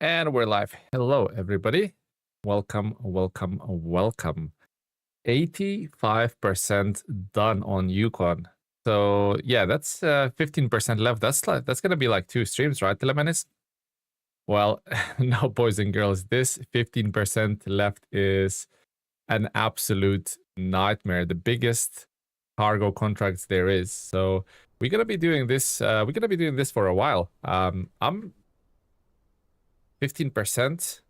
And we're live. Hello, everybody. Welcome, welcome, welcome. 85% done on Yukon. So yeah, that's 15% left. That's gonna be like 2 streams, right, Telemenis? Well, no, boys and girls, this 15% left is an absolute nightmare. The biggest cargo contracts there is. So we're gonna be doing this. We're gonna be doing this for a while. I'm 15%,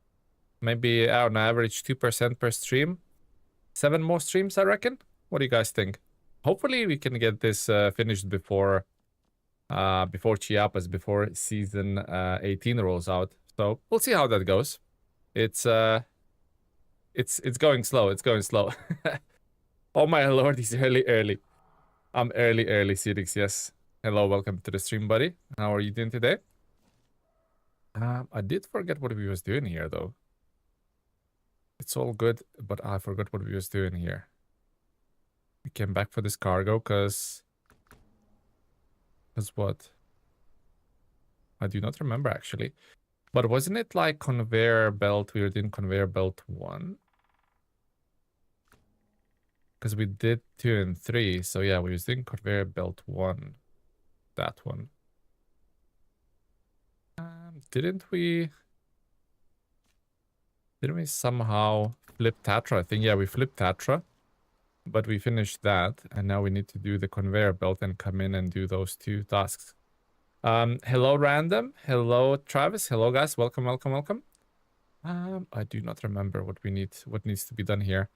maybe on average 2% per stream. 7 more streams, I reckon. What do you guys think? Hopefully we can get this finished before Chiapas, before season 18 rolls out. So we'll see how that goes. It's going slow. It's going slow. Oh my lord, he's early. I'm early, Cedix, yes. Hello, welcome to the stream, buddy. How are you doing today? I did forget what we was doing here, though. It's all good, but I forgot what we was doing here. We came back for this cargo, cause what? I do not remember, actually. But wasn't it like conveyor belt? We were doing conveyor belt 1. Because we did 2 and 3. So yeah, we was doing conveyor belt 1. That one. Didn't we somehow flip Tatra? I think, yeah, we flipped Tatra. But we finished that. And now we need to do the conveyor belt and come in and do those 2 tasks. Hello, Random. Hello, Travis. Hello, guys. Welcome. I do not remember what needs to be done here.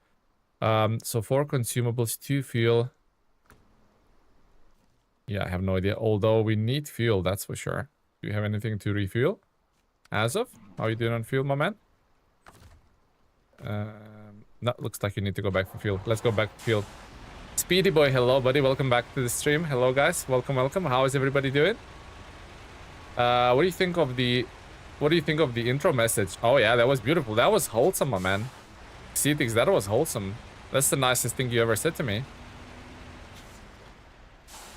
So 4 consumables, 2 fuel. Yeah, I have no idea. Although we need fuel, that's for sure. Do you have anything to refuel? As of? How are you doing on fuel, my man? No, looks like you need to go back for fuel. Let's go back for fuel. Speedy boy, hello, buddy. Welcome back to the stream. Hello, guys. Welcome. How is everybody doing? What do you think of the intro message? Oh yeah, that was beautiful. That was wholesome, my man. Cetix, that was wholesome. That's the nicest thing you ever said to me.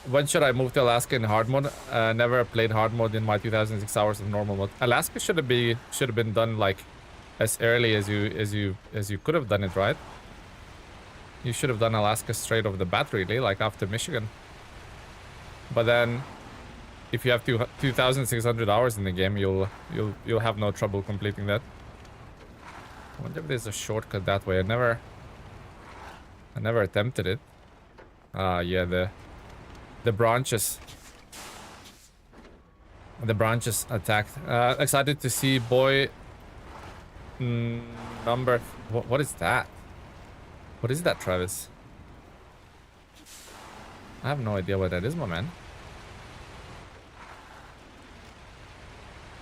When should I move to Alaska in hard mode? Never played hard mode in my 2006 hours of normal mode. Alaska should have been done like as early as you could have done it, right? You should have done Alaska straight off the bat, really, like after Michigan. But then, if you have 2,600 hours in the game, you'll have no trouble completing that. I wonder if there's a shortcut that way. I never attempted it. Yeah, the branches. The branches attacked. Excited to see boy number. What is that? What is that, Travis? I have no idea what that is, my man.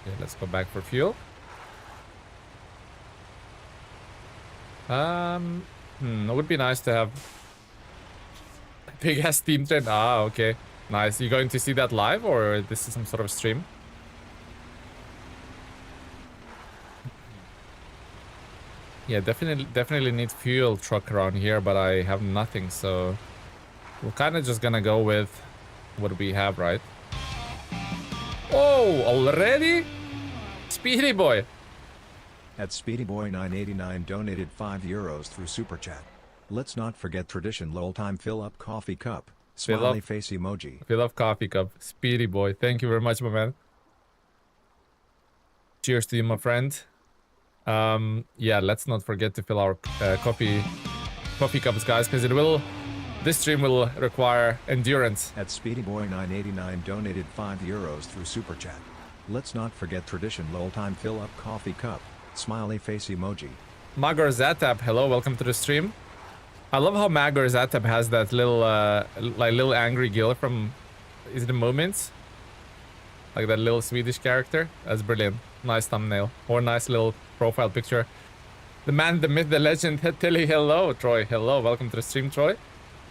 Okay, let's go back for fuel. It would be nice to have a big ass steam train. Ah, okay. Nice. You going to see that live, or this is some sort of stream? Yeah, definitely need fuel truck around here, but I have nothing, so we're kind of just gonna go with what we have, right? Oh, already? Speedy boy. At SpeedyBoy989 donated €5 through Super Chat. Let's not forget tradition lol time fill up coffee cup. Smiley face emoji. Fill up coffee cup. Speedy boy. Thank you very much, my man. Cheers to you, my friend. Yeah, let's not forget to fill our coffee cups, guys, because this stream will require endurance. At SpeedyBoy989 donated €5 through Super Chat. Let's not forget tradition lol time fill up coffee cup. Smiley face emoji. Magor Zatap, hello, welcome to the stream. I love how Magor Zatap has that little angry gill from, is it the Moments? Like that little Swedish character. That's brilliant. Nice thumbnail. Or nice little profile picture. The man, the myth, the legend, Tilly, hello. Troy, hello, welcome to the stream, Troy.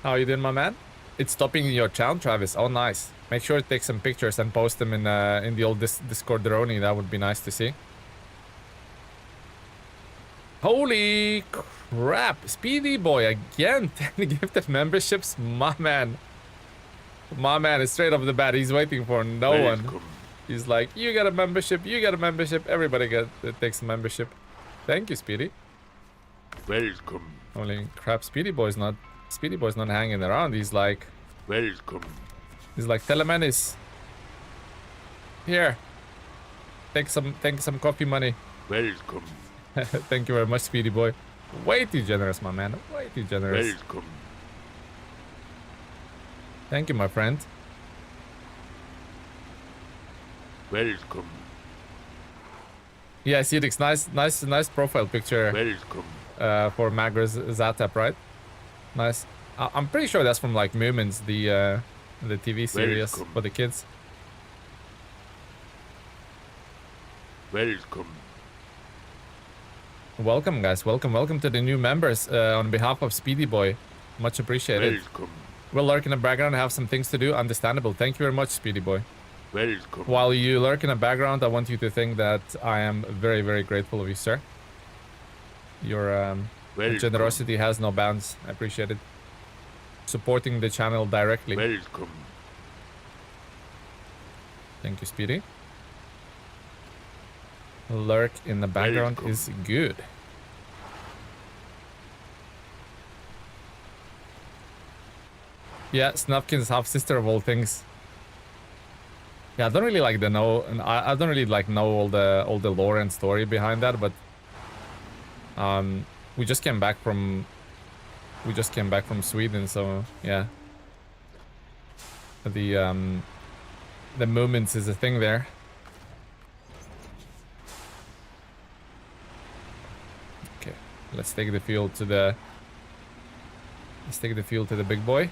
How are you doing, my man? It's stopping in your town, Travis. Oh, nice. Make sure to take some pictures and post them in the old Discord Droni. That would be nice to see. Holy crap. Speedy boy again. 10 gifted memberships. My man is straight off the bat. He's waiting for no one. He's like, you got a membership, you got a membership. Everybody takes a membership. Thank you, Speedy. Welcome. Only crap, Speedy Boy's not hanging around. He's like Welcome. Telemanis. Here. Take some coffee money. Welcome. Thank you very much, Speedy Boy. Way too generous, my man. Way too generous. Welcome. Thank you, my friend. Welcome. Yeah, Cedix, nice profile picture. Welcome. For Magra's Zatap, right? Nice. I'm pretty sure that's from like Moomins, the TV series Welcome. for the kids. Welcome. Welcome, guys. Welcome to the new members. On behalf of Speedy Boy, much appreciated. Welcome. We'll lurk in the background and have some things to do. Understandable. Thank you very much, Speedy Boy. Welcome. While you lurk in the background, I want you to think that I am very, very grateful of you, sir. Your generosity has no bounds. I appreciate it. Supporting the channel directly. Welcome. Thank you, Speedy. Lurk in the background Welcome. is good. Yeah, Snufkin's half sister of all things. Yeah, I don't really like I don't really like know all the lore and story behind that, but we just came back from Sweden, so yeah. The movements is a thing there. Okay, let's take the fuel to the big boy.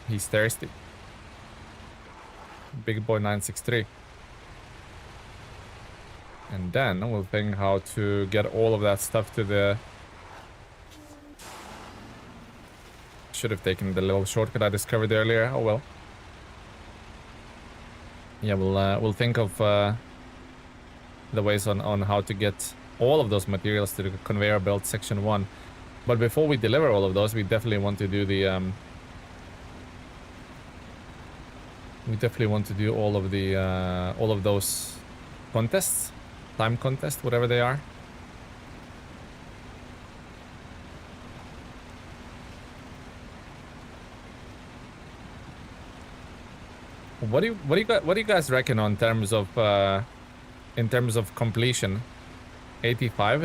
He's thirsty. Big boy 963. And then we'll think how to get all of that stuff to the... Should have taken the little shortcut I discovered earlier. Oh well. Yeah, we'll think of the ways on how to get all of those materials to the conveyor belt section 1. But before we deliver all of those, we definitely want to do the we definitely want to do all of those contests, time contests, whatever they are. What do you guys reckon on terms of in terms of completion? 85?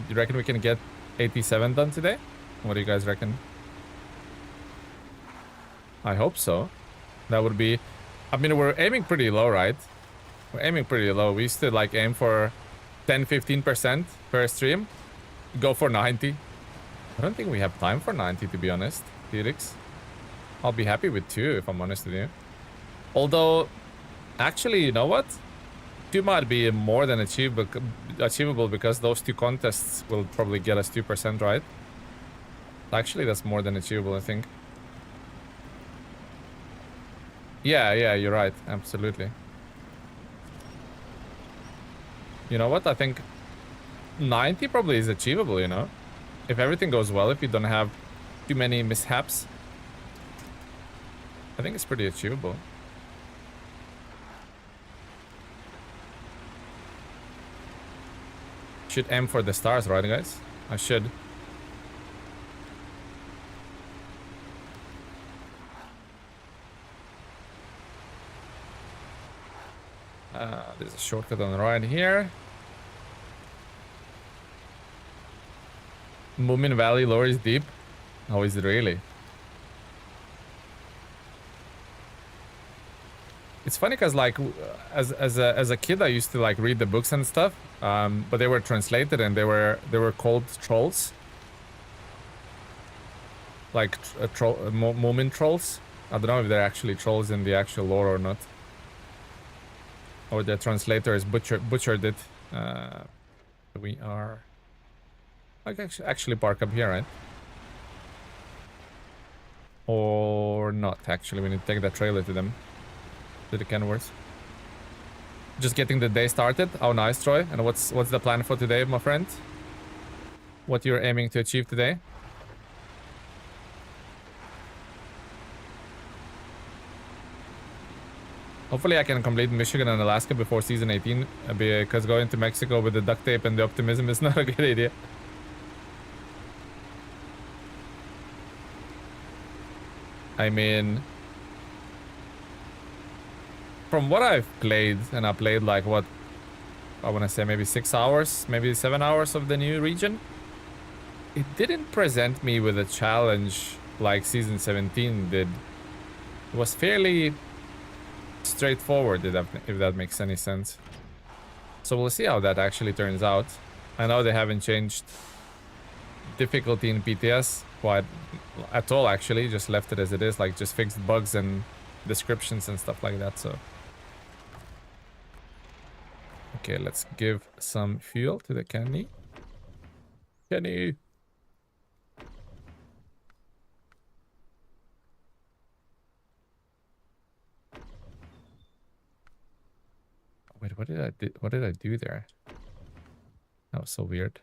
You reckon we can get 87 done today? What do you guys reckon? I hope so. That would be... I mean, we're aiming pretty low, right? We're aiming pretty low. We used to like aim for 10-15% per stream. Go for 90. I don't think we have time for 90, to be honest, Felix. I'll be happy with 2, if I'm honest with you. Although, actually, you know what? 2 might be more than achievable because those 2 contests will probably get us 2%, right? Actually, that's more than achievable, I think. Yeah, you're right. Absolutely. You know what? I think 90 probably is achievable, you know? If everything goes well, if you don't have too many mishaps. I think it's pretty achievable. Should aim for the stars, right, guys? I should. There's a shortcut on the right here. Moomin Valley lore is deep. How is it really? It's funny because like as a kid I used to like read the books and stuff, but they were translated and they were called trolls, like Moomin trolls. I don't know if they're actually trolls in the actual lore or not, or the translators butchered it. We are like actually park up here, right? Or not? Actually, we need to take that trailer to them. To the Kenworth. Just getting the day started. Oh, nice, Troy. And what's the plan for today, my friend? What you're aiming to achieve today? Hopefully I can complete Michigan and Alaska before season 18, because going to Mexico with the duct tape and the optimism is not a good idea. I mean, from what I've played, and I played like what, I want to say maybe 6 hours, maybe 7 hours of the new region, it didn't present me with a challenge like season 17 did. It was fairly straightforward, if that makes any sense. So we'll see how that actually turns out. I know they haven't changed difficulty in PTS quite at all, actually. Just left it as it is, like just fixed bugs and descriptions and stuff like that. So okay, let's give some fuel to the Kenny. Kenny. Wait, what did I do there? That was so weird.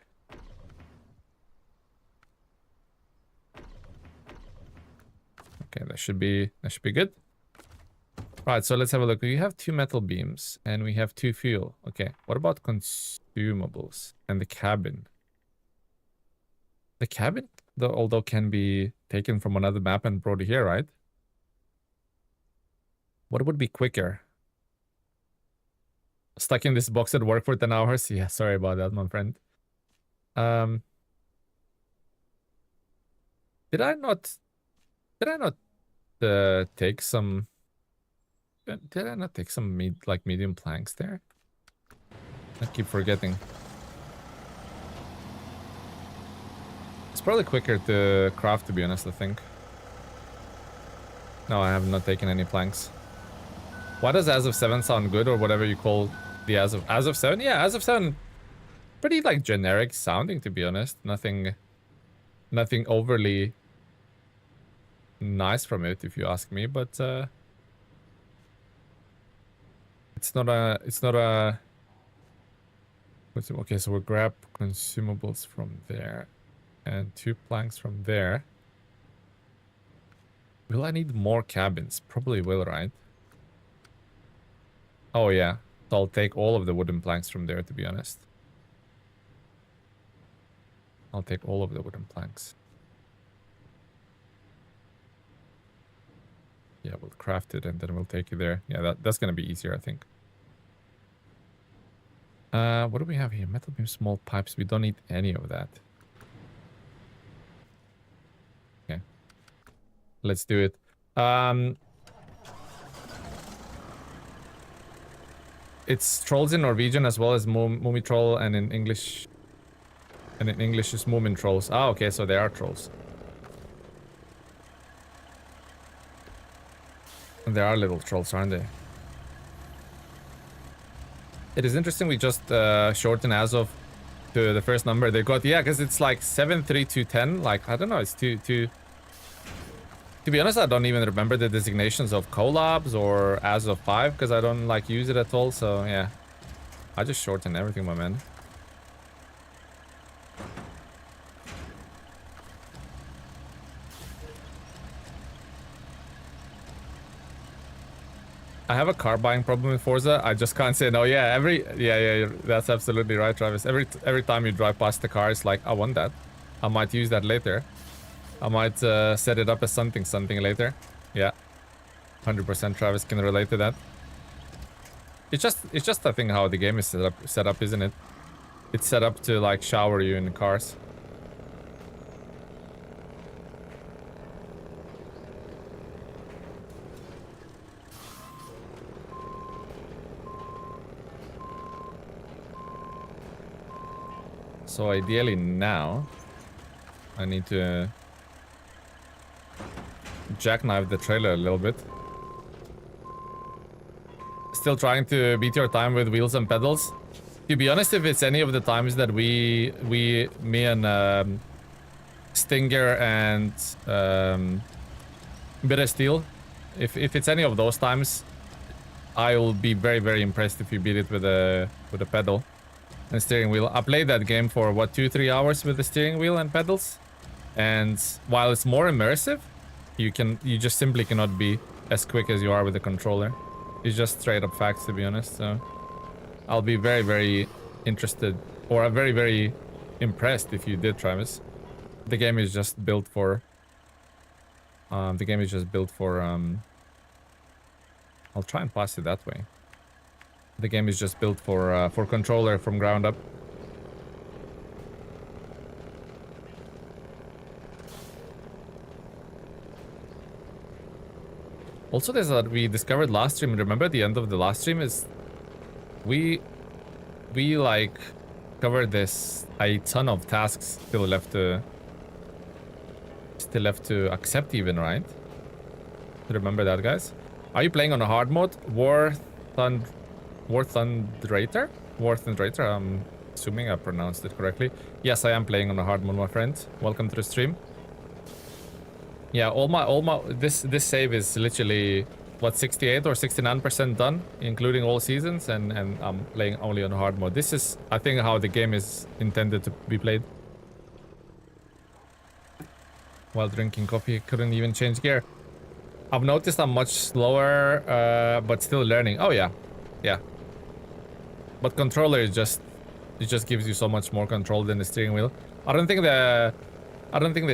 Okay, that should be good. Right, so let's have a look. We have 2 metal beams and we have 2 fuel. Okay, what about consumables and the cabin? The cabin, though, although can be taken from another map and brought here, right? What would be quicker? Stuck in this box at work for 10 hours? Yeah, sorry about that, my friend. Did I not take some... Did I not take some medium planks there? I keep forgetting. It's probably quicker to craft, to be honest, I think. No, I have not taken any planks. Why does as of 7 sound good, or whatever you call the as of 7? Yeah, as of 7, pretty like generic sounding, to be honest. Nothing overly nice from it, if you ask me, but it's not a okay, so we'll grab consumables from there and 2 planks from there. Will I need more cabins? Probably will, right? Oh yeah, so I'll take all of the wooden planks from there, to be honest. I'll take all of the wooden planks. Yeah, we'll craft it and then we'll take it there. Yeah, that's gonna be easier, I think. What do we have here? Metal beam, small pipes. We don't need any of that. Okay. Let's do it. It's trolls in Norwegian as well as Moomy troll, and in English. And in English is Moomin trolls. Ah, okay, so they are trolls. And they are little trolls, aren't they? It is interesting we just shorten as of to the first number they got. Yeah, because it's like 73210. Like, I don't know, it's too... To be honest, I don't even remember the designations of collabs or as of 5, because I don't like use it at all, so yeah. I just shorten everything, my man. I have a car buying problem with Forza. I just can't say no. Yeah, yeah, that's absolutely right, Travis. Every time you drive past the car, it's like, I want that. I might use that later. I might set it up as something later. Yeah, 100% Travis can relate to that. It's just I think how the game is set up, isn't it? It's set up to like shower you in the cars. So ideally now, I need to jackknife the trailer a little bit. Still trying to beat your time with wheels and pedals. To be honest, if it's any of the times that me and Stinger and Bit of Steel, if it's any of those times, I will be very, very impressed if you beat it with a pedal and steering wheel. I played that game for what, 2-3 hours with the steering wheel and pedals, and while it's more immersive, you just simply cannot be as quick as you are with the controller. It's just straight up facts, to be honest. So I'll be very, very interested, or very, very impressed if you did, Travis. The game is just built for. The game is just built for. I'll try and pass it that way. The game is just built for controller from ground up. Also, there's that we discovered last stream. Remember the end of the last stream is we like covered this a ton of tasks still left to accept even, right? Remember that, guys? Are you playing on a hard mode? War Thundrator? War Thundrator, I'm assuming I pronounced it correctly. Yes, I am playing on a hard mode, my friend. Welcome to the stream. Yeah, all my this save is literally what, 68 or 69% done, including all seasons, and I'm playing only on hard mode. This is, I think, how the game is intended to be played. While drinking coffee, couldn't even change gear. I've noticed I'm much slower, but still learning. Oh yeah, yeah. But controller is just, it just gives you so much more control than the steering wheel. I don't think the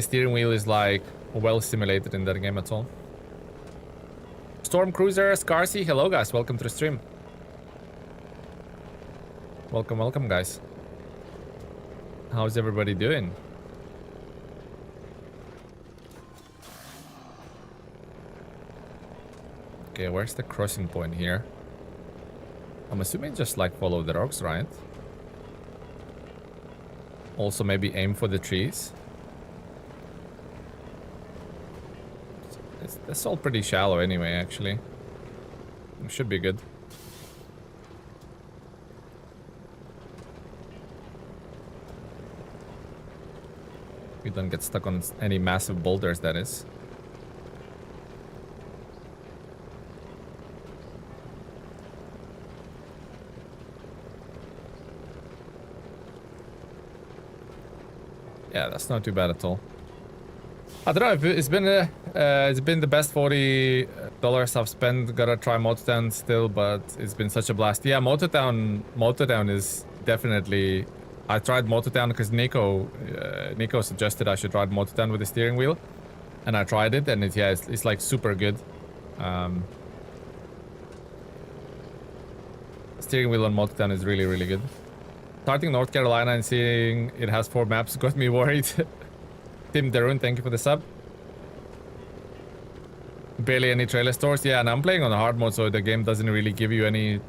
steering wheel is like well simulated in that game at all. Storm Cruiser, Scarsy, hello guys, welcome to the stream. Welcome, welcome guys. How's everybody doing? Okay, where's the crossing point here? I'm assuming just like follow the rocks, right? Also maybe aim for the trees. It's all pretty shallow anyway, actually. It should be good. We don't get stuck on any massive boulders, that is. Yeah, that's not too bad at all. I don't know if it's been the best $40 I've spent. Gotta try Motown still, but it's been such a blast. Yeah, Motown is definitely. I tried Motown because Nico suggested I should ride Motown with the steering wheel, and I tried it, and it's like super good. Steering wheel on Motown is really, really good. Starting North Carolina and seeing it has 4 maps got me worried. Tim Darun, thank you for the sub. Barely any trailer stores. Yeah, and I'm playing on the hard mode, so the game doesn't really give you any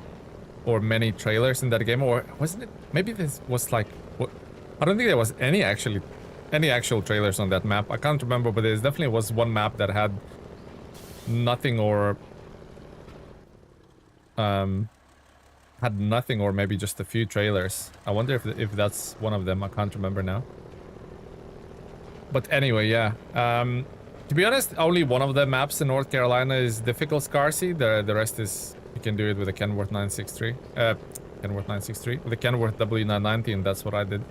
or many trailers in that game. Or wasn't it? Maybe this was like, what? I don't think there was any actual trailers on that map. I can't remember, but there definitely was one map that had nothing or maybe just a few trailers. I wonder if that's one of them. I can't remember now. But anyway, yeah. To be honest, only one of the maps in North Carolina is difficult, Scarsy. The rest is, you can do it with a Kenworth 963. Kenworth 963. With a Kenworth W990, and that's what I did.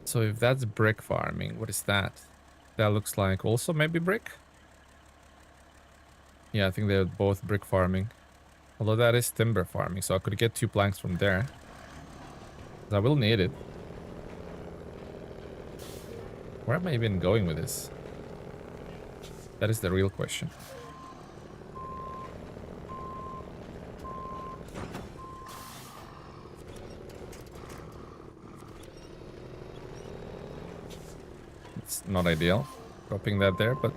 So if that's brick farming, what is that? That looks like also maybe brick? Yeah, I think they're both brick farming. Although that is timber farming, so I could get 2 planks from there. I will need it. Where am I even going with this? That is the real question. It's not ideal, dropping that there, but...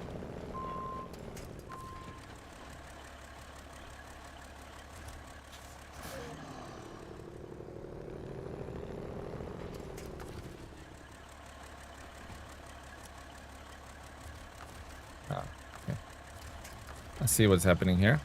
I see what's happening here.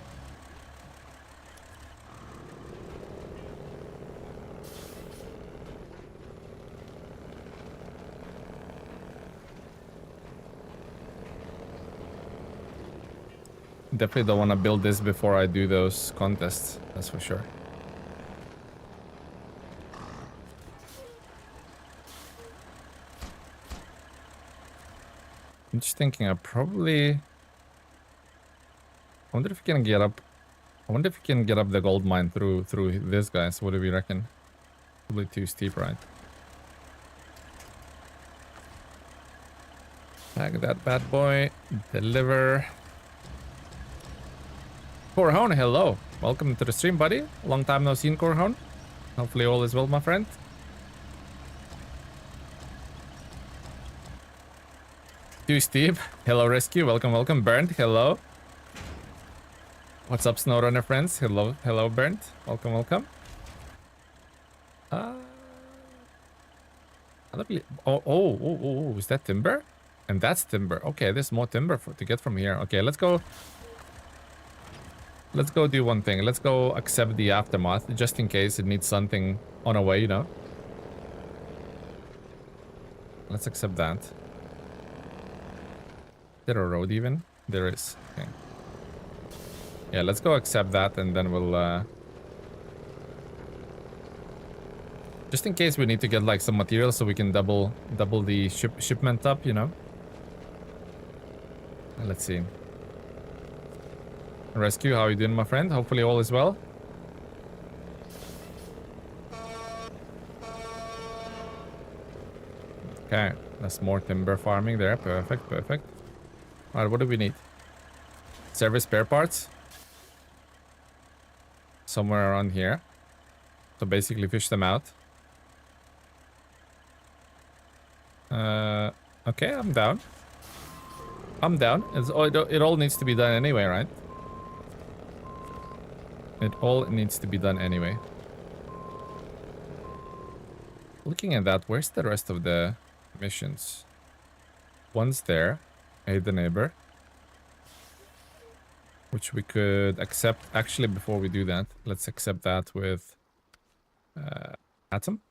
Definitely don't want to build this before I do those contests, that's for sure. I'm just thinking I probably... I wonder if we can get up. I wonder if we can get up the gold mine through this, guys. What do we reckon? Probably too steep, right? Tag that bad boy. Deliver. Corhone, hello. Welcome to the stream, buddy. Long time no seen, Corhone. Hopefully all is well, my friend. Too steep. Hello, Rescue. Welcome, welcome. Bernd, hello. What's up, SnowRunner friends? Hello, hello, Bernd. Welcome, welcome. I don't believe... Oh, is that timber? And that's timber. Okay, there's more timber to get from here. Okay, let's go. Let's go do one thing. Let's go accept the aftermath, just in case it needs something on our way, you know? Let's accept that. Is there a road even? There is. Okay. Yeah, let's go accept that, and then we'll... just in case we need to get, like, some material so we can double the shipment up, you know? Let's see. Rescue, how are you doing, my friend? Hopefully all is well. Okay, that's more timber farming there. Perfect, perfect. Alright, what do we need? Service spare parts. Somewhere around here. So basically fish them out. Okay, I'm down. I'm down. It all needs to be done anyway, right? It all needs to be done anyway. Looking at that, where's the rest of the missions? One's there. Aid the neighbor. Which we could accept. Actually, before we do that, let's accept that with Atom.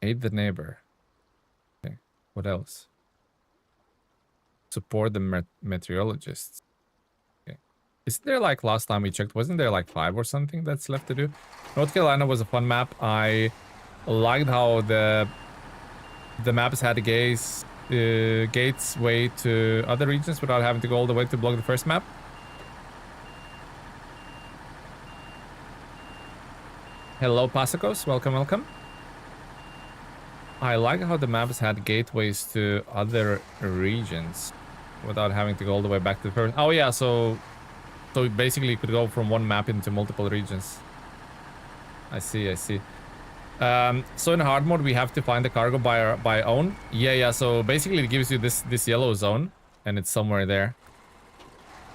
Aid the neighbor. Okay, what else? Support the meteorologists. Okay. Isn't there, like, last time we checked, wasn't there like 5 or something that's left to do? North Carolina was a fun map. I liked how the maps had gates way to other regions without having to go all the way to block the first map. Hello, Pasicos. Welcome, welcome. I like how the maps had gateways to other regions without having to go all the way back to the first. Oh yeah, so basically you could go from one map into multiple regions. I see, I see. So in hard mode we have to find the cargo by own. Yeah, so basically it gives you this yellow zone and it's somewhere there.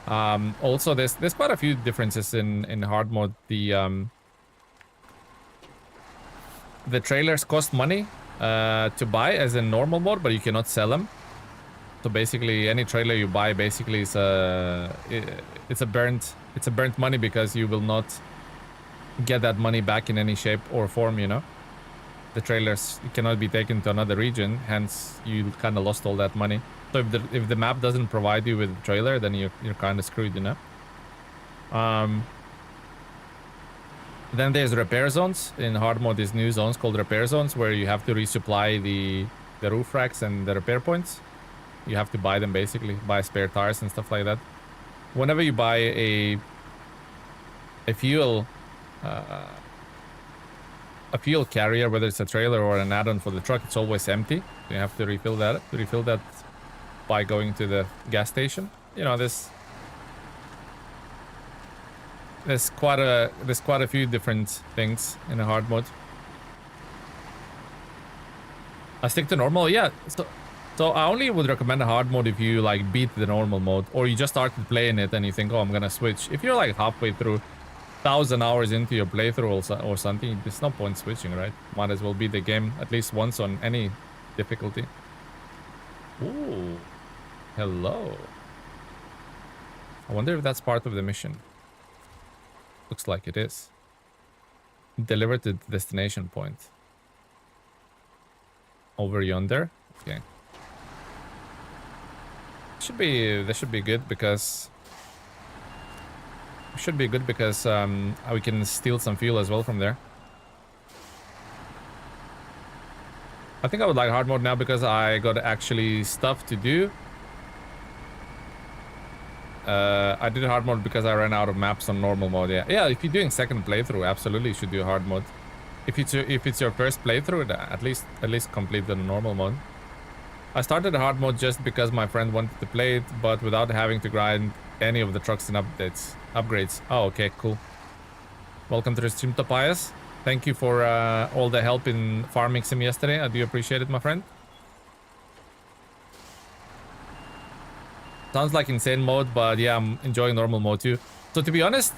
Also there's quite a few differences in hard mode. The trailers cost money to buy as in normal mode, but you cannot sell them. So basically any trailer you buy basically is it's a burnt money, because you will not get that money back in any shape or form, you know. The trailers cannot be taken to another region, hence you kind of lost all that money. So if the map doesn't provide you with a trailer, then you're kind of screwed, you know. Then there's repair zones. In hard mode, there's new zones called repair zones where you have to resupply the roof racks and the repair points. You have to buy them, basically buy spare tires and stuff like that. Whenever you buy a fuel carrier, whether it's a trailer or an add-on for the truck, it's always empty. You have to refill that by going to the gas station. You know, there's quite a few different things in a hard mode. I stick to normal. Yeah, so I only would recommend a hard mode if you like beat the normal mode, or you just started playing it and you think, oh, I'm gonna switch. If you're like halfway through, 1,000 hours into your playthrough or something, there's no point switching, right? Might as well beat the game at least once on any difficulty. Ooh, hello. I wonder if that's part of the mission. Looks like it is. Deliver to the destination point. Over yonder. Okay. That should be good because we can steal some fuel as well from there. I think I would like hard mode now because I got actually stuff to do. I did hard mode because I ran out of maps on normal mode. Yeah, yeah. If you're doing second playthrough, absolutely you should do hard mode. If it's your first playthrough, at least complete the normal mode. I started hard mode just because my friend wanted to play it, but without having to grind any of the trucks and upgrades. Oh, okay, cool. Welcome to the stream, Tobias. Thank you for all the help in farming sim yesterday. I do appreciate it, my friend. Sounds like insane mode, but yeah, I'm enjoying normal mode too. So to be honest,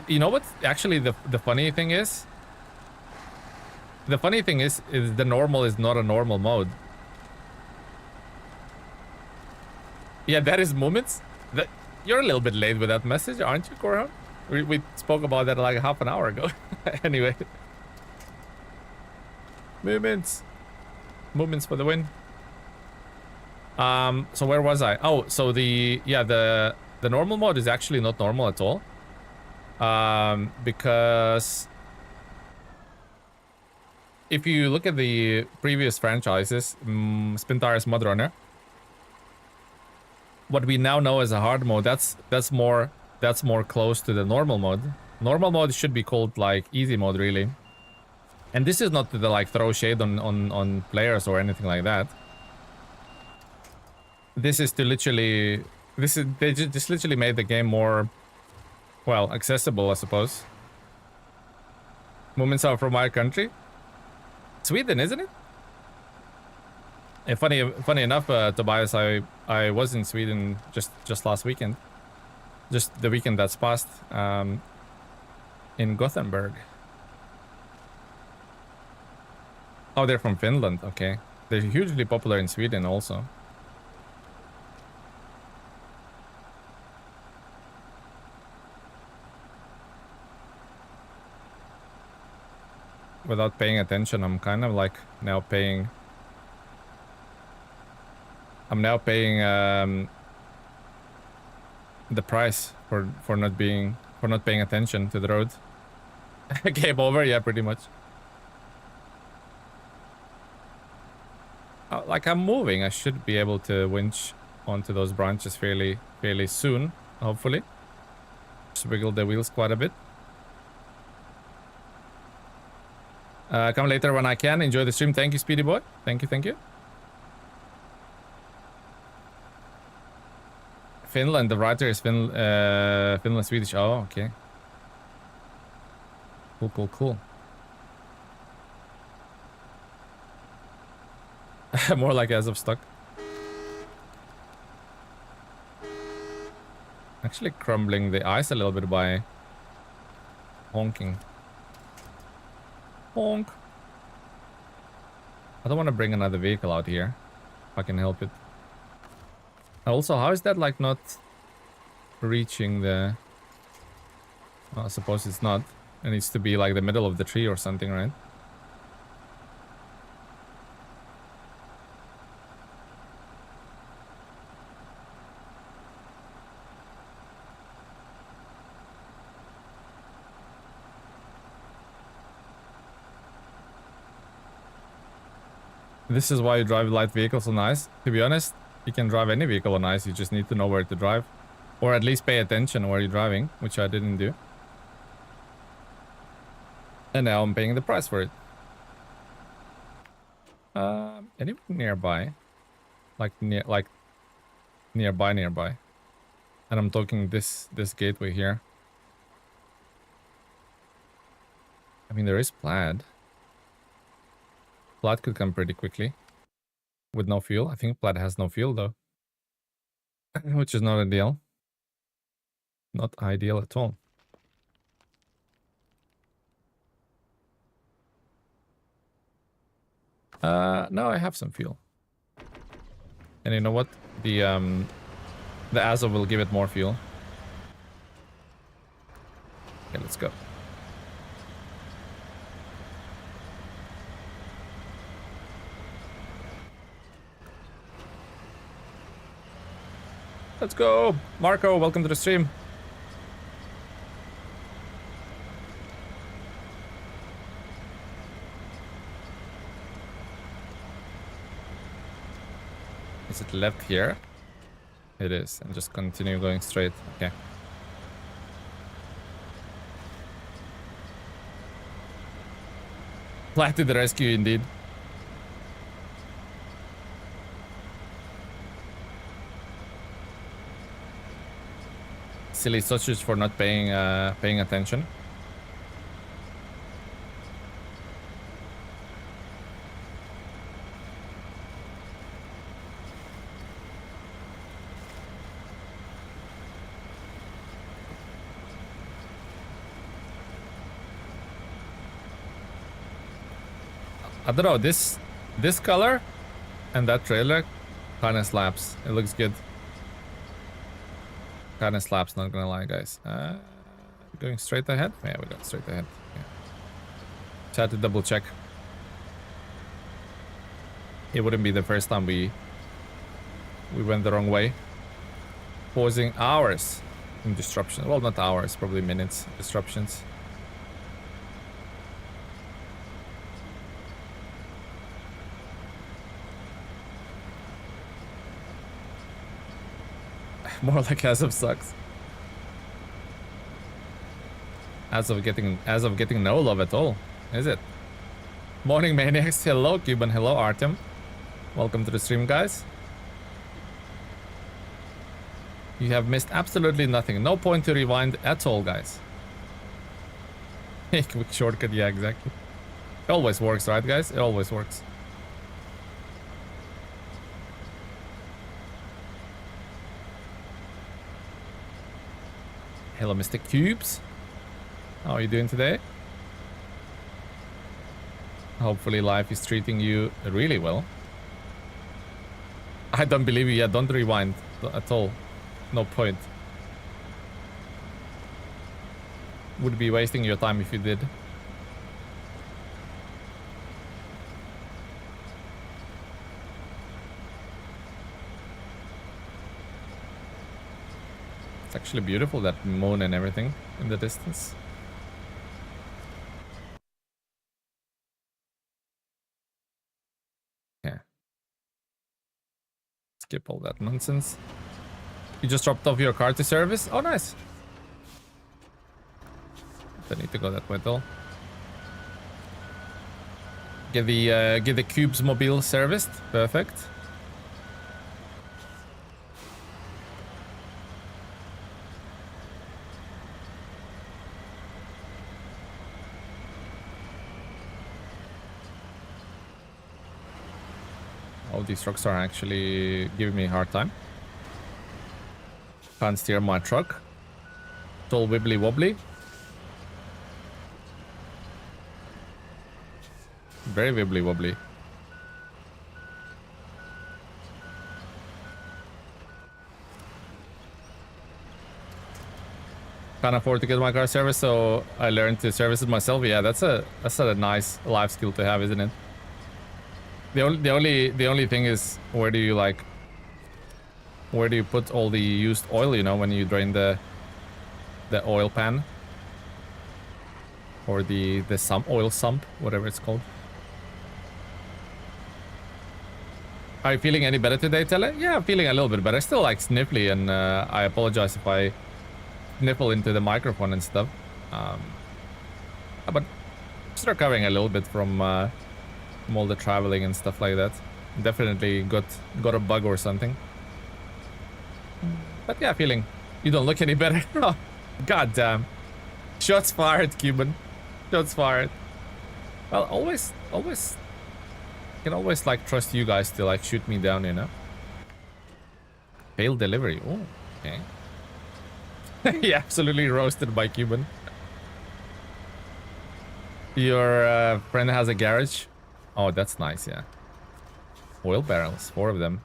you know what? Actually, the funny thing is... The funny thing is the normal is not a normal mode. Yeah, that is moments. You're a little bit late with that message, aren't you, Korhan? We spoke about that like half an hour ago. Anyway. Movements. Movements for the win. So where was I? Oh, so the normal mode is actually not normal at all. Because if you look at the previous franchises, Spintire's Mud Runner, what we now know as a hard mode, that's more close to the normal mode. Normal mode should be called like easy mode, really. And this is not to like throw shade on players or anything like that. This is to literally, they just literally made the game more, well, accessible, I suppose. Movements are from our country. Sweden, isn't it? And funny enough, Tobias, I was in Sweden just last weekend, just the weekend that's passed, in Gothenburg. Oh, they're from Finland. Okay, they're hugely popular in Sweden also. Without paying attention, I'm kind of like now paying. I'm now paying the price for not paying attention to the road. Game over, yeah, pretty much. Like I'm moving, I should be able to winch onto those branches fairly soon, hopefully. Just wiggle the wheels quite a bit. Come later when I can. Enjoy the stream. Thank you, Speedy Boy. Thank you. Finland, the writer is Finland Swedish. Oh, okay. Cool. More like as of stock. Actually crumbling the ice a little bit by honking. Honk. I don't want to bring another vehicle out here if I can help it. Also, how is that like not reaching the... Well, I suppose it's not. It needs to be like the middle of the tree or something, right? This is why you drive light vehicles on ice. To be honest, you can drive any vehicle on ice. You just need to know where to drive. Or at least pay attention where you're driving, which I didn't do. And now I'm paying the price for it. Anyone nearby? Like nearby. And I'm talking this gateway here. I mean, there is Plaid. Plaid could come pretty quickly. With no fuel. I think Plaid has no fuel though. Which is not ideal. Not ideal at all. No, I have some fuel. And you know what? The Azov will give it more fuel. Okay, let's go. Let's go! Marco, welcome to the stream. Is it left here? It is. And just continue going straight. Okay. Fly to the rescue, indeed. Silly sausage for not paying attention. I don't know, this color and that trailer kind of slaps. It looks good. Kind of slaps, not gonna lie, guys. Going straight ahead? Yeah, we got straight ahead. Yeah. Just had to double check. It wouldn't be the first time we went the wrong way. Causing hours in disruption. Well, not hours, probably minutes disruptions. More like as of sucks. As of getting no love at all, is it? Morning maniacs, hello Cuban, hello Artem. Welcome to the stream, guys. You have missed absolutely nothing. No point to rewind at all, guys. Quick shortcut, yeah, exactly. It always works, right, guys? It always works. Hello, Mr. Cubes. How are you doing today? Hopefully life is treating you really well. I don't believe you yet. Don't rewind at all. No point. Would be wasting your time if you did. It's actually beautiful, that moon and everything in the distance. Yeah. Skip all that nonsense. You just dropped off your car to service? Oh, nice. Don't need to go that way at all. Get the Cubes mobile serviced. Perfect. Oh, these trucks are actually giving me a hard time. Can't steer my truck. It's all wibbly wobbly. Very wibbly wobbly. Can't afford to get my car serviced, so I learned to service it myself. Yeah, that's a nice life skill to have, isn't it? The only thing is, where do you put all the used oil, you know, when you drain the oil pan? Or the oil sump, whatever it's called. Are you feeling any better today, Tele? Yeah, I'm feeling a little bit better. Still like sniffly, and I apologize if I sniffle into the microphone and stuff. But just recovering a little bit from all the traveling and stuff like that. Definitely got a bug or something. But yeah, feeling. You don't look any better. Oh, god damn. Shots fired, Cuban. Shots fired. Well, always can always like trust you guys to like shoot me down, you know. Failed delivery. Oh, okay. He absolutely roasted by Cuban. Your friend has a garage. Oh, that's nice, yeah. Oil barrels, 4 of them.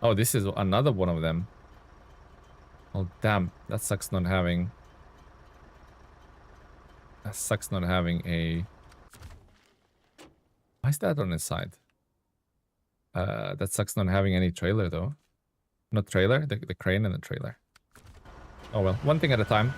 Oh, this is another one of them. Oh, damn. That sucks not having... That sucks not having a... Why is that on his side? That sucks not having any trailer, though. Not trailer, the crane and the trailer. Oh, well. One thing at a time.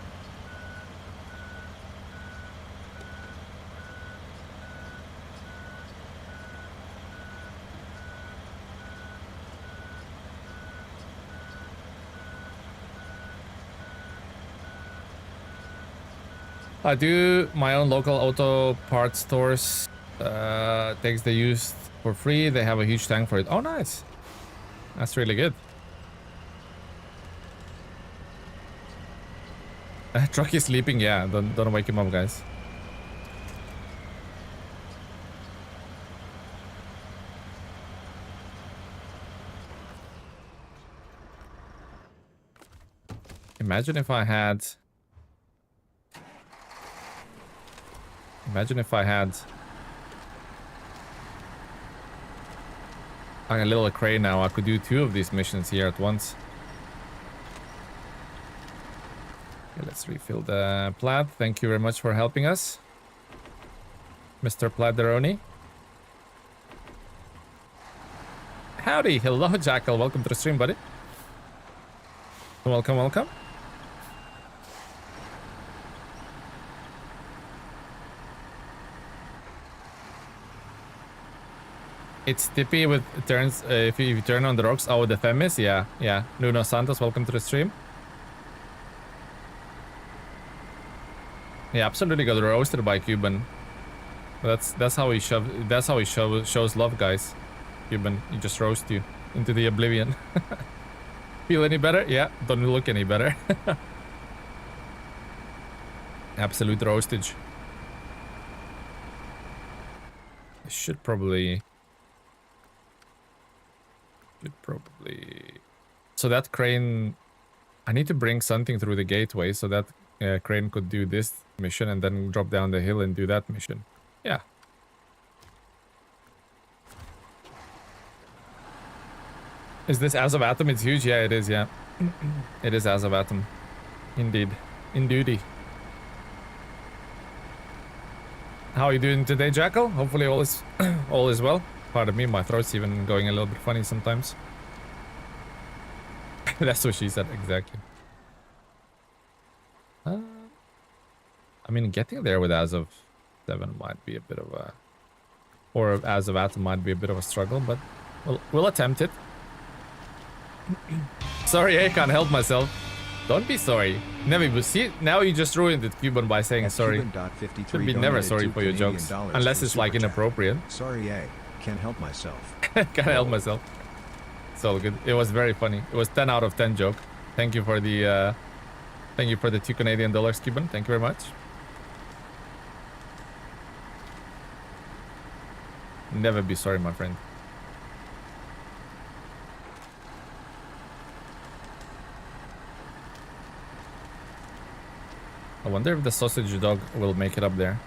I do my own local auto parts stores. Takes the used for free. They have a huge tank for it. Oh, nice. That's really good. Truck is sleeping. Yeah, don't wake him up, guys. Imagine if I had a little crane now. I could do 2 of these missions here at once. Okay, let's refill the plaid. Thank you very much for helping us, Mr. Pladeroni. Howdy, hello Jackal. Welcome to the stream, buddy. Welcome, welcome. It's tippy with turns if you turn on the rocks. Oh, the Themis, yeah. Nuno Santos, welcome to the stream. Yeah, absolutely got roasted by Cuban. That's how he shows love, guys. Cuban, he just roasts you into the oblivion. Feel any better? Yeah, don't look any better. Absolute roastage. I should probably... So that crane... I need to bring something through the gateway so that crane could do this mission and then drop down the hill and do that mission. Yeah. Is this as of Atom? It's huge. Yeah, it is. Yeah. It is as of Atom. Indeed. In duty. How are you doing today, Jackal? Hopefully all is all is well. Pardon me, my throat's even going a little bit funny sometimes. That's what she said, exactly. I mean, getting there with as of 7 might be a bit of a... Or as of Atom might be a bit of a struggle, but we'll attempt it. Sorry, I can't help myself. Don't be sorry. Never. See, now you just ruined it, Cuban, by saying sorry. Should be never sorry for your jokes, unless it's like inappropriate. Sorry, can't help myself. Can't help myself. It's all good. It was very funny. It was 10 out of 10 joke. Thank you for the $2 Canadian, Cuban. Thank you very much. Never be sorry, my friend. I wonder if the sausage dog will make it up there.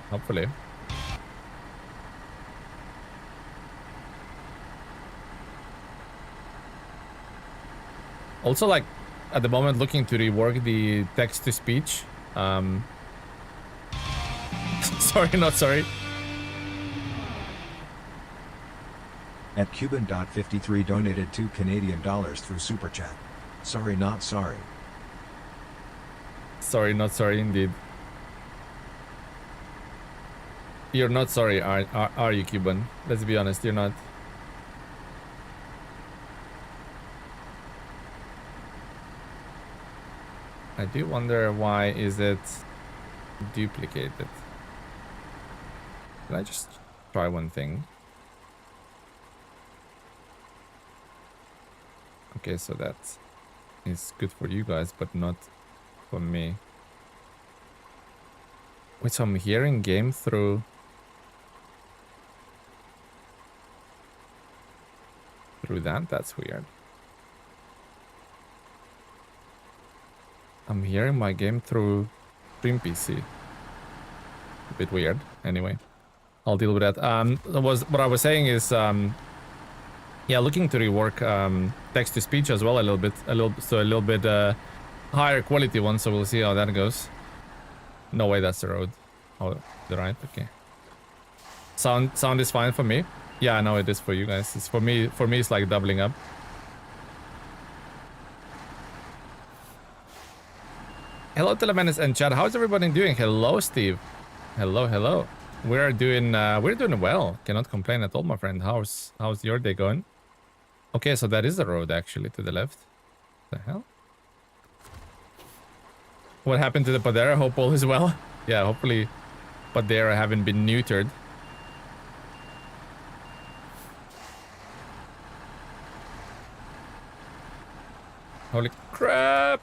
Hopefully. Also, like, at the moment, looking to rework the text-to-speech. Sorry, not sorry. At Cuban.53 donated $2 Canadian through Super Chat. Sorry, not sorry. Sorry, not sorry, indeed. You're not sorry, are you, Cuban? Let's be honest, you're not. I do wonder why is it duplicated. Can I just try one thing? Okay, so that is good for you guys, but not for me. Wait, so I'm hearing game through that? That's weird. I'm hearing my game through Stream PC. A bit weird. Anyway, I'll deal with that. What I was saying is, yeah, looking to rework text to speech as well a little bit higher quality one. So we'll see how that goes. No way, that's the road. Oh, the right. Okay. Sound is fine for me. Yeah, I know it is for you guys. It's for me. For me, it's like doubling up. Hello, Telemanus and chat. How's everybody doing? Hello, Steve. Hello, hello. We're doing well. Cannot complain at all, my friend. How's your day going? Okay, so that is the road actually to the left. The hell? What happened to the Padera? Hope all is well. Yeah, hopefully Padera haven't been neutered. Holy crap!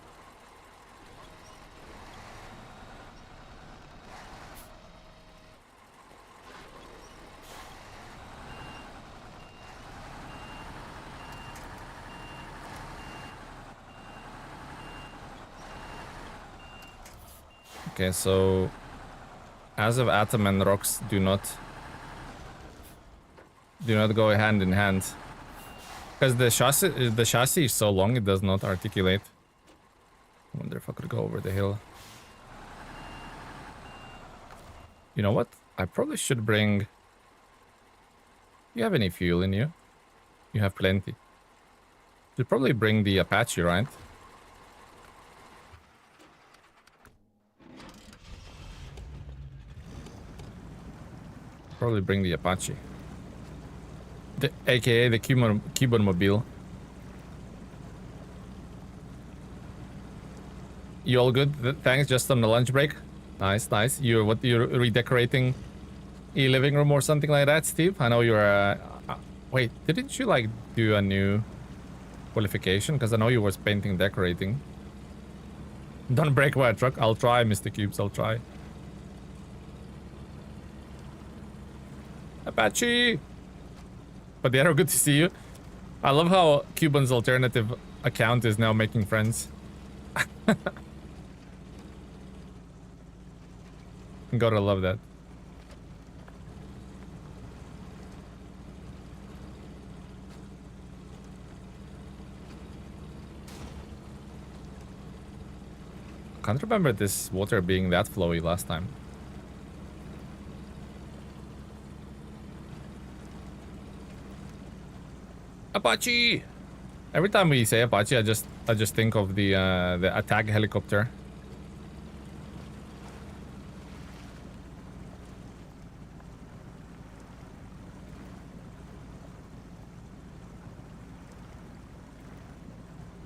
Okay, so as of Atom and Rocks do not go hand in hand. Because the chassis is so long it does not articulate. I wonder if I could go over the hill. You know what? I probably should bring... You have any fuel in you? You have plenty. Should probably bring the Apache, right? Probably bring the Apache. AKA the Cuban Mobile. You all good? Thanks, just on the lunch break. Nice, nice. You're redecorating a living room or something like that, Steve? I know you're wait, didn't you like do a new qualification? Because I know you was painting, decorating. Don't break my truck. I'll try, Mr. Cubes, I'll try. Apache! But yeah, good to see you. I love how Cuban's alternative account is now making friends. Gotta love that. I can't remember this water being that flowy last time. Apache! Every time we say Apache, I just think of the attack helicopter.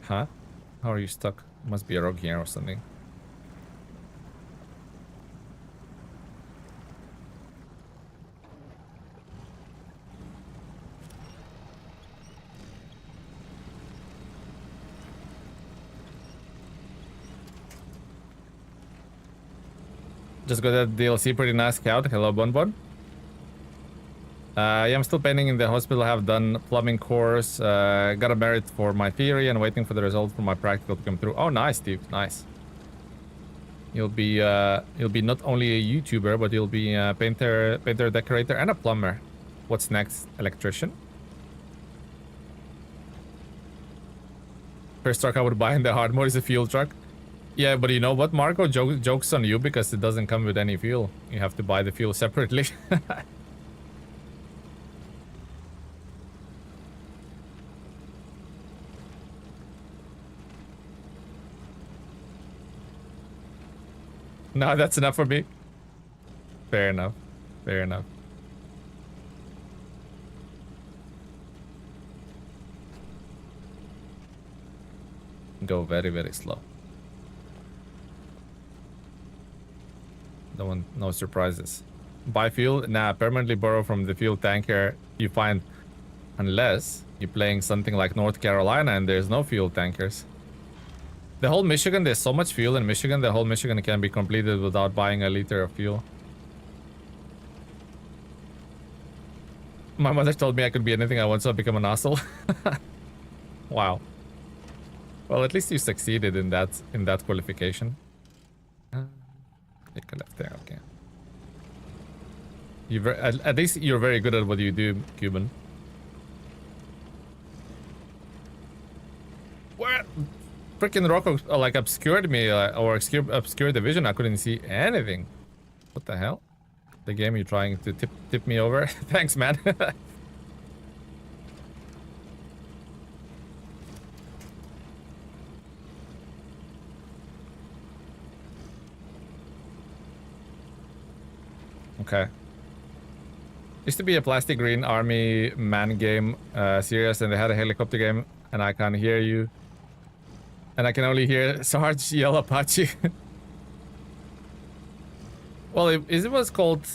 Huh? How are you stuck? Must be a rock here or something. Just got that DLC, pretty nice scout. Hello, Bonbon. Yeah, I'm still painting in the hospital. I have done plumbing course. Got a merit for my theory and waiting for the result for my practical to come through. Oh, nice, Steve. Nice. You'll be not only a YouTuber, but you'll be a painter, decorator, and a plumber. What's next? Electrician. First truck I would buy in the hard mode is a fuel truck. Yeah, but you know what, Marco? Joke's on you because it doesn't come with any fuel. You have to buy the fuel separately. No, that's enough for me. Fair enough. Fair enough. Go very, very slow. Don't want no surprises. Buy fuel? Nah, permanently borrow from the fuel tanker you find. Unless you're playing something like North Carolina and there's no fuel tankers. The whole Michigan, there's so much fuel in Michigan, the whole Michigan can be completed without buying a liter of fuel. My mother told me I could be anything I want, so I become an asshole. Wow. Well, at least you succeeded in that qualification. Take a left there, okay. At least you're very good at what you do, Cuban. What? Freaking rock like obscured me or obscured the vision. I couldn't see anything. What the hell? The game you're trying to tip me over? Thanks, man. Okay. Used to be a Plastic Green Army man game series, and they had a helicopter game, and I can't hear you. And I can only hear Sarge yell Apache. Well, it was called...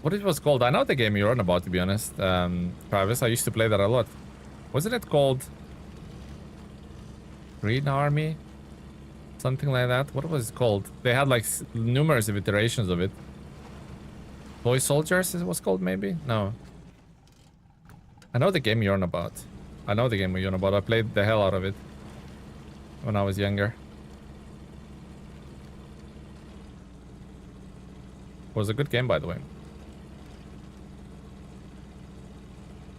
What it was called? I know the game you're on about, to be honest. Travis, I used to play that a lot. Wasn't it called... Green Army? Something like that? What was it called? They had like numerous iterations of it. Toy Soldiers it was called, maybe? No. I know the game you're on about. I know the game you're on about. I played the hell out of it when I was younger. It was a good game, by the way.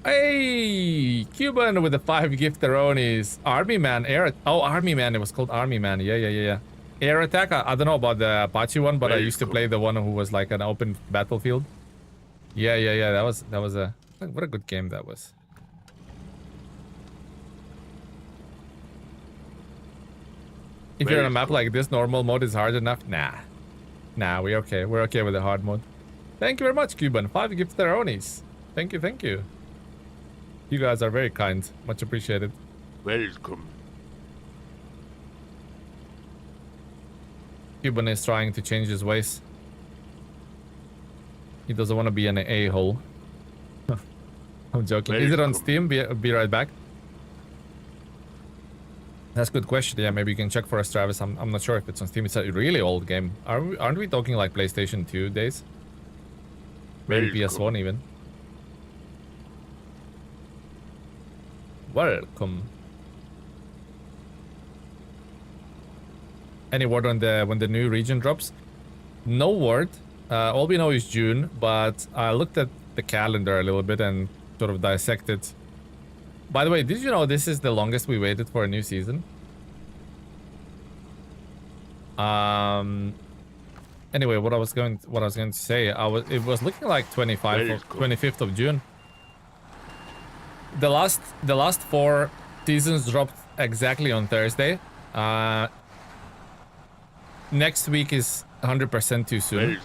Hey, Cuban with the 5 gifteronis. Army Man, air. Oh, Army Man. It was called Army Man. Yeah. Air attack. I don't know about the Apache one, but I used to play the one who was like an open battlefield. Yeah. That was a what a good game that was. If you're on a map like this, normal mode is hard enough. Nah, we're okay. We're okay with the hard mode. Thank you very much, Cuban. 5 gifteronis. Thank you. You guys are very kind. Much appreciated. Welcome. Cuban is trying to change his ways. He doesn't want to be an a-hole. I'm joking. Is it on Steam? Be right back. That's a good question. Yeah, maybe you can check for us, Travis. I'm not sure if it's on Steam. It's a really old game. Aren't we talking like PlayStation 2 days? Maybe PS1 even. Welcome. Any word on when the new region drops? No word. All we know is June, but I looked at the calendar a little bit and sort of dissected. By the way, did you know this is the longest we waited for a new season? Anyway, what I was going to say, it was looking like 25th of June. The last 4 seasons dropped exactly on Thursday. Next week is 100% too soon.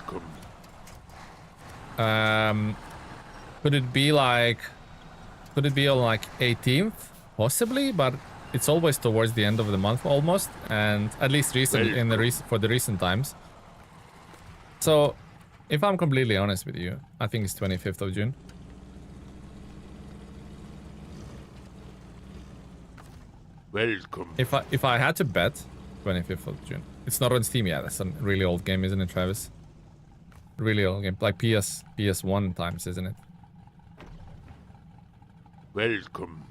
Could it be on like 18th? Possibly, but it's always towards the end of the month almost, and at least recently for the recent times. So, if I'm completely honest with you, I think it's 25th of June. Welcome. If I had to bet, 25th of June. It's not on Steam yet. That's a really old game, isn't it, Travis? Really old game, like PS1 times, isn't it? Welcome.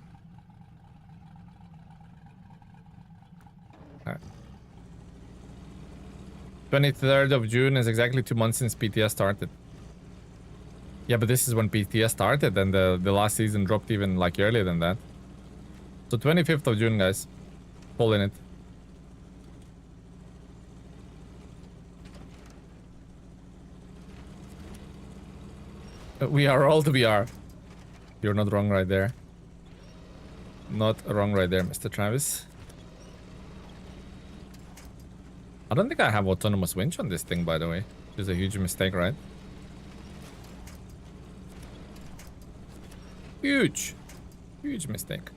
All right. 23rd of June is exactly 2 months since PTS started. Yeah, but this is when PTS started, and the last season dropped even like earlier than that. So 25th of June, guys. Pull in it. We are all we are. You're not wrong right there. Not wrong right there, Mr. Travis. I don't think I have autonomous winch on this thing, by the way. Which is a huge mistake, right? Huge mistake.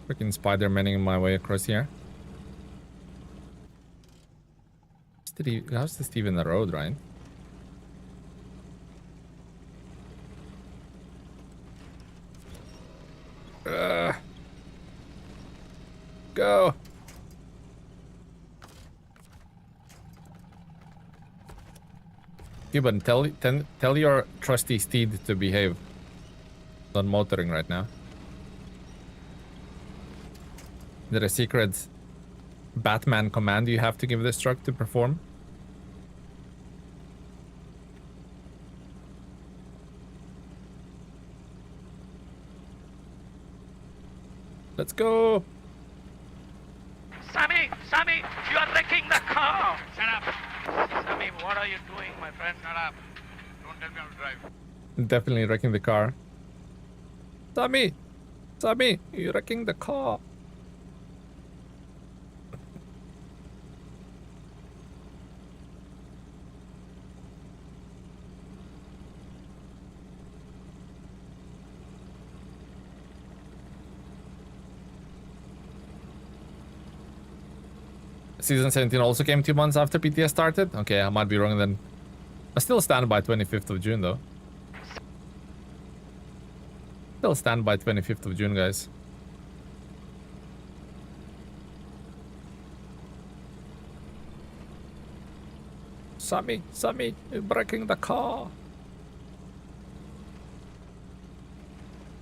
Freaking Spider-Maning my way across here. How's this even the road, right? Go. Cuban, tell your trusty steed to behave. Not motoring right now. Is there a secret Batman command you have to give this truck to perform? Let's go! Sammy, you are wrecking the car! Shut up! Sammy, what are you doing, my friend? Shut up. Don't tell me how to drive. Definitely wrecking the car. Sammy, you're wrecking the car. Season 17 also came 2 months after PTS started? Okay, I might be wrong then. I still stand by 25th of June though. Still stand by 25th of June, guys. Sammy, you're breaking the car.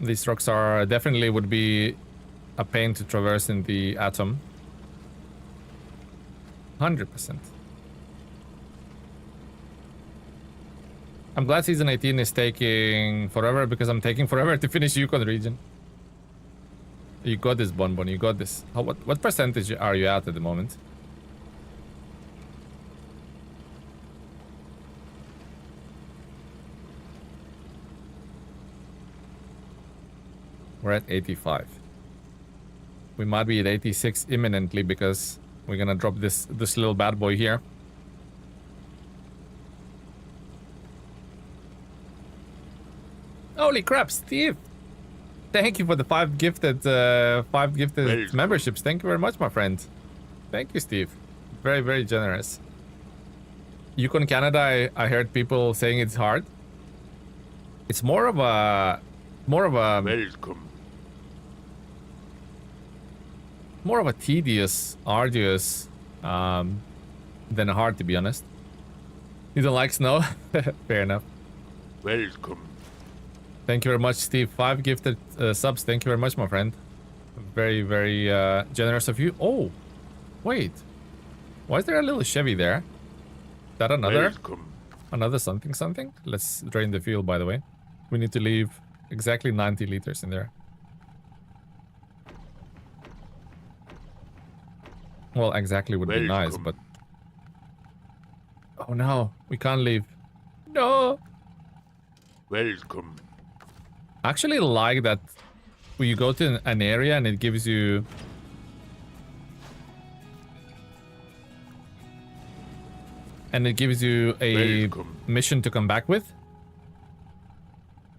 These rocks are definitely would be a pain to traverse in the atom. 100%. I'm glad season 18 is taking forever because I'm taking forever to finish Yukon region. You got this, Bonbon. You got this. What percentage are you at the moment? We're at 85. We might be at 86 imminently because we're gonna drop this little bad boy here. Holy crap, Steve! Thank you for the 5 gifted memberships. Thank you very much, my friend. Thank you, Steve. Very, very generous. Yukon Canada, I heard people saying it's hard. It's more of a Welcome. more of a tedious, arduous than hard, to be honest. You don't like snow? Fair enough. Welcome. Thank you very much, Steve. 5 gifted subs. Thank you very much, my friend. Very, very generous of you. Oh, wait. Why is there a little Chevy there? Is that another? Welcome. Another something? Let's drain the fuel, by the way. We need to leave exactly 90 liters in there. Well, exactly would be nice, but... Oh no, we can't leave. No! Welcome. I actually like that when you go to an area and it gives you... And it gives you a mission to come back with.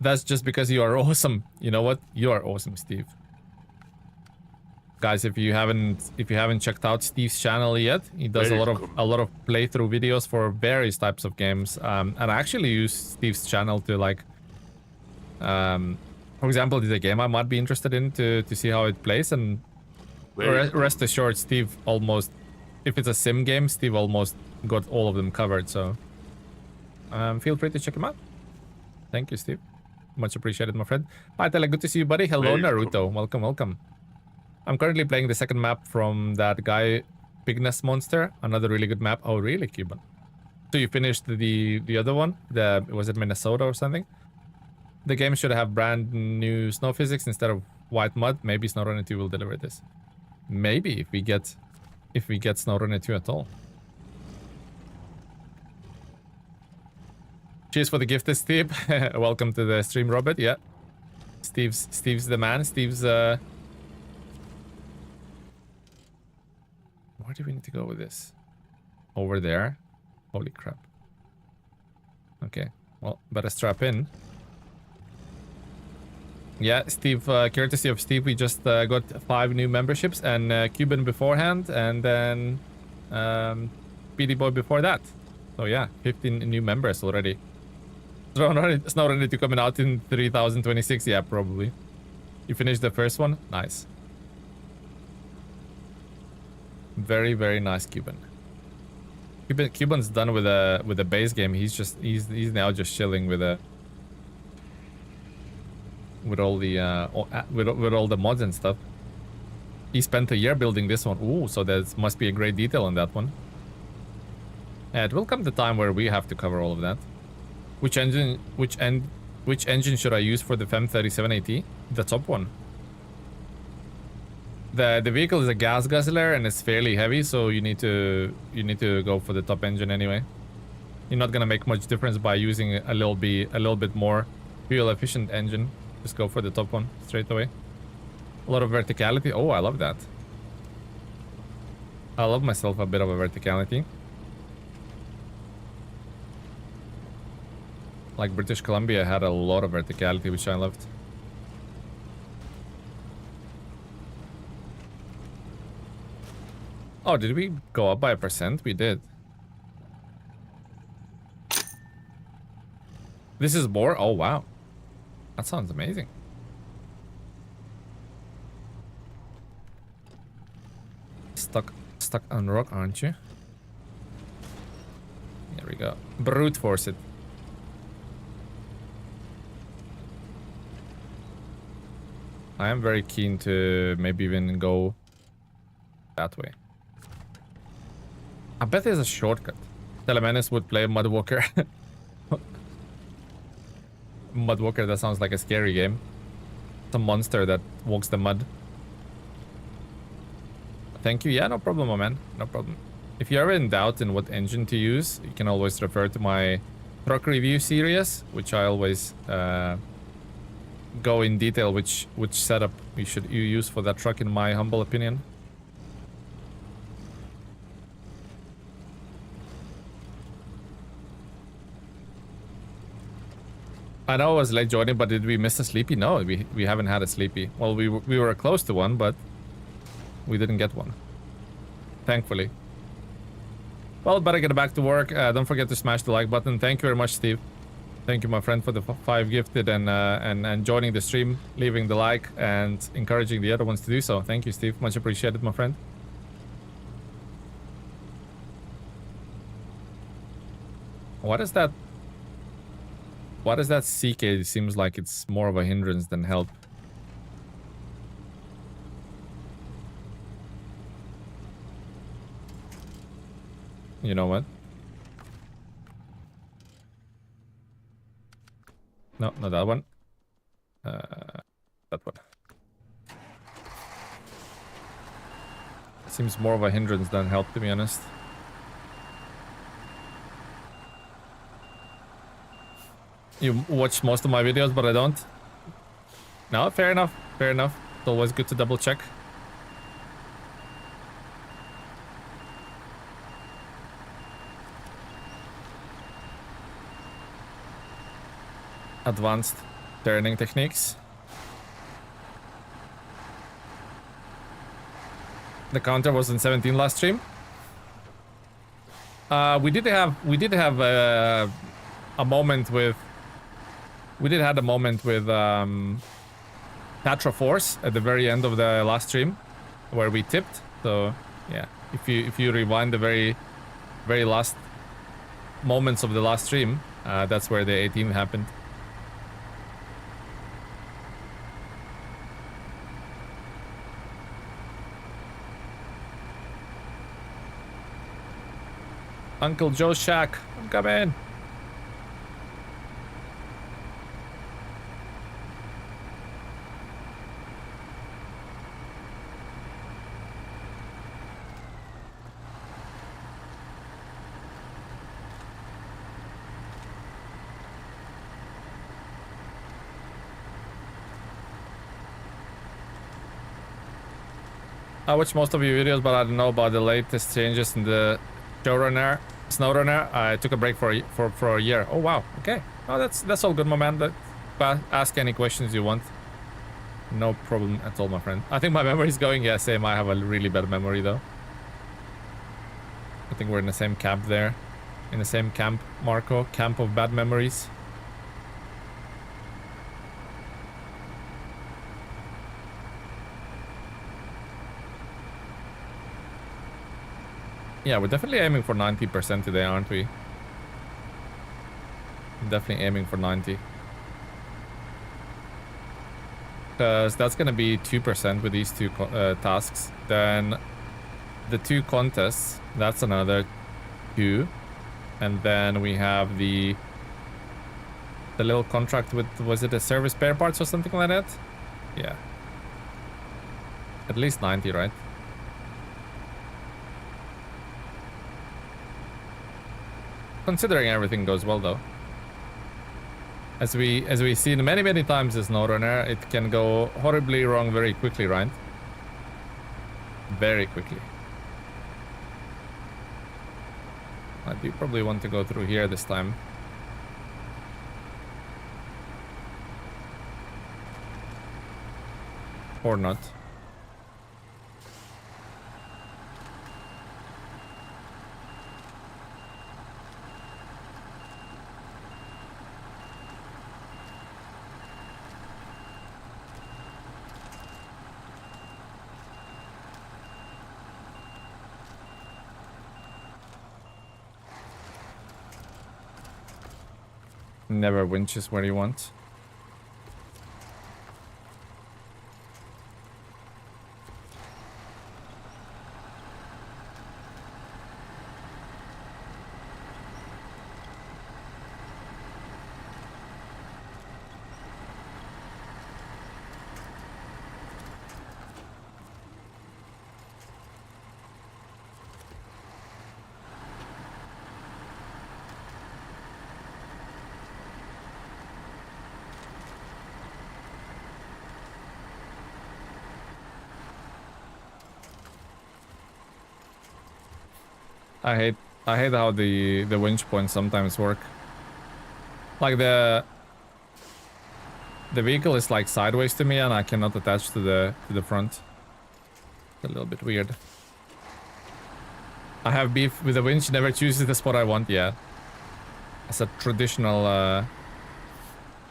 That's just because you are awesome. You know what? You are awesome, Steve. Guys, if you haven't checked out Steve's channel yet, he does a lot of playthrough videos for various types of games. And I actually use Steve's channel to like, for example, there's a game I might be interested in to see how it plays. And rest assured, Steve almost, if it's a sim game, Steve almost got all of them covered. So feel free to check him out. Thank you, Steve. Much appreciated, my friend. Hi, Tele. Good to see you, buddy. Hello, Naruto. Welcome, welcome. I'm currently playing the second map from that guy, Bigness Monster. Another really good map. Oh, really, Cuban? So you finished the other one? Was it Minnesota or something? The game should have brand new snow physics instead of white mud. Maybe SnowRunner 2 will deliver this. Maybe if we get SnowRunner 2 at all. Cheers for the gift, Steve. Welcome to the stream, Robert. Yeah, Steve's the man. Steve's Where do we need to go with this? Over there? Holy crap. Okay, well, better strap in. Yeah, Steve, courtesy of Steve, we just got 5 new memberships, and Cuban beforehand, and then PD Boy before that. So yeah, 15 new members already. SnowRunner 2 coming out in 3026, yeah, probably. You finished the first one? Nice. Very, very nice, Cuban. Cuban's done with a base game. He's now just chilling with all the mods and stuff. He spent a year building this one. Ooh, so there must be a great detail on that one. Yeah, it will come the time where we have to cover all of that. Which engine should I use for the FEM 37AT? The top one. The vehicle is a gas guzzler and it's fairly heavy, so you need to go for the top engine anyway. You're not gonna make much difference by using a little bit more fuel efficient engine. Just go for the top one straight away. A lot of verticality. Oh, I love that. I love myself a bit of a verticality. Like British Columbia had a lot of verticality, which I loved. Oh, did we go up by 1%? We did. This is more? Oh, wow. That sounds amazing. Stuck on rock, aren't you? There we go. Brute force it. I am very keen to maybe even go that way. I bet there's a shortcut. Telemanus would play Mudwalker. Mudwalker, that sounds like a scary game. It's a monster that walks the mud. Thank you. Yeah, no problem, my man. No problem. If you're ever in doubt in what engine to use, you can always refer to my truck review series, which I always go in detail which setup you use for that truck, in my humble opinion. I know I was late joining, but did we miss a sleepy? No, we haven't had a sleepy. Well, we were close to one, but we didn't get one. Thankfully. Well, better get back to work. Don't forget to smash the like button. Thank you very much, Steve. Thank you, my friend, for the 5 gifted and joining the stream, leaving the like, and encouraging the other ones to do so. Thank you, Steve. Much appreciated, my friend. What is that? What is that CK? It seems like it's more of a hindrance than help. You know what? No, not that one. That one. Seems more of a hindrance than help, to be honest. You watch most of my videos, but I don't. No, fair enough. Fair enough. It's always good to double check. Advanced turning techniques. The counter was in 17 last stream. We did have a moment with. We did have a moment with Patra Force at the very end of the last stream, where we tipped. So yeah, if you rewind the very last moments of the last stream, that's where the 18 happened. Uncle Joe's shack, I'm coming. I watch most of your videos, but I don't know about the latest changes in the SnowRunner. I took a break for a year. Oh wow, okay. Oh, that's all good, my man. But ask any questions you want. No problem at all, my friend. I think my memory's going. Yeah, same. I have a really bad memory though. I think we're in the same camp there. In the same camp, Marco. Camp of bad memories. Yeah, we're definitely aiming for 90% today, aren't we? Definitely aiming for 90. Because that's going to be 2% with these two tasks. Then the 2 contests, that's another 2. And then we have the little contract with, was it a service spare parts or something like that? Yeah. At least 90, right? Considering everything goes well, though. As we've seen many times as SnowRunner, it can go horribly wrong very quickly, right? Very quickly. I do probably want to go through here this time. Or not. Never winches where you want. I hate how the winch points sometimes work. Like the vehicle is like sideways to me and I cannot attach to the front. It's a little bit weird. I have beef with the winch, never chooses the spot I want. Yeah. It's a traditional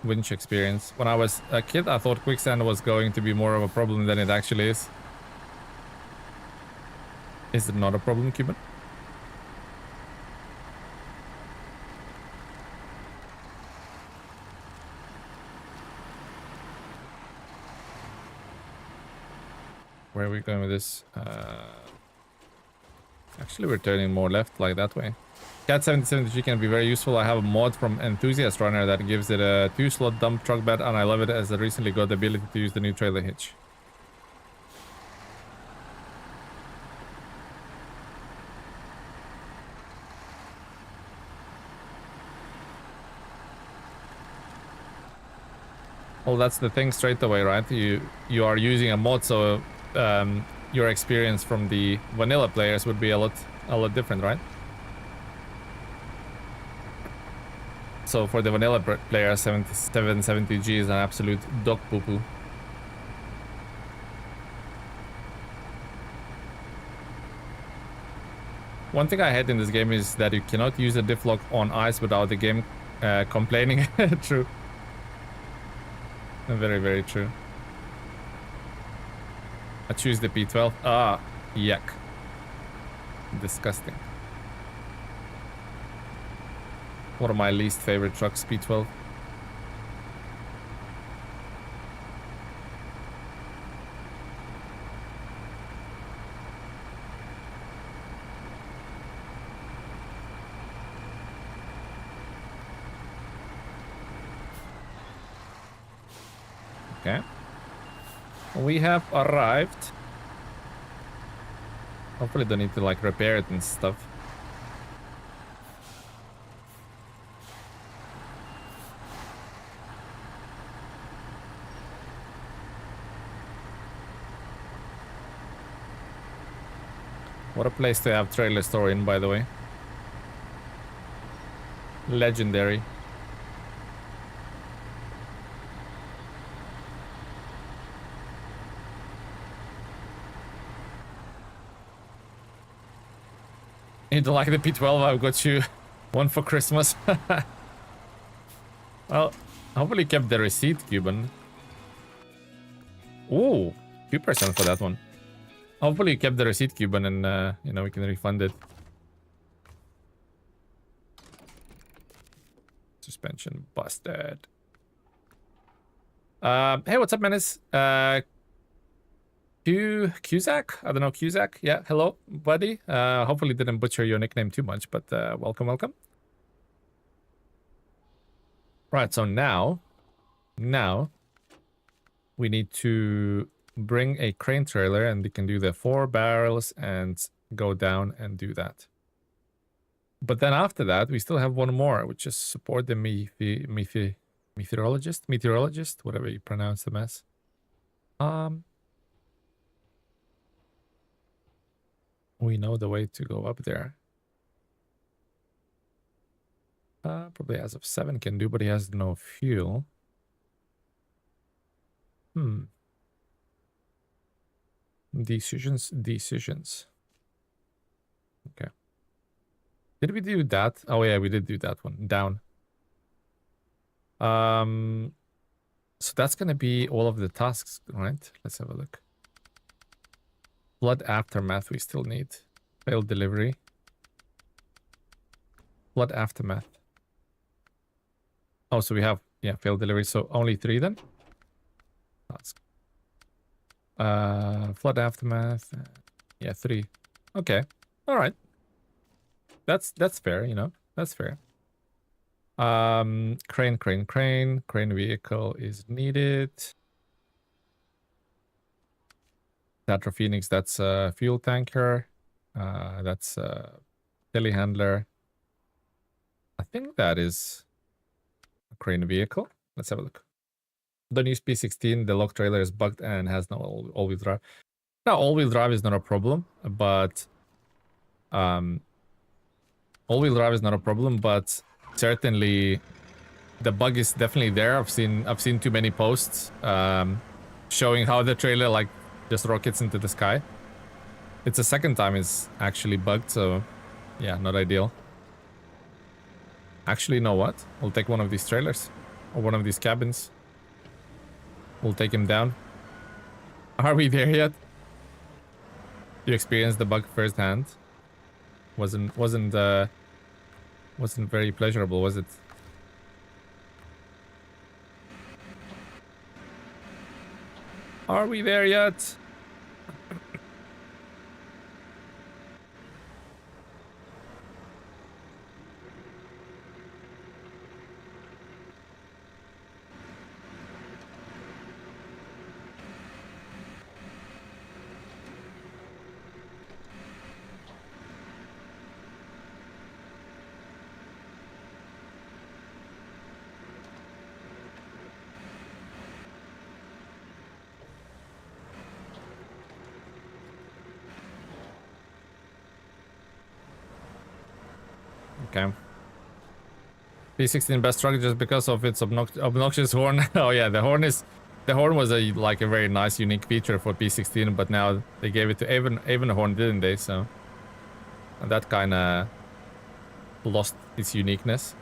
winch experience. When I was a kid, I thought quicksand was going to be more of a problem than it actually is. Is it not a problem, Cuban? Where are we going with this? Actually, we're turning more left, like that way. Cat 7070G can be very useful. I have a mod from Enthusiast Runner that gives it a 2-slot dump truck bed, and I love it as I recently got the ability to use the new trailer hitch. Well, that's the thing straight away, right? You are using a mod, so your experience from the vanilla players would be a lot different, right? So for the vanilla player, 770G is an absolute dog poo-poo. One thing I hate in this game is that you cannot use a diff lock on ice without the game complaining. True. Very, very true. I choose the P12. Ah, yuck. Disgusting. One of my least favorite trucks, P12. Okay. We have arrived. Hopefully don't need to like repair it and stuff. What a place to have trailer store in, by the way. Legendary. You don't like the P12? I've got you one for Christmas. Well, hopefully you kept the receipt, Cuban. Ooh, 2% for that one. Hopefully you kept the receipt, Cuban, and you know, we can refund it. Suspension busted. Hey, what's up, Menace? Cusack? I don't know, Cusack? Yeah, hello, buddy. Hopefully didn't butcher your nickname too much, but welcome, welcome. Right, so now we need to bring a crane trailer and we can do the 4 barrels and go down and do that. But then after that, we still have one more, which is support the meteorologist, whatever you pronounce them as. We know the way to go up there. Probably as of 7 can do, but he has no fuel. Decisions. Okay. Did we do that? Oh yeah, we did do that one. Down. So that's gonna be all of the tasks, right? Let's have a look. Blood aftermath we still need. Failed delivery. Blood aftermath. Oh, so we have, yeah, failed delivery. So only 3 then? That's flood aftermath. Yeah, 3. Okay. All right. That's fair, you know. That's fair. Crane vehicle is needed. Tatra Phoenix, that's a fuel tanker. That's a telehandler. I think that is a crane vehicle. Let's have a look. Don't use P16. The lock trailer is bugged and has no all-wheel drive. Now, all-wheel drive is not a problem, but all-wheel drive is not a problem, but certainly the bug is definitely there. I've seen too many posts showing how the trailer like just rockets into the sky. It's the second time it's actually bugged, so yeah, not ideal. Actually, you know what? We'll take one of these trailers or one of these cabins. We'll take him down. Are we there yet? You experienced the bug firsthand. Wasn't very pleasurable, was it? Are we there yet? Okay. P16 best truck just because of its obnoxious horn. Oh yeah, the horn was a very nice unique feature for P16, but now they gave it to Avon didn't they? So that kind of lost its uniqueness.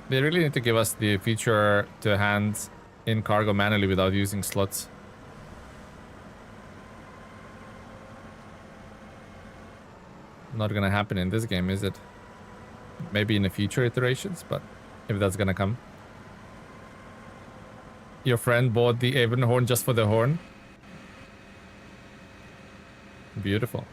They really need to give us the feature to hand in cargo manually without using slots. Not gonna happen in this game, is it? Maybe in the future iterations, but if that's gonna come. Your friend bought the Avon horn just for the horn? Beautiful.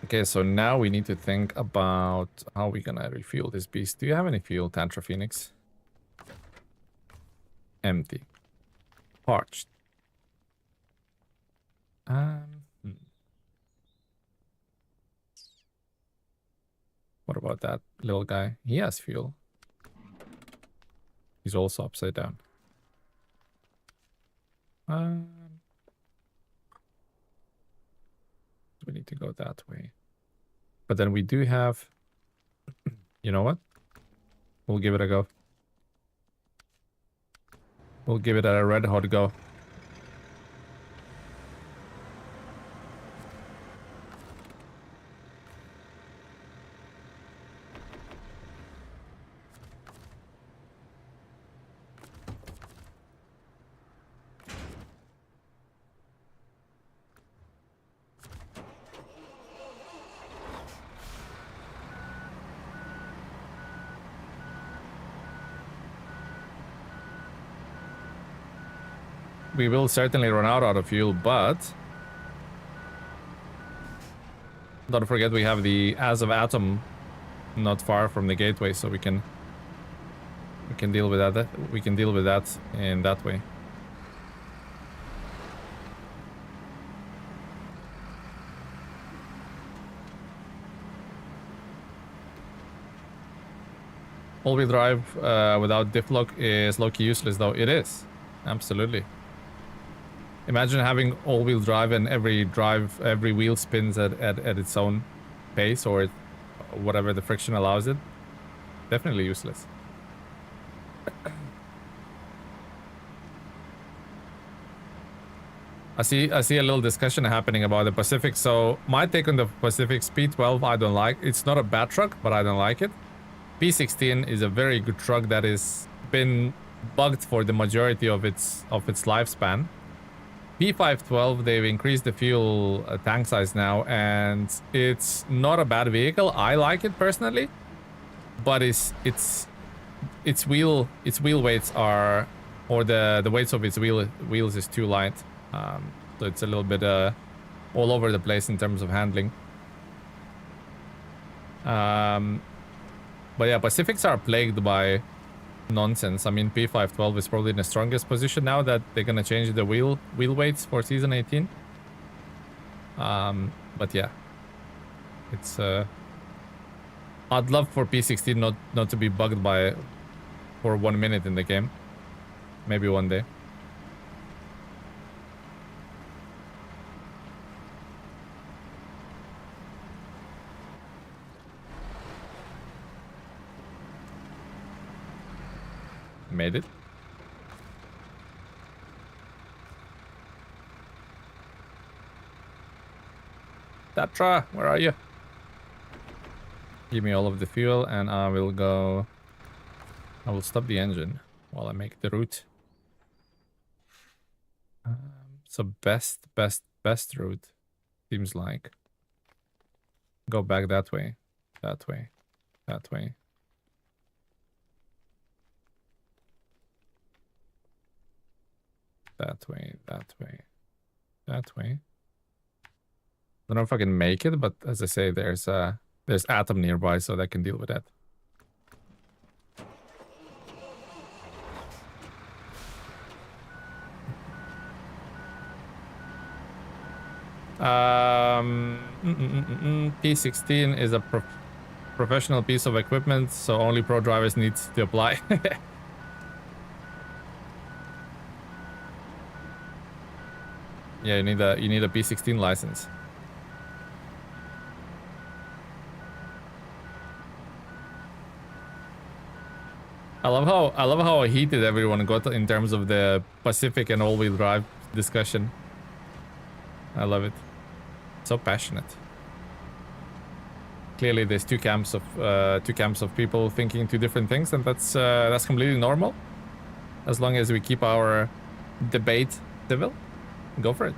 Okay, so now we need to think about how we're gonna refuel this beast. Do you have any fuel, Tantra Phoenix? Empty. Parched. What about that little guy? He has fuel. He's also upside down. We need to go that way. But then we do have... You know what? We'll give it a go. We'll give it a red hot go. We will certainly run out of fuel, but don't forget we have the As of Atom not far from the gateway, so we can deal with that. We can deal with that in that way. All-wheel drive without diff lock is low-key useless, though. It is. Absolutely. Imagine having all-wheel drive and every wheel spins at its own pace or whatever the friction allows it. Definitely useless. I see a little discussion happening about the Pacific. So my take on the Pacific P12, I don't like. It's not a bad truck, but I don't like it. P16 is a very good truck that has been bugged for the majority of its lifespan. P512, they've increased the fuel tank size now, and it's not a bad vehicle. I like it personally, but its wheel weights are, or the weights of its wheels is too light. So it's a little bit all over the place in terms of handling. But yeah, Pacifics are plagued by nonsense. I mean, P512 is probably in the strongest position now that they're gonna change the wheel weights for season 18. But yeah, it's I'd love for P16 not to be bugged for 1 minute in the game. Maybe one day. Made it. Tatra, where are you? Give me all of the fuel and I will go. I will stop the engine while I make the route. So best route seems like go back that way, that way, that way. That way, that way, that way. Don't know if I can make it, but as I say, there's Atom nearby, so that can deal with that. P16 is a professional piece of equipment, so only pro drivers need to apply. Yeah, you need a P16 license. I love how heated everyone got in terms of the Pacific and all-wheel drive discussion. I love it. So passionate. Clearly, there's two camps of people thinking two different things, and that's completely normal. As long as we keep our debate civil. Go for it.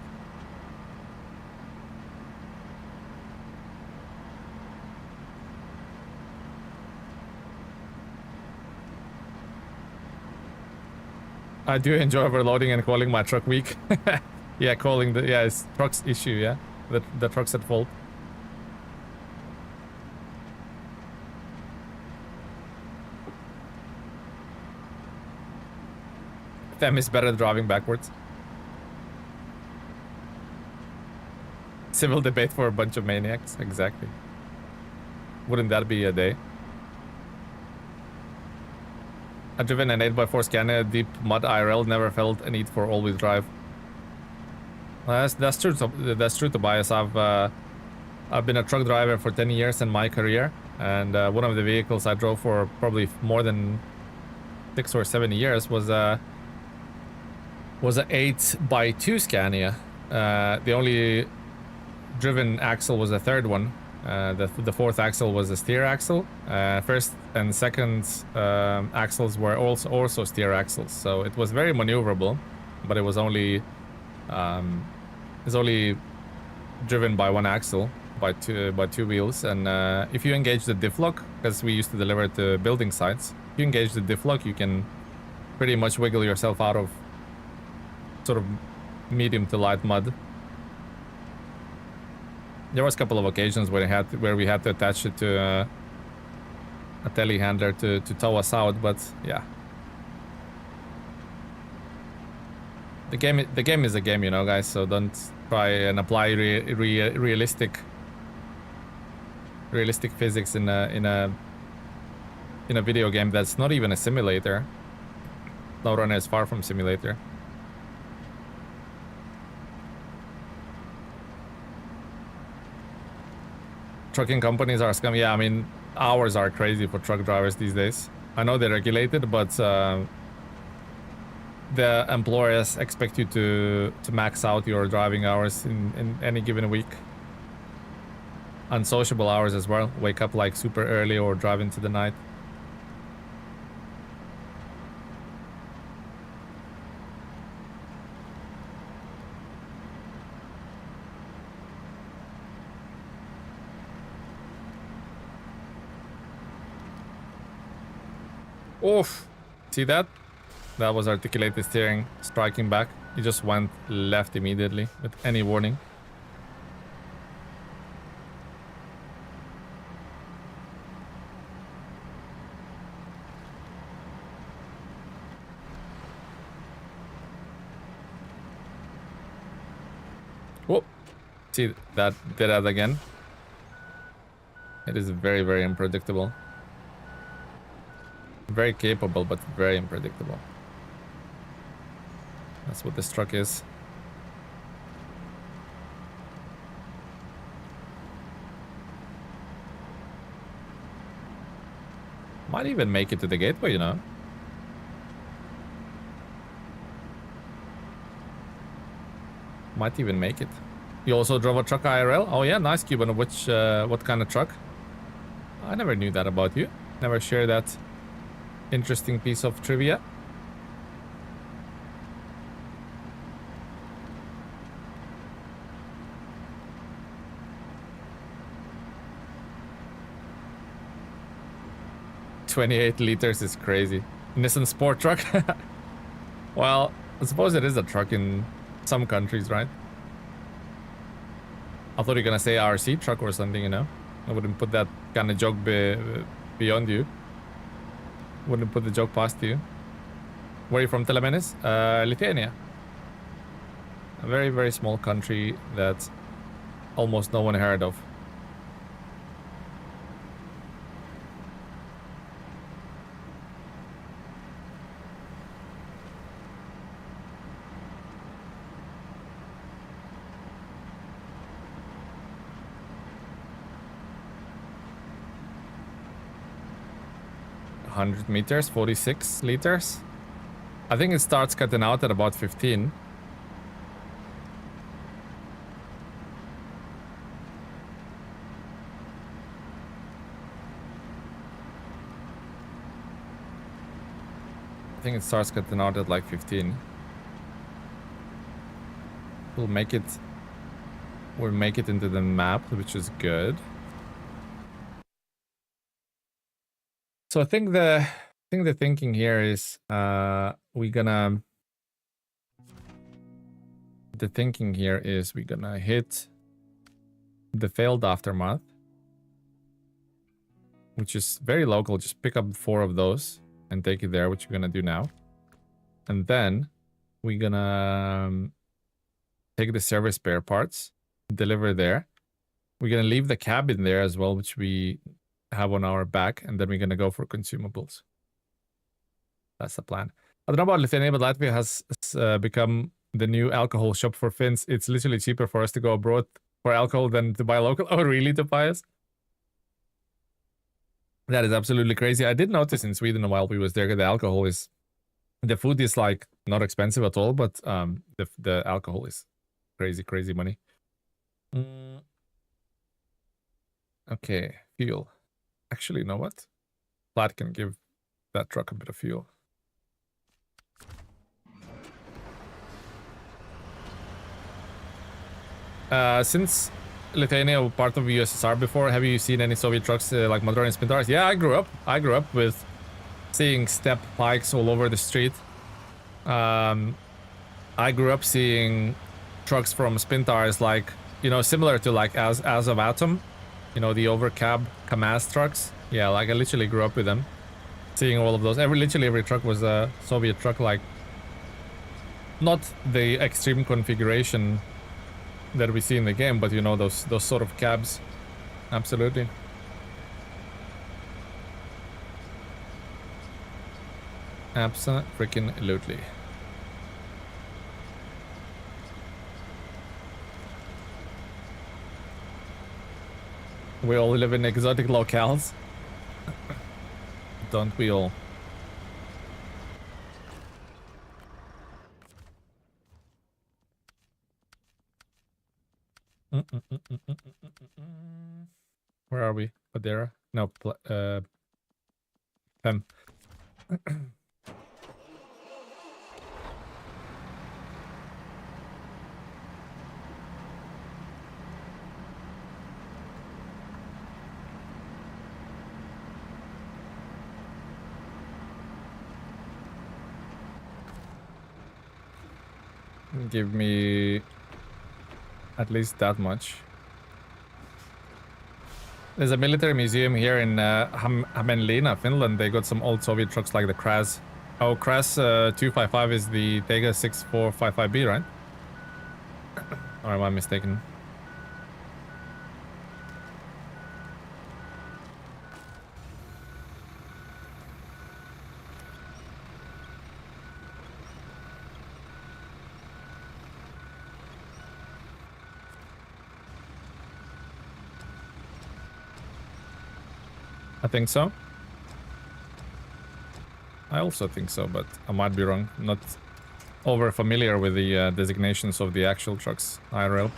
I do enjoy overloading and calling my truck weak. Yeah, it's truck's issue, yeah. The truck's at fault. Fem is better at driving backwards. Civil debate for a bunch of maniacs, exactly. Wouldn't that be a day? I've driven an 8x4 Scania deep mud IRL, never felt a need for all-wheel drive. That's true. That's true, Tobias. I've been a truck driver for 10 years in my career, and one of the vehicles I drove for probably more than 6 or 7 years was a 8x2 Scania. The only driven axle was the third one. The fourth axle was a steer axle. First and second axles were also steer axles, so it was very maneuverable, but it was only driven by one axle, by two wheels. And if you engage the diff lock, because we used to deliver to building sites, if you engage the diff lock, you can pretty much wiggle yourself out of sort of medium to light mud. There was a couple of occasions where we had to attach it to a telehandler to tow us out, but yeah. The game is a game, you know, guys. So don't try and apply realistic physics in a video game that's not even a simulator. SnowRunner is far from simulator. trucking companies are scum. Yeah, I mean, hours are crazy for truck drivers these days. I know they're regulated, but the employers expect you to max out your driving hours in any given week. Unsociable hours as well. Wake up like super early or drive into the night. Oof. See that? That was articulated steering striking back. He just went left immediately with any warning. Whoop. See, that did that again. It is very, very unpredictable. Very capable, but very unpredictable. That's what this truck is. Might even make it to the gateway, you know. Might even make it. You also drove a truck IRL? Oh yeah, nice, Cuban. Which, what kind of truck? I never knew that about you. Never shared that interesting piece of trivia. $28 liters is crazy. Nissan sport truck? Well, I suppose it is a truck in some countries, right? I thought you were gonna say RC truck or something, you know? I wouldn't put that kind of joke beyond you. Wouldn't put the joke past you. Where are you from, Telemenis? Lithuania. A very, very small country that almost no one heard of. $100 meters, 46 liters. I think it starts cutting out at about 15. I think it starts cutting out at like 15. We'll make it into the map, which is good. So I think the thinking here is we're gonna hit the failed aftermath, which is very local. Just pick up 4 of those and take it there, which you're gonna do now. And then we're gonna take the service spare parts, deliver there. We're gonna leave the cabin there as well, which we have on our back, and then we're gonna go for consumables. That's the plan. I don't know about Lithuania, but Latvia has become the new alcohol shop for Finns. It's literally cheaper for us to go abroad for alcohol than to buy local. Oh, really, Tobias? That is absolutely crazy. I did notice in Sweden while we was there, the food is like not expensive at all, but the alcohol is crazy money. Okay, fuel. Actually, you know what? Plaid can give that truck a bit of fuel. Since Lithuania was part of USSR before, have you seen any Soviet trucks like Motor and Spintars? Yeah, I grew up with seeing step bikes all over the street. I grew up seeing trucks from Spintars, like, you know, similar to like as of Atom. You know, the overcab Kamaz trucks. Yeah, like I literally grew up with them. Seeing all of those. Literally every truck was a Soviet truck, like not the extreme configuration that we see in the game, but you know, those sort of cabs. Absolutely. Abso-freaking-lutely. We all live in exotic locales. Don't we all? Where are we? Padera? No, Pem. Give me at least that much. There's a military museum here in Hämeenlinna, Finland. They got some old Soviet trucks like the Kras. Oh, Kras 255 is the Tega 6455B, right? Or am I mistaken? I think so. I also think so, but I might be wrong. Not over familiar with the designations of the actual trucks IRL.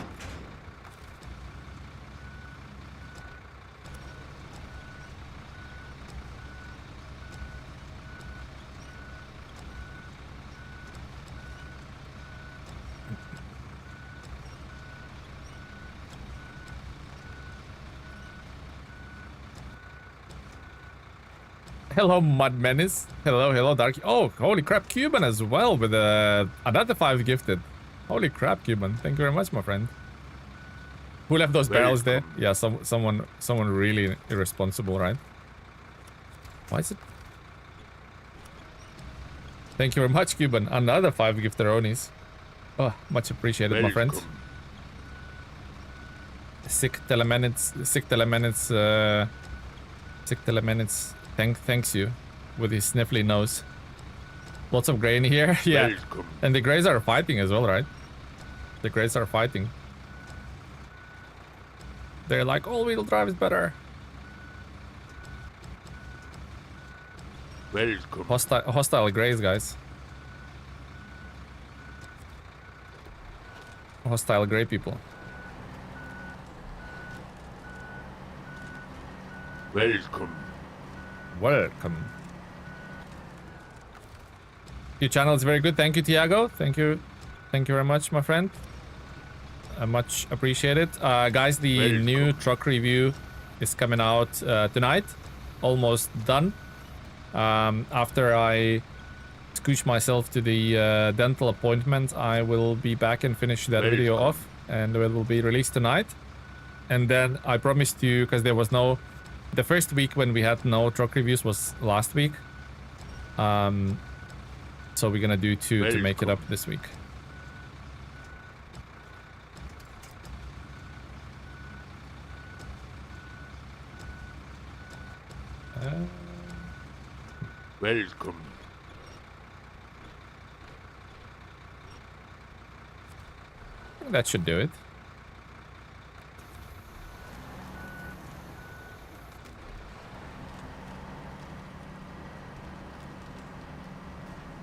Hello, Mud Menace. Hello, hello, Dark. Oh, holy crap, Cuban as well with another 5 gifted. Holy crap, Cuban. Thank you very much, my friend. Who left those barrels there? Yeah, someone really irresponsible, right? Why is it? Thank you very much, Cuban. Another 5 gifteronis. Oh, much appreciated, my friend. Sick teleminutes. Thanks you with his sniffly nose. Lots of gray in here. Yeah. Welcome. And the grays are fighting as well, right? The grays are fighting. They're like, all-wheel drive is better. Welcome. Hostile grays, guys. Hostile gray people. Welcome. Welcome. Your channel is very good. Thank you, Tiago. Thank you very much, my friend. Much appreciated. Guys, the new truck review is coming out tonight. Almost done. After I scooch myself to the dental appointment, I will be back and finish that video off, and it will be released tonight. And then I promised you, because there was no... The first week when we had no truck reviews was last week. So we're gonna do 2 to make it up this week. Welcome. That should do it.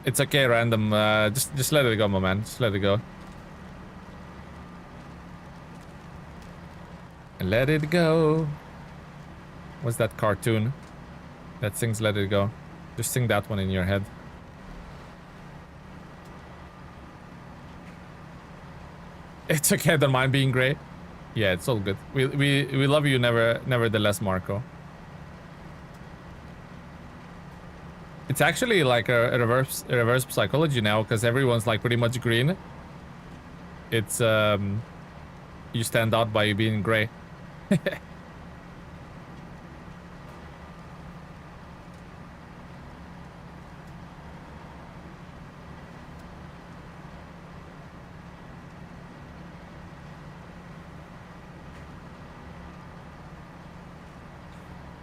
It's okay, random. Just let it go, my man. Just let it go. Let it go. What's that cartoon that sings "Let It Go"? Just sing that one in your head. It's okay. Don't mind being gray. Yeah, it's all good. We love you nevertheless, Marco. It's actually like a reverse psychology now, because everyone's like pretty much green. It's you stand out by being gray.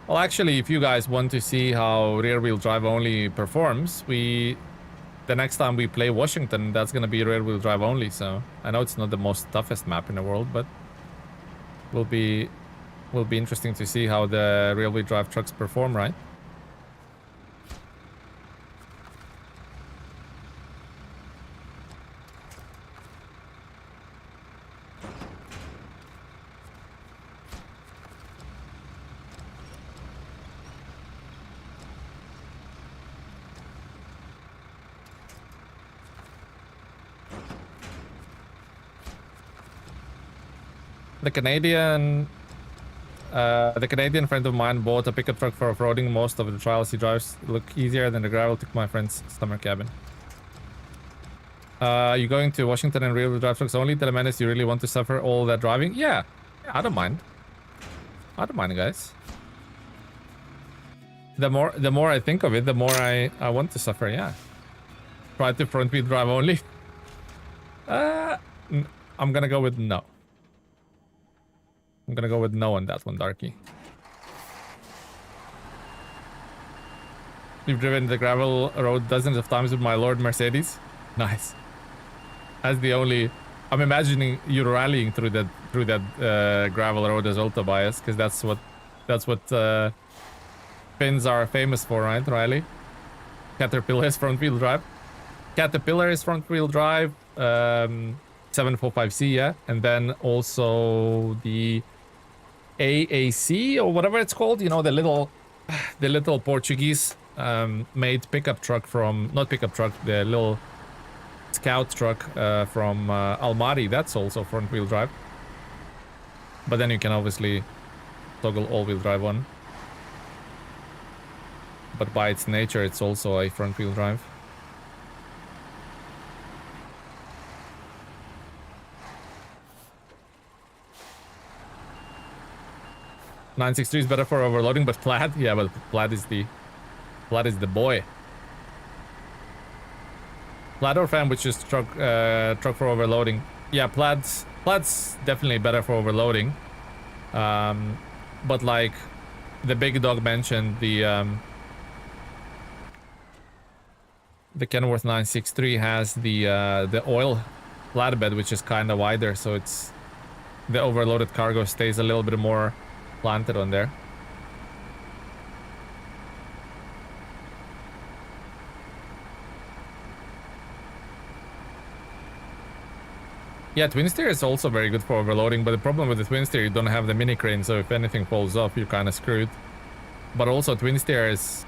Well, actually, if you guys want to see how rear-wheel drive only performs, the next time we play Washington, that's gonna be rear-wheel drive only. So I know it's not the most toughest map in the world, but will be Will be interesting to see how the rear-wheel drive trucks perform, right? The Canadian friend of mine bought a pickup truck for off-roading. Most of the trials he drives look easier than the gravel took my friend's summer cabin. You going to Washington and rear-wheel drive trucks only? Telemenace, you really want to suffer all that driving? Yeah, I don't mind. I don't mind, guys. The more I think of it, the more I want to suffer, yeah. Try to front-wheel drive only. I'm gonna go with no. I'm gonna go with no on that one, Darky. You've driven the gravel road dozens of times with my Lord Mercedes. Nice. That's the only. I'm imagining you rallying through that gravel road as well, Tobias, because that's what Finns are famous for, right, Riley? Caterpillar is front-wheel drive. Caterpillar is front-wheel drive. 745C, yeah, and then also the AAC or whatever it's called. You know, the little Portuguese made pickup truck from, not pickup truck, the little scout truck from Almaty. That's also front-wheel drive. But then you can obviously toggle all-wheel drive on. But by its nature, it's also a front-wheel drive. .963 is better for overloading, but Plaid, yeah, but Plaid is the boy. Plaid or Fan, which is truck for overloading. Yeah, Plaid's definitely better for overloading. But like the big dog mentioned, the Kenworth 963 has the oil flatbed, which is kind of wider, so it's the overloaded cargo stays a little bit more planted on there. Yeah, twin steer is also very good for overloading, but the problem with the twin steer, you don't have the mini crane, so if anything falls off, you're kind of screwed. But also twin steer is,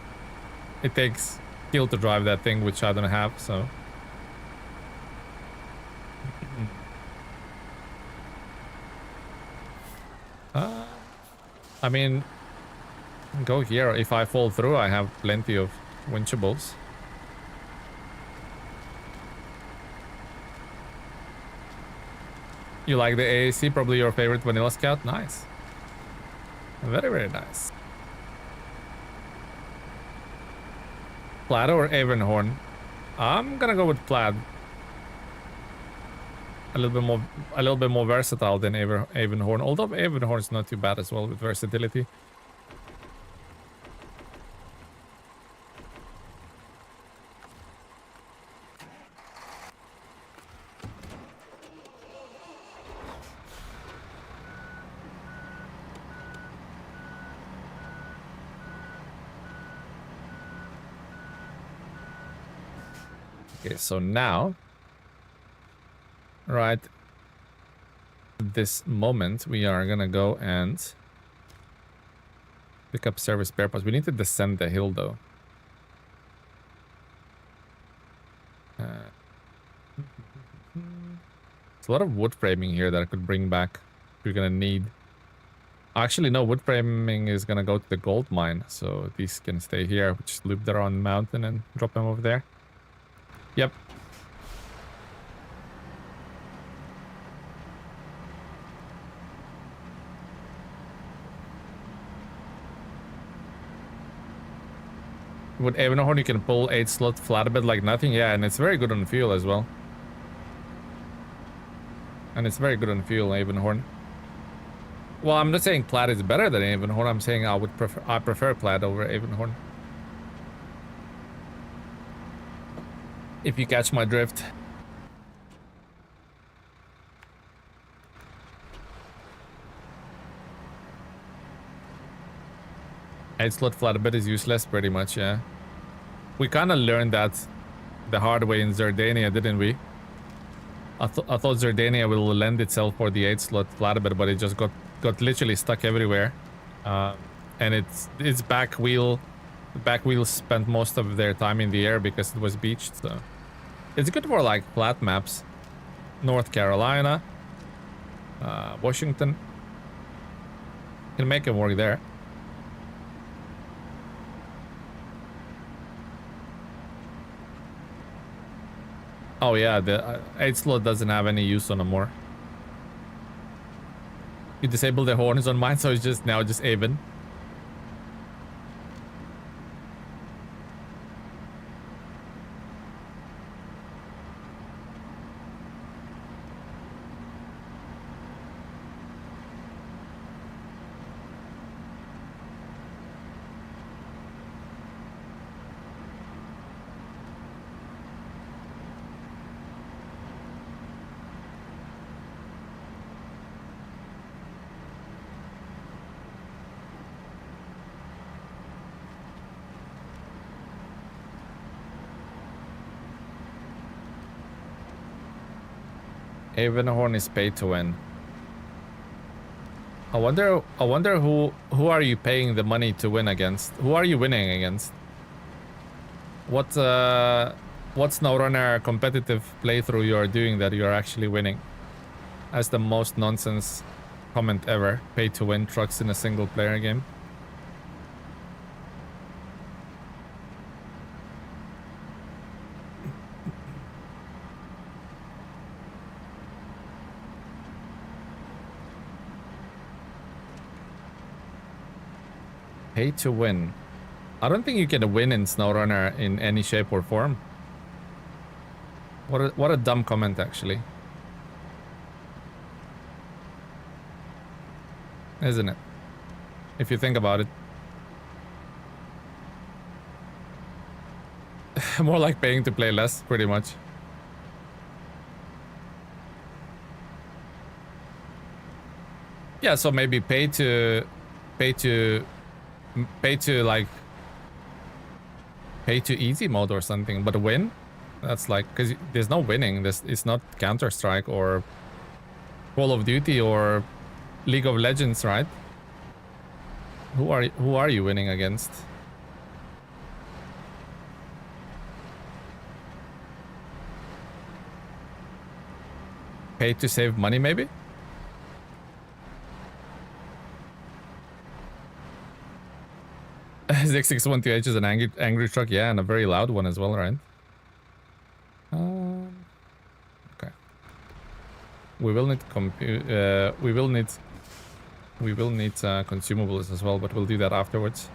it takes skill to drive that thing, which I don't have, so. I mean, go here. If I fall through, I have plenty of winchables. You like the AAC? Probably your favorite Vanilla Scout? Nice. Very, very nice. Plaid or Avonhorn? I'm gonna go with Plaid. A little bit more versatile than Avonhorn. Although Avonhorn is not too bad as well with versatility. Okay, so now, right this moment, we are gonna go and pick up service spare parts. We need to descend the hill though. There's a lot of wood framing here that I could bring back. We're gonna need. Actually, no, wood framing is gonna go to the gold mine, so these can stay here. We just loop around the mountain and drop them over there. Yep. With Avonhorn, you can pull 8-slot flatbed like nothing. Yeah, and it's very good on fuel as well. And it's very good on fuel, Avonhorn. Well, I'm not saying Plaid is better than Avonhorn. I'm saying I prefer Plaid over Avonhorn. If you catch my drift. 8 slot flatbed is useless pretty much, yeah. We kind of learned that the hard way in Zerdania, didn't we? I thought Zerdania will lend itself for the 8 slot flatbed, but it just got literally stuck everywhere. And its back wheels spent most of their time in the air because it was beached, so it's good for like flat maps. North Carolina, Washington. Can make it work there. Oh yeah, the 8 slot doesn't have any use on more. You disable the horns on mine, so it's just now just Avon. Avenhorn is paid to win. I wonder who are you paying the money to win against? Who are you winning against? What SnowRunner competitive playthrough you are doing that you are actually winning? That's the most nonsense comment ever. Pay to win trucks in a single player game. Pay to win. I don't think you can win in SnowRunner in any shape or form. What a dumb comment, actually. Isn't it? If you think about it. More like paying to play less, pretty much. Yeah, so maybe pay to easy mode or something, but win? That's like, because there's no winning. It's not Counter-Strike or Call of Duty or League of Legends, right? Who are you winning against? Pay to save money, maybe? ZX612H is an angry truck, yeah, and a very loud one as well, right? Okay. We will need consumables as well, but we'll do that afterwards.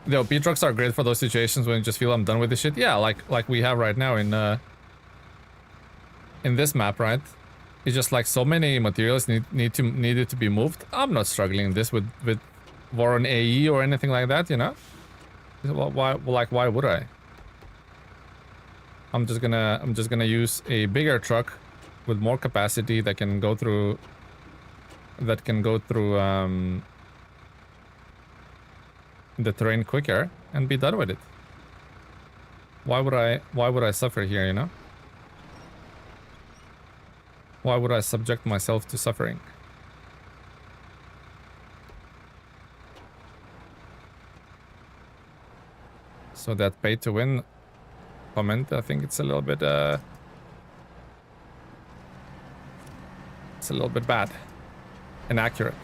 The OP trucks are great for those situations when you just feel I'm done with this shit. Yeah, like we have right now in this map, right? It's just like so many materials needed to be moved. I'm not struggling this with war on AE or anything like that, you know? Why would I? I'm just gonna use a bigger truck with more capacity that can go through the terrain quicker and be done with it. Why would I suffer here, you know? Why would I subject myself to suffering? So that pay to win comment, I think it's a little bit bad. Inaccurate.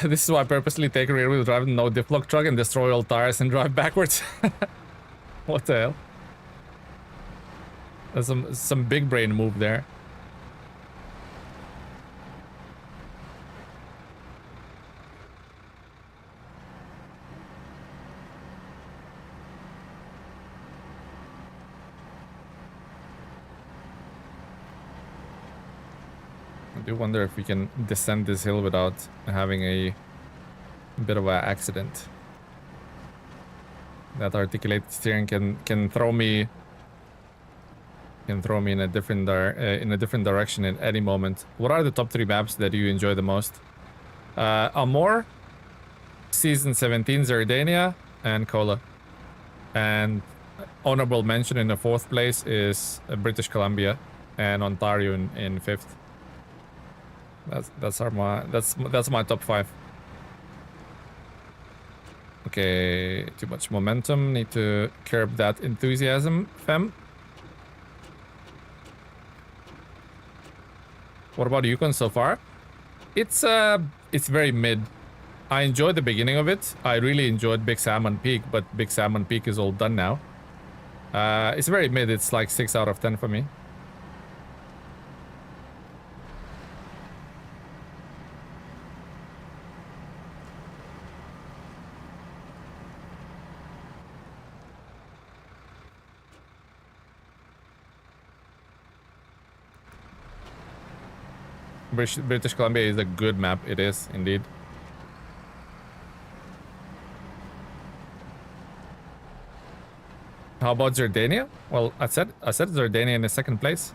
This is why I purposely take a rear-wheel drive and no diplock truck and destroy all tires and drive backwards. What the hell? That's some big brain move there. do wonder if we can descend this hill without having a bit of an accident. That articulated steering can throw me in a different direction at any moment. What are the top 3 maps that you enjoy the most? Amor, Season 17, Zerdania, and Kola. And honorable mention in the 4th place is British Columbia and Ontario in 5th. That's my top 5. Okay, too much momentum. Need to curb that enthusiasm, fam. What about Yukon so far? It's very mid. I enjoyed the beginning of it. I really enjoyed Big Salmon Peak, but Big Salmon Peak is all done now. It's very mid. It's like 6 out of 10 for me. British Columbia is a good map. It is indeed. How about Zerdania? Well, I said Zerdania in the 2nd place.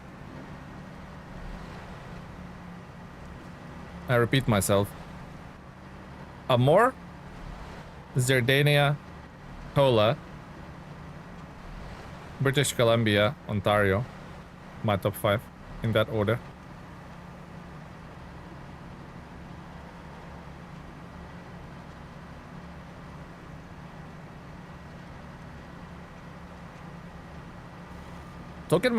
I repeat myself. Amor, Zerdania, Kola, British Columbia, Ontario. My top 5 in that order. Talking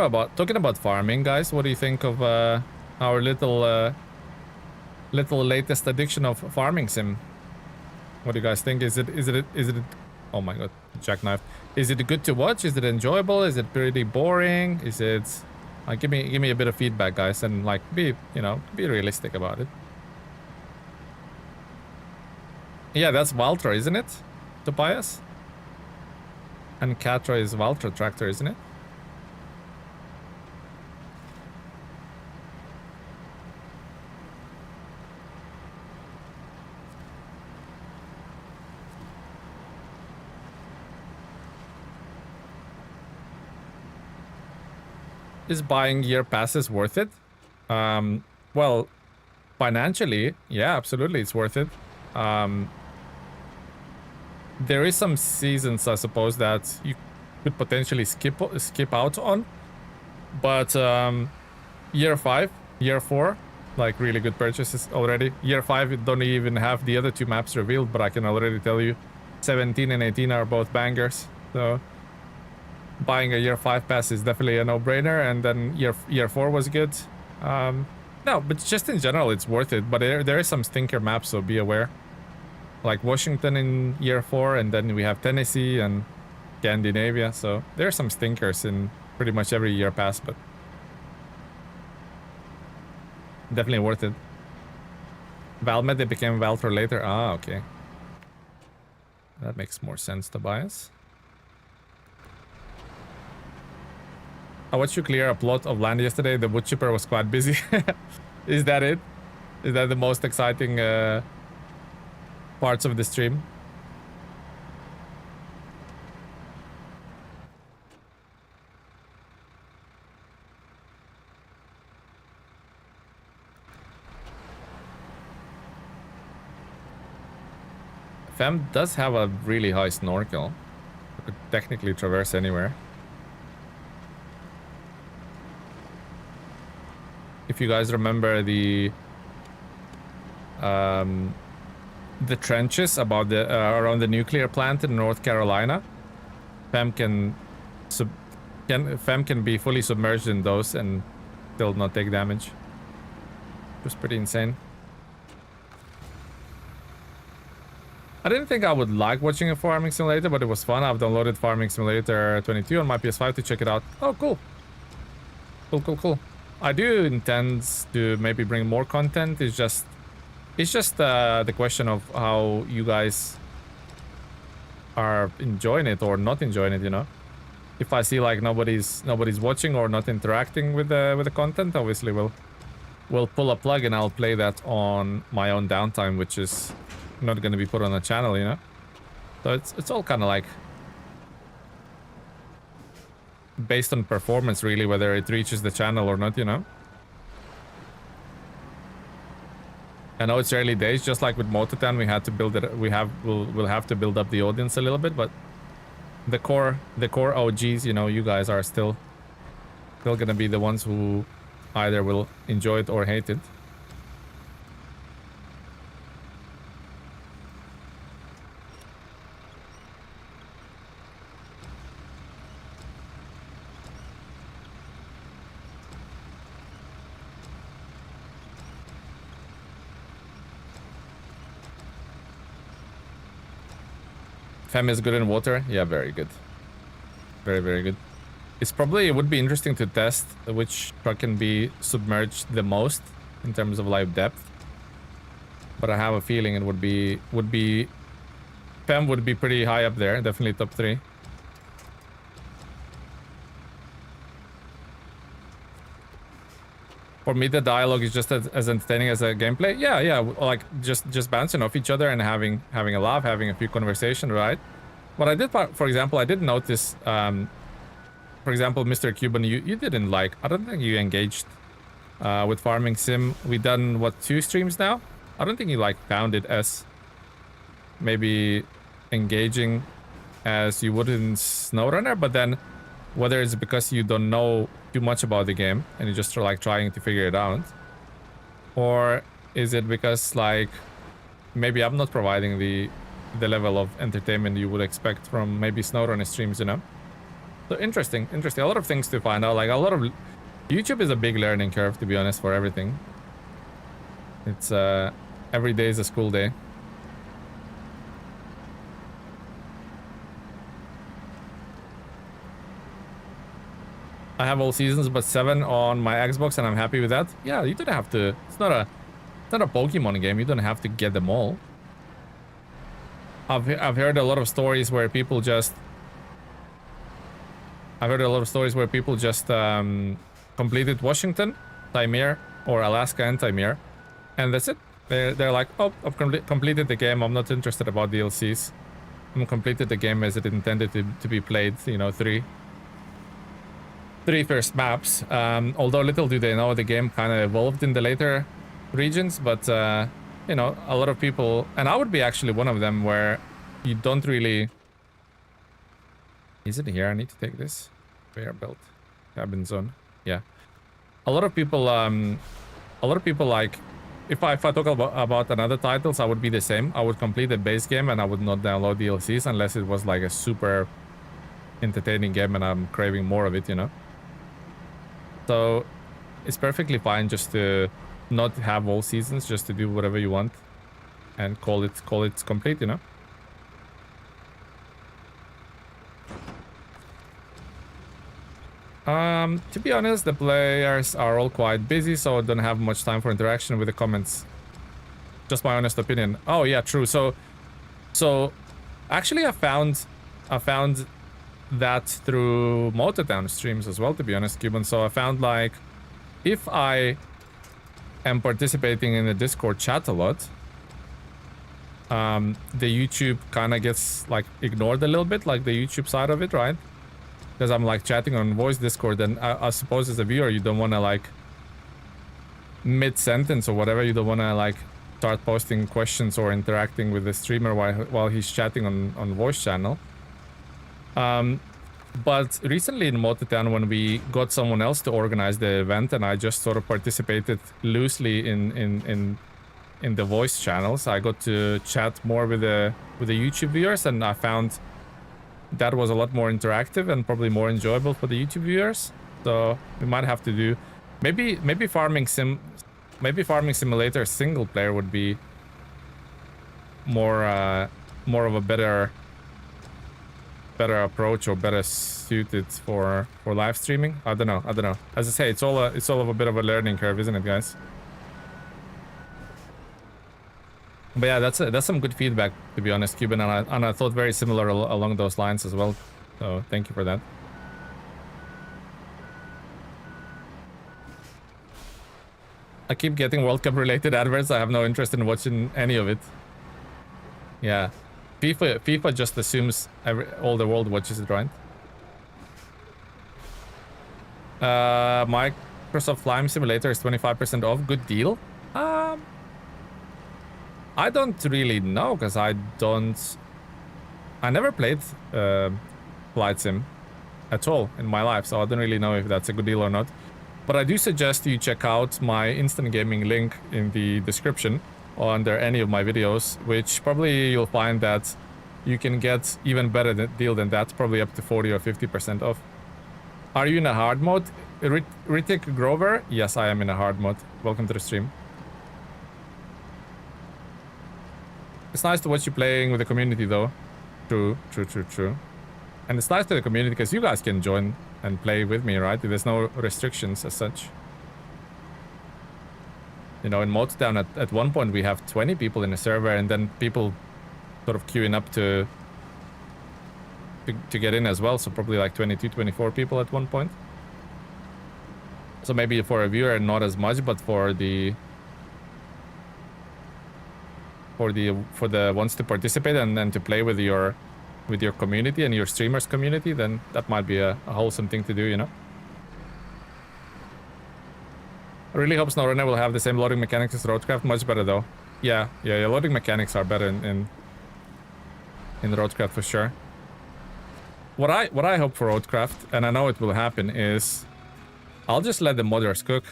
about farming, guys. What do you think of our little latest addiction of farming sim? What do you guys think? Is it? Oh my god, jackknife! Is it good to watch? Is it enjoyable? Is it pretty boring? Is it? Give me a bit of feedback, guys, and like be realistic about it. Yeah, that's Valtra, isn't it, Tobias? And Catra is Valtra tractor, isn't it? Is buying year passes worth it? Well, financially, yeah, absolutely, it's worth it. There is some seasons, I suppose, that you could potentially skip out on, but year 5, year 4, like really good purchases already. Year 5, you don't even have the other 2 maps revealed, but I can already tell you, 17 and 18 are both bangers. So buying a year 5 pass is definitely a no-brainer, and then year 4 was good. No, but just in general, it's worth it. But there is some stinker maps, so be aware. Like Washington in year 4, and then we have Tennessee and Scandinavia. So there are some stinkers in pretty much every year pass, but definitely worth it. Valmed, they became Valtra later. Ah, okay. That makes more sense, Tobias. I watched you clear a plot of land yesterday. The wood chipper was quite busy. Is that it? Is that the most exciting parts of the stream? Fem does have a really high snorkel. You could technically traverse anywhere. If you guys remember the trenches about the around the nuclear plant in North Carolina, Fem can be fully submerged in those and still not take damage. It was pretty insane. I didn't think I would like watching a farming simulator, but it was fun. I've downloaded Farming Simulator 22 on my PS5 to check it out. Oh, cool. Cool. I do intend to maybe bring more content. It's just the question of how you guys are enjoying it or not enjoying it, you know. If I see like nobody's watching or not interacting with the content, obviously we'll will pull a plug and I'll play that on my own downtime, which is not going to be put on the channel, you know? So it's all kind of like based on performance, really, whether it reaches the channel or not, you know? I know it's early days, just like with Mototan, we had to build it. We'll have to build up the audience a little bit, but the core OGs, you know, you guys are still gonna be the ones who either will enjoy it or hate it. Fem is good in water. Yeah, very good. Very, very good. It would be interesting to test which truck can be submerged the most in terms of live depth. But I have a feeling it would be Fem would be pretty high up there, definitely top 3. For me, the dialogue is just as entertaining as the gameplay. Yeah, like just bouncing off each other and having a laugh, having a few conversations, right? What I did, for example, I did notice, for example, Mr. Cuban, you didn't like, I don't think you engaged with Farming Sim. We've done, what, 2 streams now? I don't think you, like, found it as maybe engaging as you would in SnowRunner, but then whether it's because you don't know too much about the game and you're just like trying to figure it out, or is it because like maybe I'm not providing the level of entertainment you would expect from maybe SnowRunner streams, you know? So interesting. A lot of things to find out. Like a lot of YouTube is a big learning curve, to be honest, for everything. It's every day is a school day. I have all seasons but 7 on my Xbox and I'm happy with that. Yeah, you don't have to. It's not a Pokemon game. You don't have to get them all. I've heard a lot of stories where people just completed Washington, Timir, or Alaska and Timir, and that's it. They're like, oh, I've completed the game. I'm not interested about DLCs. I'm completed the game as it intended to be played. You know, three first maps. Although little do they know, the game kind of evolved in the later regions, but you know, a lot of people, and I would be actually one of them, where you don't really... Is it here? I need to take this. Conveyor belt. Cabin zone. Yeah. A lot of people like... If I talk about another titles, I would be the same. I would complete the base game and I would not download DLCs unless it was like a super entertaining game and I'm craving more of it, you know? So it's perfectly fine just to not have all seasons, just to do whatever you want and call it complete, you know? To be honest, the players are all quite busy, so I don't have much time for interaction with the comments. Just my honest opinion. Oh yeah, true. So actually I found that through Mototown streams as well, to be honest, Cuban. So I found, like, if I am participating in the Discord chat a lot, the YouTube kind of gets, like, ignored a little bit, like the YouTube side of it, right? Because I'm, like, chatting on voice Discord, and I suppose as a viewer, you don't want to, like, mid-sentence or whatever, you don't want to, like, start posting questions or interacting with the streamer while he's chatting on voice channel. But recently in Mototown, when we got someone else to organize the event, and I just sort of participated loosely in the voice channels, I got to chat more with the YouTube viewers, and I found that was a lot more interactive and probably more enjoyable for the YouTube viewers. So we might have to do maybe Farming Simulator single player would be more of a better approach, or better suited for live streaming. I don't know. As I say, it's all of a bit of a learning curve, isn't it, guys? But yeah, that's some good feedback, to be honest, Cuban, and I thought very similar along those lines as well. So thank you for that. I keep getting World Cup related adverts. I have no interest in watching any of it. Yeah. FIFA just assumes all the world watches it, right? Microsoft Flying Simulator is 25% off. Good deal. I don't really know because I never played Flight Sim at all in my life, so I don't really know if that's a good deal or not. But I do suggest you check out my instant gaming link in the description under any of my videos, which probably you'll find that you can get even better deal than that, probably up to 40 or 50% off. Are you in a hard mode? Ritik Grover? Yes, I am in a hard mode. Welcome to the stream. It's nice to watch you playing with the community though. True. And it's nice to the community because you guys can join and play with me, right? There's no restrictions as such. You know, in Motown at one point we have 20 people in a server and then people sort of queuing up to get in as well. So probably like 22, 24 people at one point. So maybe for a viewer not as much, but for the ones to participate and then to play with your community and your streamers community, then that might be a wholesome thing to do, you know. I really hope SnowRunner will have the same loading mechanics as Roadcraft. Much better though. Yeah, loading mechanics are better in Roadcraft for sure. What I hope for Roadcraft, and I know it will happen, is I'll just let the modders cook.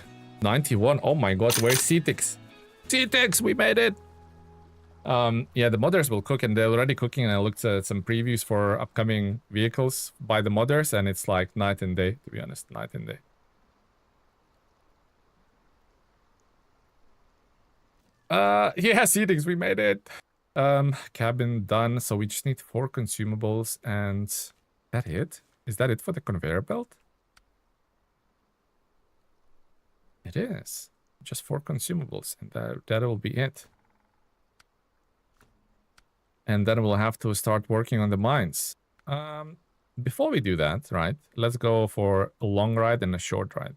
91. Oh my god, where's CTX? CTX, we made it. Yeah, the modders will cook, and they're already cooking, and I looked at some previews for upcoming vehicles by the modders, and it's like night and day, to be honest. Night and day. Yeah, CTX, we made it. Cabin done, so we just need 4 consumables, and that it? Is that it for the conveyor belt? It is. Just 4 consumables, and that will be it. And then we'll have to start working on the mines. Before we do that, right, let's go for a long ride and a short ride.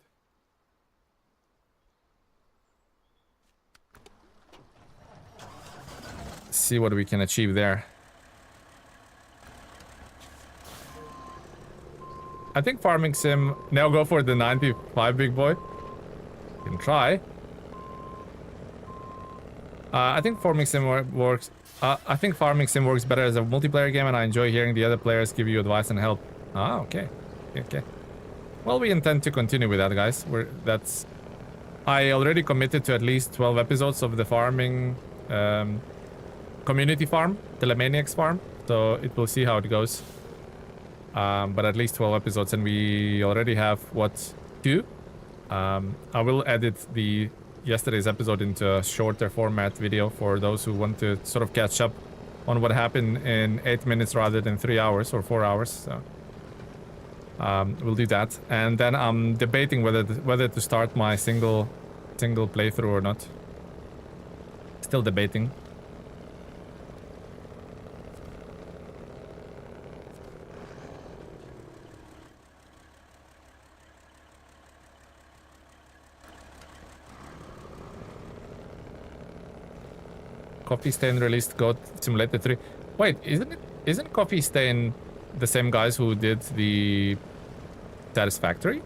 See what we can achieve there. I think farming sim... Now go for the 95, big boy. You can try. I think farming sim works... I think farming sim works better as a multiplayer game, and I enjoy hearing the other players give you advice and help. Ah, okay. Okay. Well, we intend to continue with that, guys. I already committed to at least 12 episodes of the farming community farm, Telemaniacs farm. So we'll see how it goes. But at least 12 episodes, and we already have, what, 2? I will edit yesterday's episode into a shorter format video for those who want to sort of catch up on what happened in 8 minutes rather than 3 hours or 4 hours. So we'll do that, and then I'm debating whether to start my single playthrough or not. Still debating. Coffee Stain released Goat Simulator 3. Wait, isn't Coffee Stain the same guys who did the Satisfactory?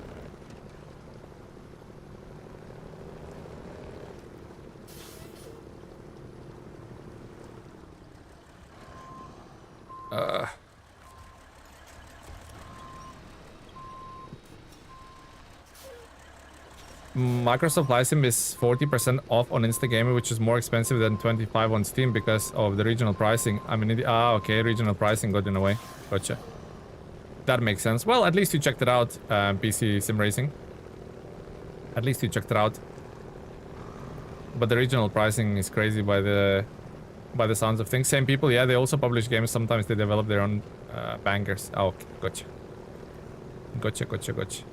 Microsoft Flight Sim is 40% off on Instagamer, which is more expensive than 25 on Steam because of the regional pricing. I mean, okay, regional pricing got in the way. Gotcha. That makes sense. Well, at least you checked it out, PC Sim Racing. At least you checked it out. But the regional pricing is crazy by the sounds of things. Same people, yeah, they also publish games. Sometimes they develop their own bangers. Oh, okay, gotcha. Gotcha.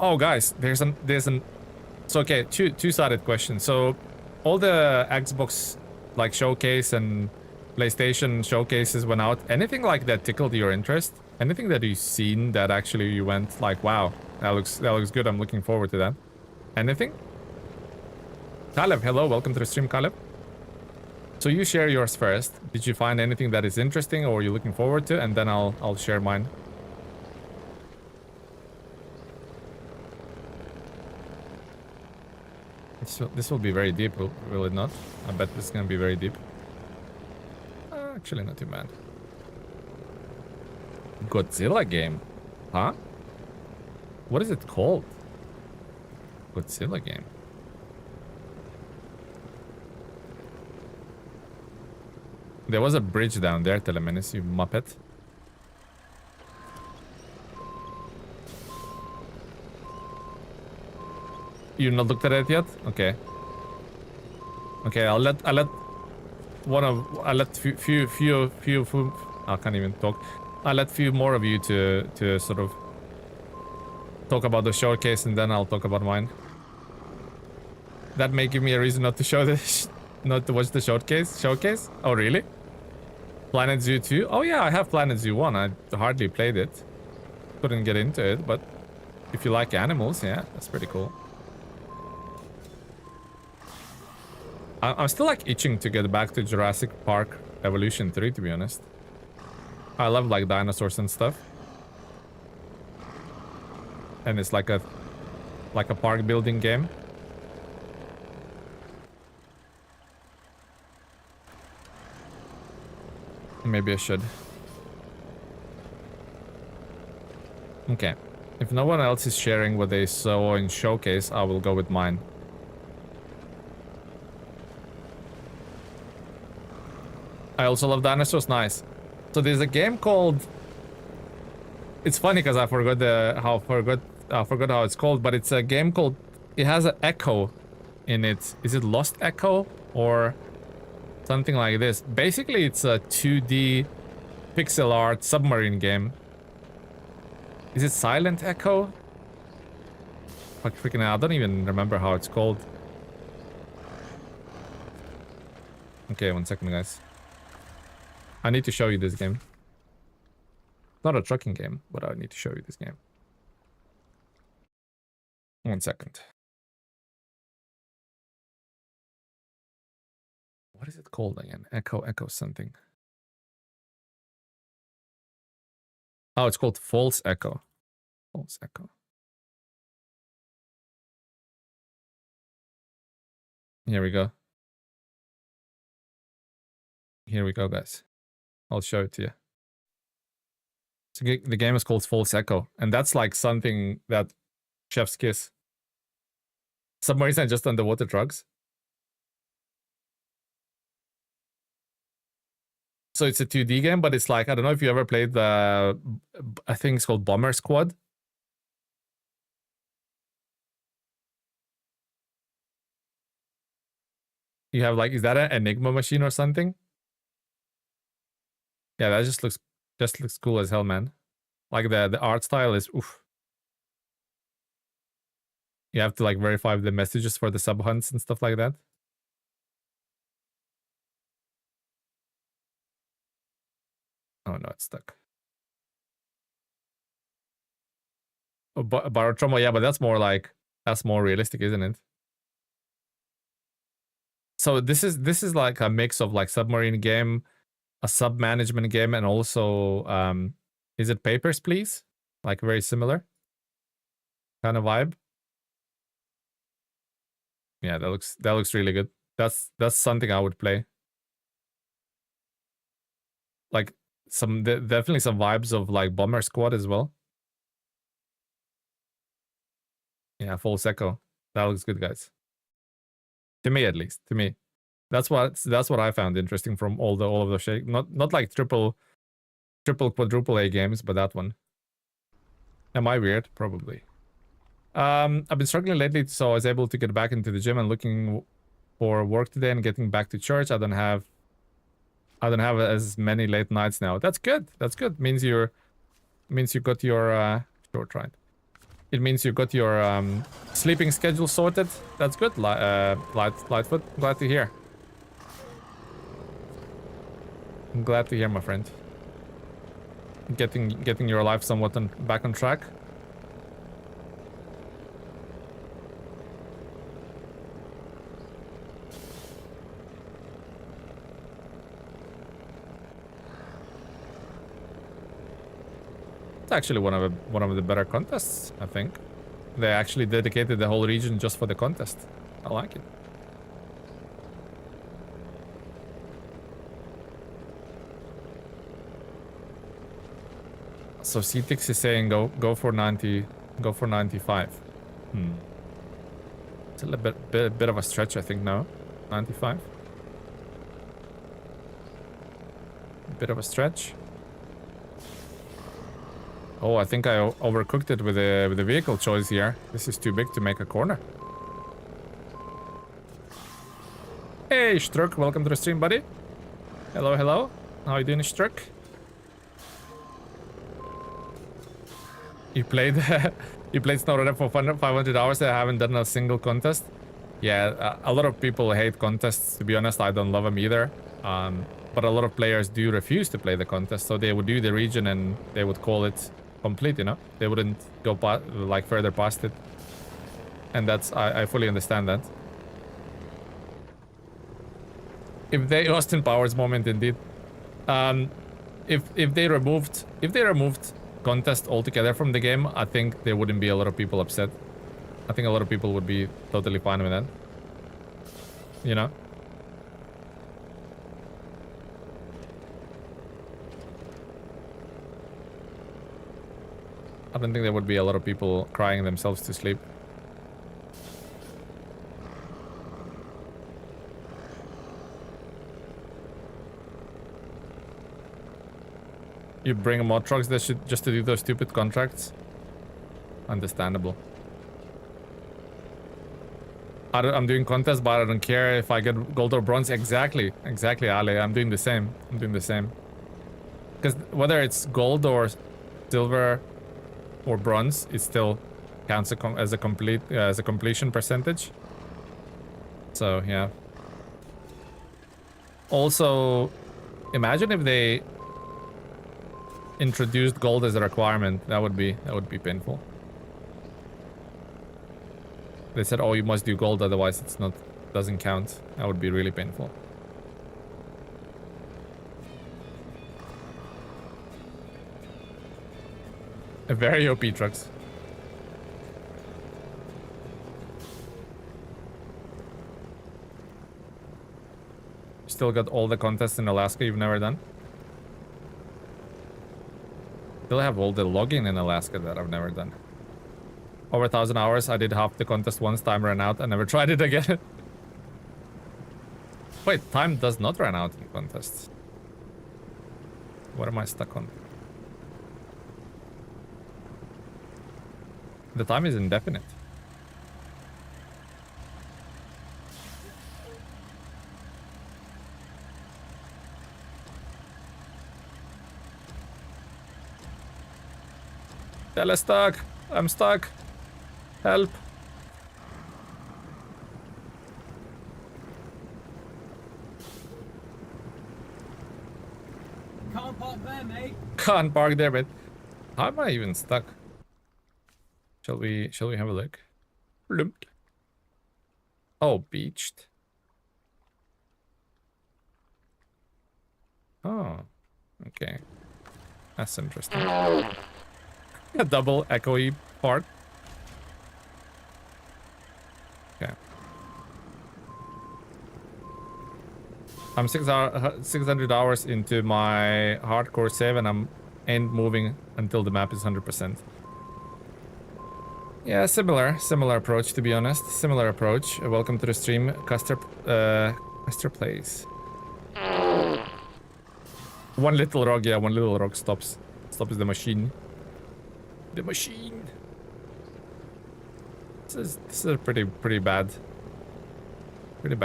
Oh, guys, there's an. So okay, two-sided question. So, all the Xbox like showcase and PlayStation showcases went out. Anything like that tickled your interest? Anything that you've seen that actually you went like, wow, that looks good. I'm looking forward to that. Anything? Caleb, hello, welcome to the stream, Caleb. So you share yours first. Did you find anything that is interesting or you're looking forward to? And then I'll share mine. This will be very deep, will it not? I bet this is gonna be very deep. Actually, not too bad. Godzilla game, huh? What is it called? Godzilla game. There was a bridge down there, Telemenis, you muppet. You not looked at it yet? Okay. Okay, I'll let few I can't even talk. I'll let few more of you to sort of talk about the showcase, and then I'll talk about mine. That may give me a reason not to show this, not to watch the showcase. Oh really? Planet Zoo 2? Oh yeah, I have Planet Zoo 1. I hardly played it. Couldn't get into it, but if you like animals, yeah, that's pretty cool. I'm still like itching to get back to Jurassic Park Evolution 3, to be honest. I love like dinosaurs and stuff. And it's like a park building game. Maybe I should. Okay. If no one else is sharing what they saw in Showcase, I will go with mine. I also love dinosaurs. Nice. So there's a game called... It's funny because I forgot how it's called, but it's a game called... It has an echo in it. Is it Lost Echo or something like this? Basically, it's a 2D pixel art submarine game. Is it Silent Echo? Fuck, freaking out. I don't even remember how it's called. Okay, 1 second, guys. I need to show you this game. Not a trucking game, but I need to show you this game. 1 second. What is it called again? Echo something. Oh, it's called False Echo. False Echo. Here we go. Here we go, guys. I'll show it to you. So the game is called False Echo, and that's like something that Chef's Kiss. Submarines and just underwater drugs. So it's a 2D game, but it's like, I don't know if you ever played the, I think it's called Bomber Squad. You have like, is that an Enigma machine or something? Yeah, that just looks cool as hell, man. Like the art style is oof. You have to like verify the messages for the sub hunts and stuff like that. Oh no, it's stuck. Oh, Barotromo, yeah, but that's more realistic, isn't it? So this is like a mix of like submarine game, a sub management game, and also is it Papers, Please? Like very similar kind of vibe. Yeah, that looks really good. That's something I would play. Like definitely some vibes of like Bomber Squad as well. Yeah, False Echo. That looks good, guys. To me, at least. To me, that's what I found interesting from all of the shake. Not like triple, quadruple A games, but that one. Am I weird? Probably. I've been struggling lately, so I was able to get back into the gym and looking for work today and getting back to church. I don't have as many late nights now. That's good. That's good. Means you got your short right. It means you got your sleeping schedule sorted. That's good. Lightfoot. Glad to hear. I'm glad to hear, my friend. Getting your life somewhat back on track. not actually one of the better contests, I think. They actually dedicated the whole region just for the contest. I like it. So CTX is saying go for 90, go for 95. It's a little bit of a stretch, I think. No, 95. Bit of a stretch. Oh, I think I overcooked it with the vehicle choice here. This is too big to make a corner. Hey, Struck, welcome to the stream, buddy. Hello, hello. How you doing, Struck? You played you played SnowRunner for 500 hours. I haven't done a single contest. Yeah, a lot of people hate contests. To be honest, I don't love them either. But a lot of players do refuse to play the contest, so they would do the region and they would call it complete. You know, they wouldn't go like further past it. And that's I fully understand that. If they Austin Powers moment indeed. If they removed contest altogether from the game, I think there wouldn't be a lot of people upset. I think a lot of people would be totally fine with that. You know? I don't think there would be a lot of people crying themselves to sleep. You bring mod trucks that should just to do those stupid contracts. Understandable. I'm doing contests, but I don't care if I get gold or bronze. Exactly, Ali. I'm doing the same. Because whether it's gold or silver or bronze, it still counts as a completion percentage. So yeah. Also, imagine if they introduced gold as a requirement. That would be painful. They said, oh, you must do gold, otherwise doesn't count. That would be really painful. A very OP trucks. Still got all the contests in Alaska you've never done? Still have all the logging in Alaska that I've never done. Over 1,000 hours. I did half the contest once. Time ran out. I never tried it again. Wait, time does not run out in contests. What am I stuck on? The time is indefinite. Tell us stuck. I'm stuck. Help. Can't park there, mate. Can't park there, mate. How am I even stuck? Shall we have a look? Lump. Oh, beached. Oh, okay. That's interesting. A double echoey part. Okay. I'm 600 hours into my hardcore save and ain't moving until the map is 100%. Yeah, similar approach, to be honest. Similar approach. Welcome to the stream, Custer Plays. One little rock stops the machine. The machine. This is a pretty bad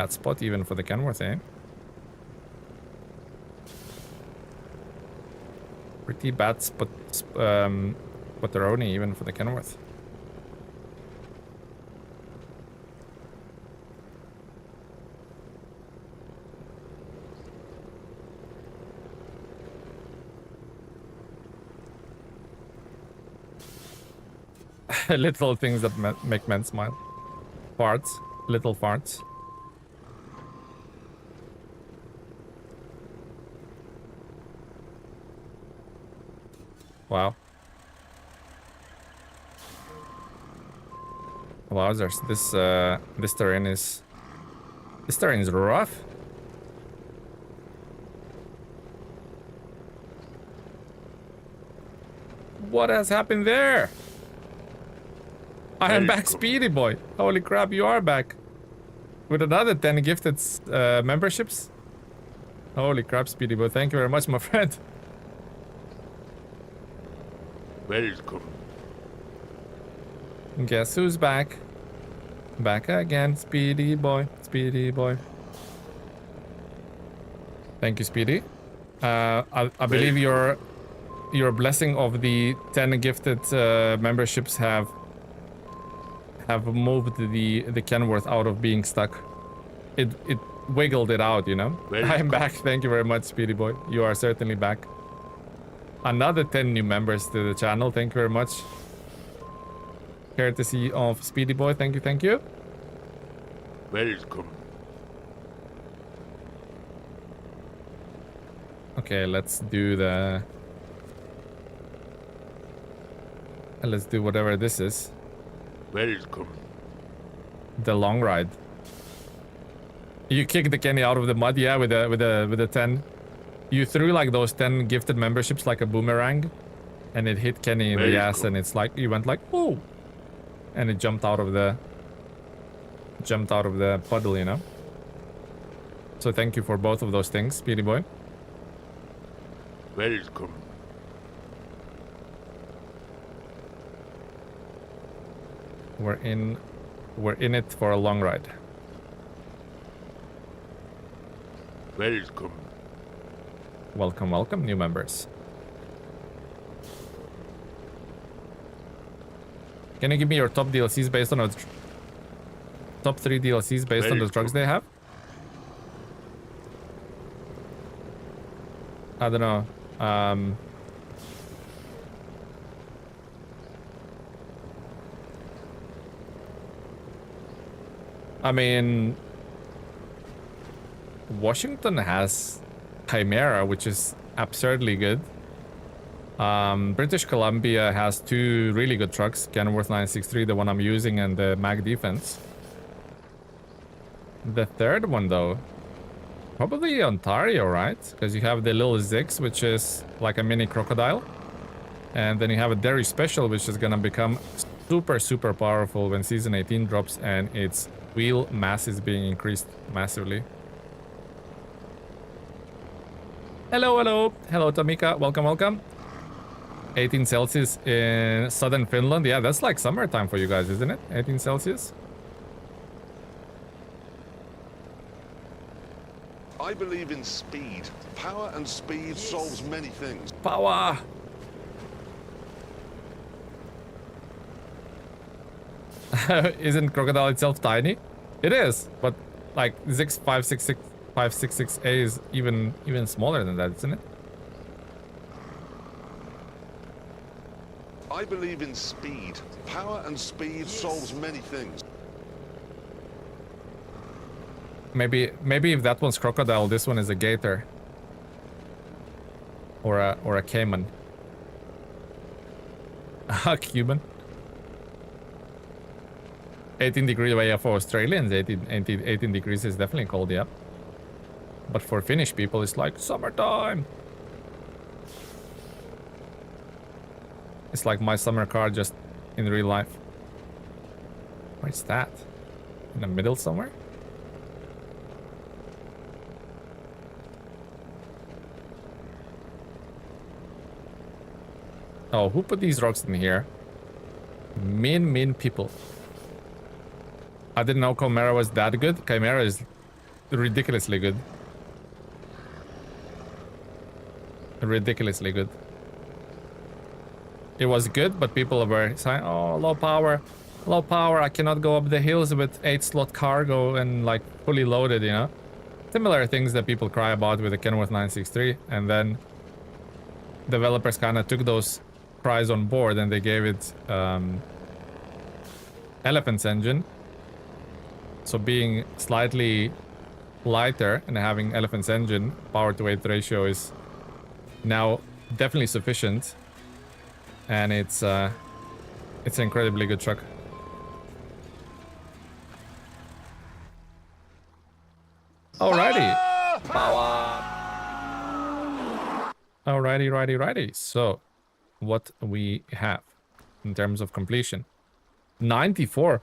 spot even for the Kenworth, eh? Pretty bad spotteroni even for the Kenworth. Little things that make men smile. Farts. Little farts. Wow. Wowzers, this terrain is rough. What has happened there? I am back, Speedy Boy. Holy crap, you are back. With another 10 gifted memberships. Holy crap, Speedy Boy. Thank you very much, my friend. Welcome. Guess who's back? Back again, Speedy Boy. Speedy Boy. Thank you, Speedy. I believe your blessing of the 10 gifted memberships have moved the Kenworth out of being stuck. It wiggled it out, you know. I'm back. Thank you very much, Speedy Boy. You are certainly back. Another 10 new members to the channel. Thank you very much. Courtesy of Speedy Boy. Thank you, thank you. Welcome. Okay, let's do whatever this is. Welcome. The long ride. You kicked the Kenny out of the mud, yeah, with a 10. You threw like those 10 gifted memberships like a boomerang, and it hit Kenny in the ass, and it's like you went like, oh, and it jumped out of the puddle, you know. So thank you for both of those things, Speedy Boy. Welcome. We're in it for a long ride. Welcome. Welcome, welcome, new members. Can you give me your top DLCs based on top 3 DLCs based on the drugs they have? I don't know. I mean, Washington has Chimera, which is absurdly good. British Columbia has 2 really good trucks, Kenworth 963, the one I'm using, and the Mag Defense. The third one, though, probably Ontario, right? Because you have the little Zix, which is like a mini crocodile. And then you have a Derry Special, which is gonna become super, super powerful when Season 18 drops and its wheel mass is being increased massively. Hello, hello. Hello, Tamika. Welcome, welcome. 18 Celsius in southern Finland. Yeah, that's like summertime for you guys, isn't it? 18 Celsius. I believe in speed. Power and speed solves many things. Power. Isn't crocodile itself tiny? It is, but like Zix 566A is even smaller than that, isn't it? I believe in speed. Power and speed solves many things. Maybe if that one's crocodile, this one is a gator. Or a caiman. A Cuban. 18 degrees, yeah, for Australians, 18 degrees is definitely cold, yeah. But for Finnish people, it's like summertime. It's like my summer car just in real life. Where's that? In the middle somewhere? Oh, who put these rocks in here? Mean people. I didn't know Chimera was that good. Chimera is ridiculously good. Ridiculously good. It was good, but people were saying, oh, low power, I cannot go up the hills with 8-slot cargo and like fully loaded, you know? Similar things that people cry about with the Kenworth 963, and then developers kind of took those cries on board and they gave it Elephant's engine. So being slightly lighter and having Elephant's engine, power to weight ratio is now definitely sufficient, and it's an incredibly good truck. Alrighty. Righty. So, what we have in terms of completion? 94.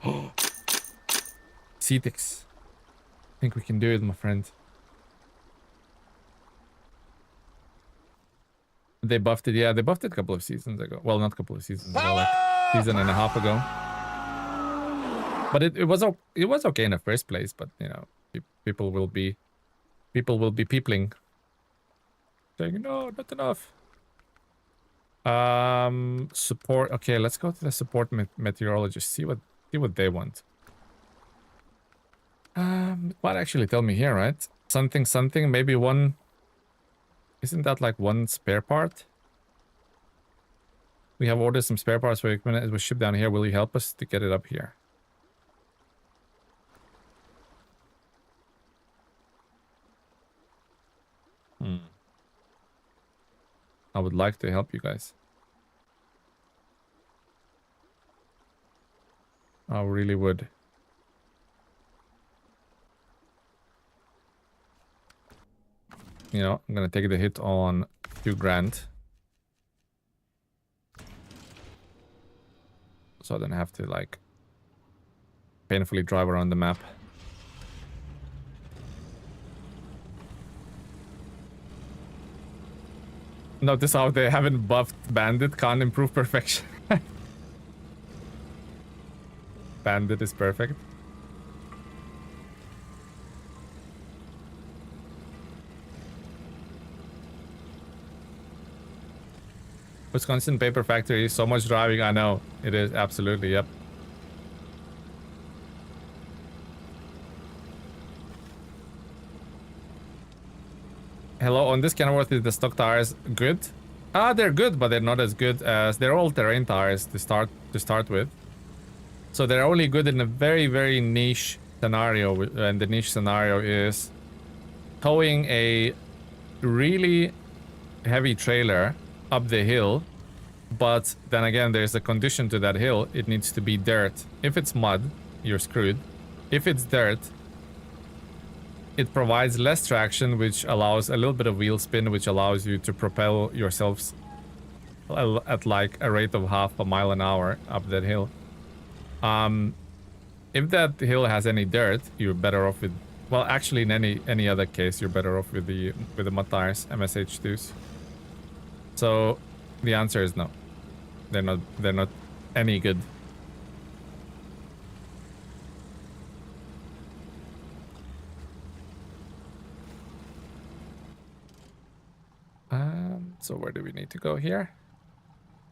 Cetix. I think we can do it, my friend. They buffed it. Yeah, they buffed it a couple of seasons ago. Well, not a couple of seasons ago, like season and a half ago. But it was okay in the first place. But you know, people will be peopling, saying no, not enough. Support. Okay, let's go to the support meteorologist. See what they want. It might actually tell me here, right? Something. Maybe one. Isn't that like one spare part? We have ordered some spare parts for equipment. It was shipped down here. Will you help us to get it up here? I would like to help you guys. I really would. You know, I'm gonna take the hit on 2 grand. So I don't have to, like, painfully drive around the map. Notice how they haven't buffed Bandit. Can't improve perfection. Bandit is perfect. Wisconsin Paper Factory, so much driving. I know. It is, absolutely, yep. Hello, on this Kenworth, is the stock tires good? They're good, but they're not as good as... They're all-terrain tires to start with. So they're only good in a very, very niche scenario, and the niche scenario is towing a really heavy trailer up the hill, but then again, there's a condition to that hill. It needs to be dirt. If it's mud, you're screwed. If it's dirt, it provides less traction, which allows a little bit of wheel spin, which allows you to propel yourselves at like a rate of half a mile an hour up that hill. If that hill has any dirt, you're better off with... Well, actually, in any other case, you're better off with the mud tires, MSH2s. So the answer is no. They're not any good. So where do we need to go here?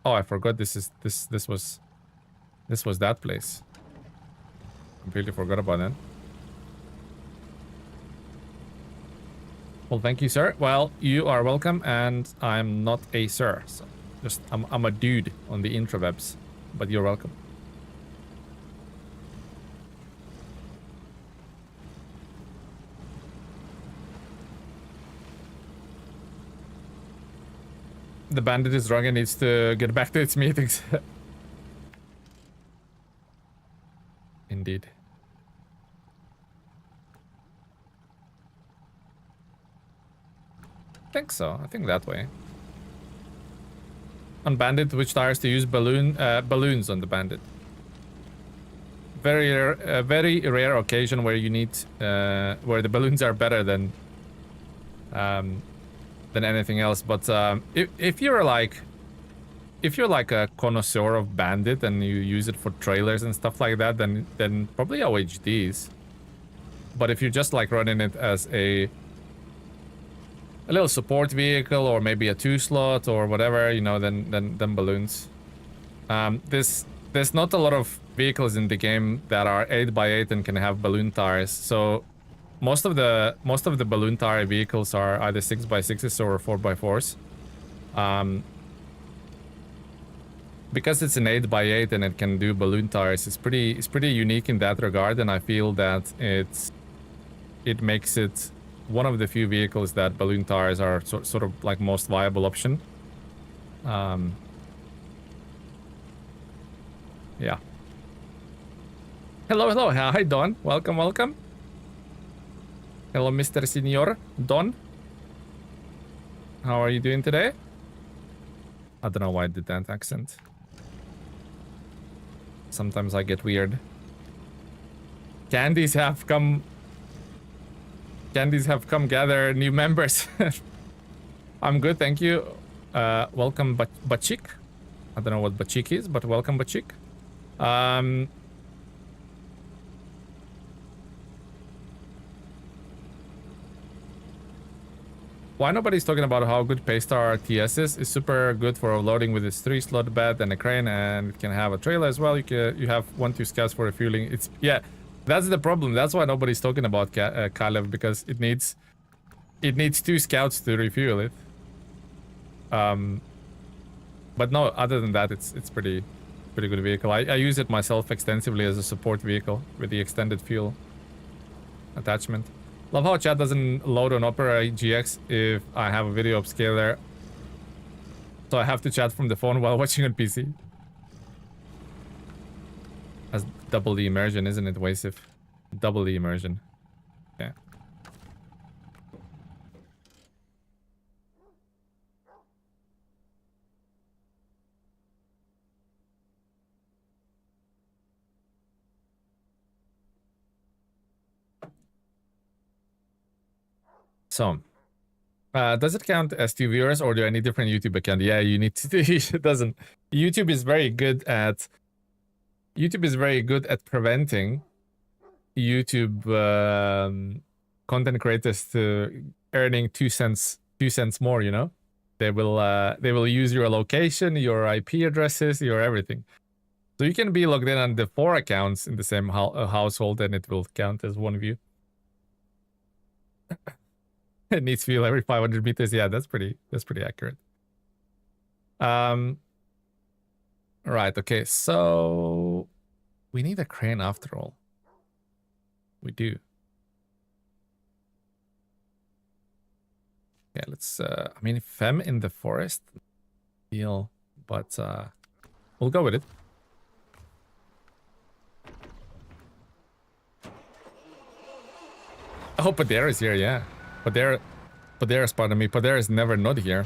Oh, I forgot this was that place. Completely forgot about that. Well, thank you, sir. Well, you are welcome, and I'm not a sir, so just I'm a dude on the intrawebs, but you're welcome. The bandit is drunk and needs to get back to its meetings. Indeed. I think so. I think that way. On bandit, which tires to use? Balloons on the bandit. Very rare occasion where you need where the balloons are better than anything else. But if you're like a connoisseur of bandit and you use it for trailers and stuff like that, then probably OHDs. But if you're just like running it as a little support vehicle or maybe a 2-slot or whatever, you know, then balloons. There's not a lot of vehicles in the game that are 8x8 and can have balloon tires. So most of the balloon tire vehicles are either 6x6s or 4x4s. Because it's an 8x8 and it can do balloon tires, it's pretty unique in that regard, and I feel that it makes it one of the few vehicles that balloon tires are sort of like most viable option. Yeah. Hello. Hi, Dawn. Welcome. Hello, Mr. Senor Don. How are you doing today? I don't know why I did that accent. Sometimes I get weird. Candies have come gather new members. I'm good, thank you. Welcome Bachik. I don't know what Bachik is, but welcome Bachik. Why nobody's talking about how good Paystar RTS is? It's super good for loading with its 3-slot bed and a crane, and it can have a trailer as well. You have 1-2 scouts for refueling. It's yeah, that's the problem. That's why nobody's talking about Kalev, because it needs 2 scouts to refuel it. But no, other than that, it's pretty good vehicle. I use it myself extensively as a support vehicle with the extended fuel attachment. Love how chat doesn't load on Opera GX if I have a video upscaler, so I have to chat from the phone while watching on PC. That's double the immersion, isn't it, Wasif? Double the immersion. Yeah. So, does it count as 2 viewers, or do I need different YouTube account? Yeah, you need to. It doesn't. YouTube is very good at preventing YouTube content creators to earning 2 cents more. You know, they will use your location, your IP addresses, your everything. So you can be logged in on the 4 accounts in the same household, and it will count as 1 view. It needs fuel every 500 meters. Yeah, that's pretty accurate. Right, okay, so we need a crane after all. We do. Yeah, let's I mean, Femme in the forest deal, but we'll go with it. Oh, Padera is here, yeah. Padera's pardon me. Padera is never not here.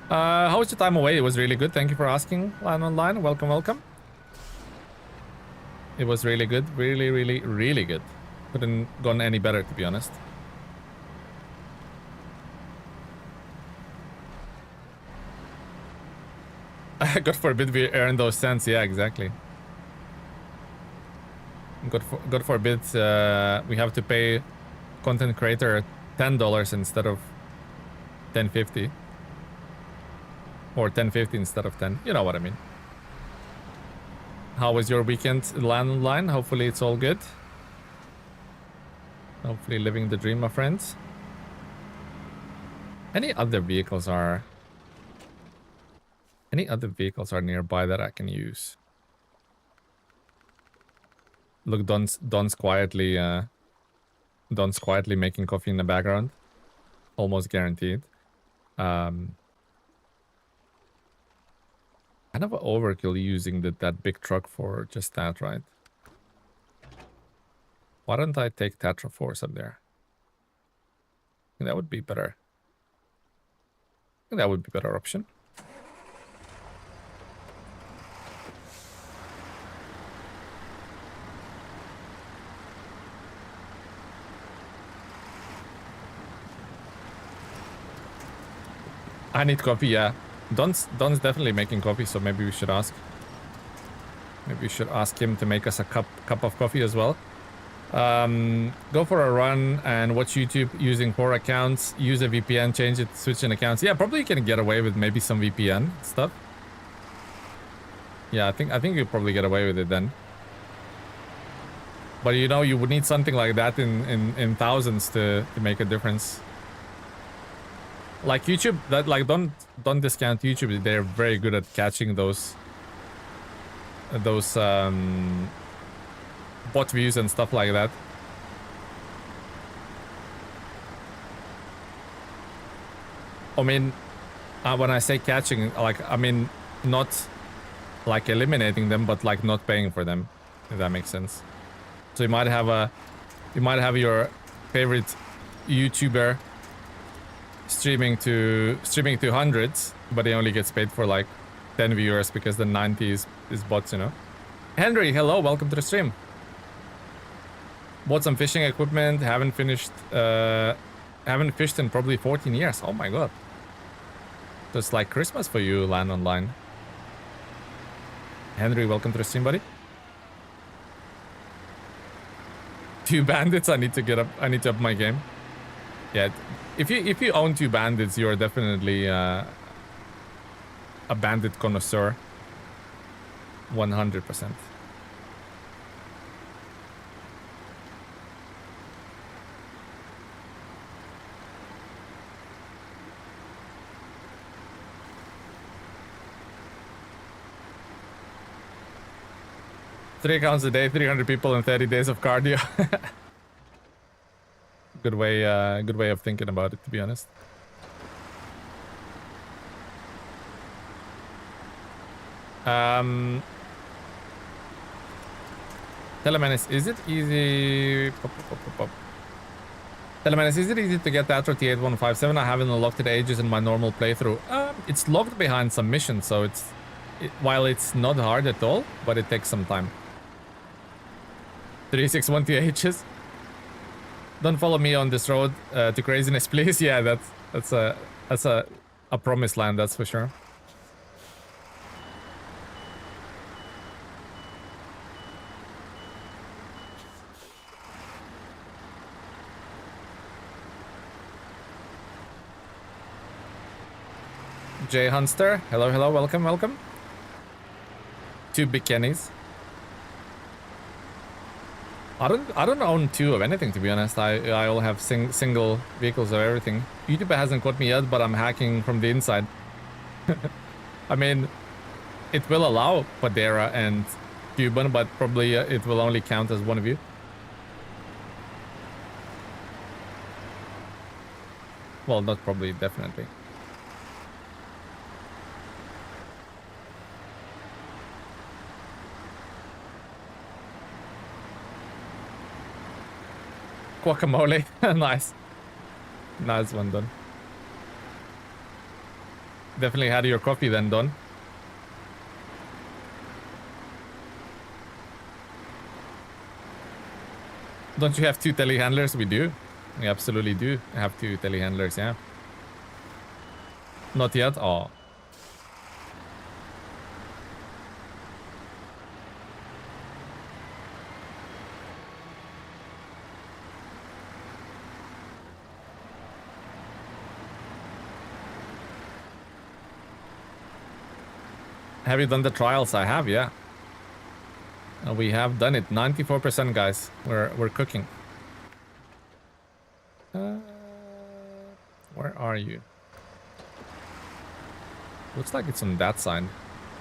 How was your time away? It was really good. Thank you for asking. Line online. Welcome, welcome. It was really good. Really, really, really good. Couldn't gone any better, to be honest. God forbid we earn those cents. Yeah, exactly. God forbid we have to pay content creator $10 instead of $10.50, or $10.50 instead of 10. You know what I mean. How was your weekend, Land Online? Hopefully it's all good. Hopefully living the dream, my friends. Any other vehicles are nearby that I can use? Look, Don's quietly making coffee in the background. Almost guaranteed. Kind of overkill using that big truck for just that, right? Why don't I take Tatra Force up there? I think that would be better. I think that would be a better option. I need coffee, yeah. Don's definitely making coffee, so maybe we should ask. Maybe we should ask him to make us a cup of coffee as well. Go for a run and watch YouTube using 4 accounts. Use a VPN, change it, switch in accounts. Yeah, probably you can get away with maybe some VPN stuff. Yeah, I think you'll probably get away with it then. But you know, you would need something like that in thousands to make a difference. Like YouTube, that like don't discount YouTube. They're very good at catching those bot views and stuff like that. I mean, when I say catching, like, I mean not like eliminating them, but like not paying for them, if that makes sense. So you might have your favorite YouTuber streaming to hundreds, but he only gets paid for like 10 viewers because the 90 is bots, you know. Henry, hello, welcome to the stream. Bought some fishing equipment, haven't fished in probably 14 years. Oh my god. So it's like Christmas for you, Land Online. Henry, welcome to the stream, buddy. 2 bandits, I need to up my game. Yeah, if you own 2 bandits, you're definitely a bandit connoisseur. 100%. Three accounts a day, 300 people and 30 days of cardio. Good way of thinking about it, to be honest. Telemenace, is it easy? Telemenace, is it easy to get that T8157? I haven't unlocked it ages in my normal playthrough. It's locked behind some missions, so while it's not hard at all, but it takes some time. 361 THs. Don't follow me on this road to craziness, please. Yeah, that's a promised land, that's for sure. Jay Hunster, hello, welcome. 2 big Kennys. I don't own 2 of anything, to be honest. I all have single vehicles of everything. YouTube hasn't caught me yet, but I'm hacking from the inside. I mean, it will allow Padera and Cuban, but probably it will only count as one of you. Well, not probably, definitely. Guacamole. Nice. Nice one, Don. Definitely had your coffee then, Don. Don't you have 2 telehandlers? We do. We absolutely do have 2 telehandlers, yeah. Not yet? Oh. Have you done the trials? I have, yeah. We have done it. 94%, guys. We're cooking. Where are you? Looks like it's on that side.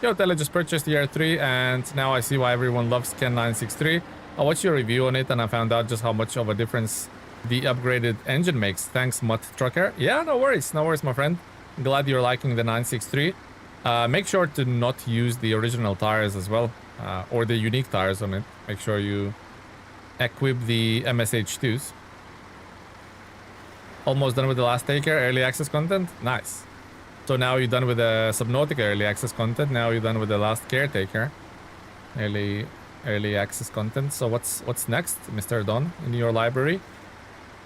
Yo, Tele just purchased the R3, and now I see why everyone loves Ken 963. I watched your review on it, and I found out just how much of a difference the upgraded engine makes. Thanks, Mutt Trucker. Yeah, no worries, my friend. Glad you're liking the 963. Make sure to not use the original tires as well, or the unique tires on it. Make sure you equip the MSH2s. Almost done with the last taker, early access content. Nice. So now you're done with the Subnautica early access content. Now you're done with the last caretaker early access content. So what's next, Mr. Don, in your library?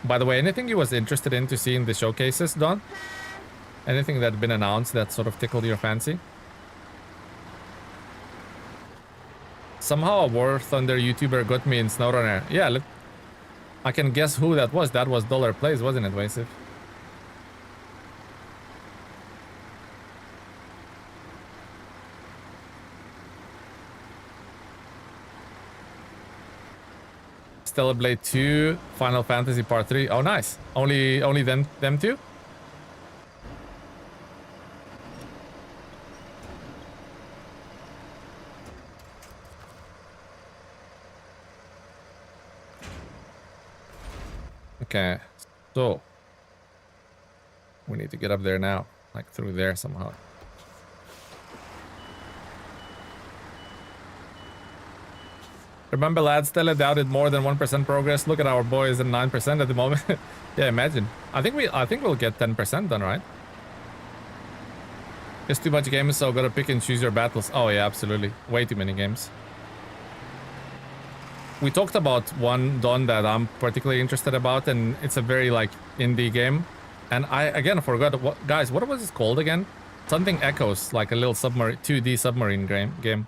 By the way, anything you was interested in to see in the showcases, Don? Anything that had been announced that sort of tickled your fancy? Somehow a War Thunder YouTuber got me in SnowRunner. Yeah, I can guess who that was. That was Dollar Plays, wasn't it, Wasif? Stellar Blade 2, Final Fantasy Part 3. Oh, nice. Only them two? Okay, so we need to get up there now, like through there somehow. Remember, lads, Stella doubted more than 1% progress. Look at our boys at 9% at the moment. Yeah, imagine. I think we'll get 10% done, right? Just too much games, so gotta pick and choose your battles. Oh yeah, absolutely. Way too many games. We talked about one, Don, that I'm particularly interested about, and it's a very, like, indie game. And I, again, forgot what... Guys, what was it called again? Something Echoes, like a little submarine... 2D submarine game.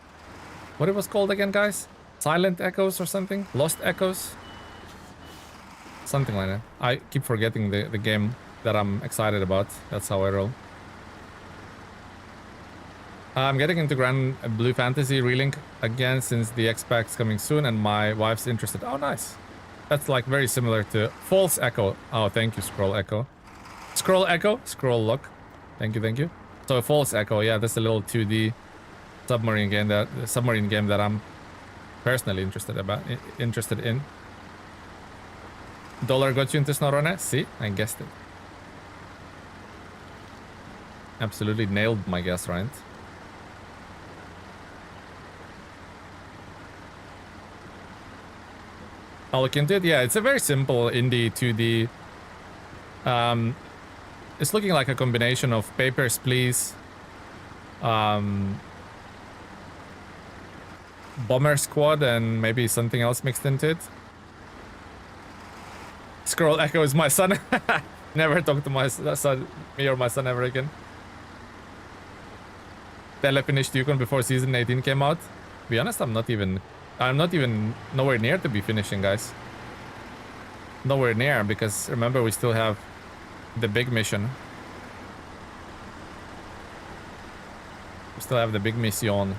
What it was called again, guys? Silent Echoes or something? Lost Echoes? Something like that. I keep forgetting the game that I'm excited about. That's how I roll. I'm getting into Grand Blue Fantasy Relink again since the X-Pack's coming soon and my wife's interested. Oh, nice. That's like very similar to False Echo. Oh, thank you, Scroll Echo. Scroll Echo? Scroll Lock. Thank you, thank you. So False Echo, yeah, that's a little 2D submarine game that I'm personally interested in. Dollar got you into SnowRunner? See? I guessed it. Absolutely nailed my guess, right? I'll look into it. Yeah, it's a very simple indie 2D. It's looking like a combination of Papers, Please, Bomber Squad, and maybe something else mixed into it. Scroll Echo is my son. Never talk to my son, me or my son ever again. Tele finished Yukon before season 18 came out. To be honest, I'm not even nowhere near to be finishing, guys. Nowhere near, because remember, we still have the big mission. We still have the big mission.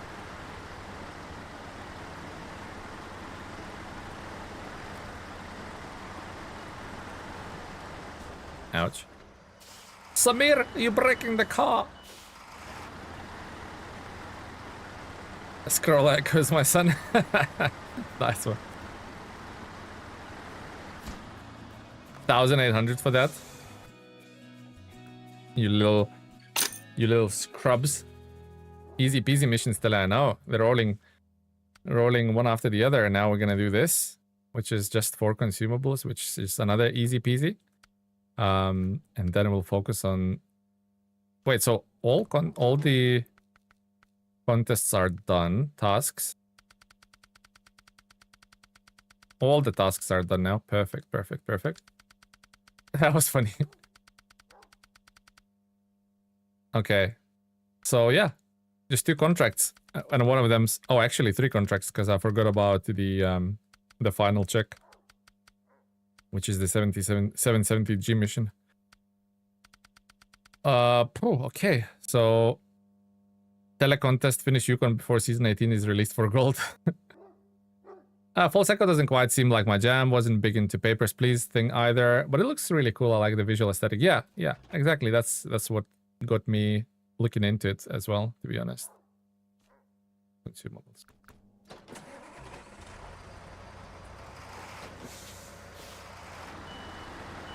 Ouch. Samir, you're breaking the car. Scroll Echoes, my son. Nice one. 1,800 for that. You little scrubs. Easy peasy mission still, I know. They're rolling one after the other, and now we're gonna do this, which is just 4 consumables, which is another easy peasy. And then we'll focus on... Wait, so all the contests are done. Tasks. All the tasks are done now. Perfect, perfect, perfect. That was funny. Okay. So yeah, just 2 contracts. And one of them's... Oh, actually 3 contracts, because I forgot about the final check, which is the 770G mission. Okay. So telecontest finish Yukon before season 18 is released for gold. False Echo doesn't quite seem like my jam. Wasn't big into Papers, Please thing either, but it looks really cool. I like the visual aesthetic. Yeah, exactly. That's what got me looking into it as well, to be honest. Consumables.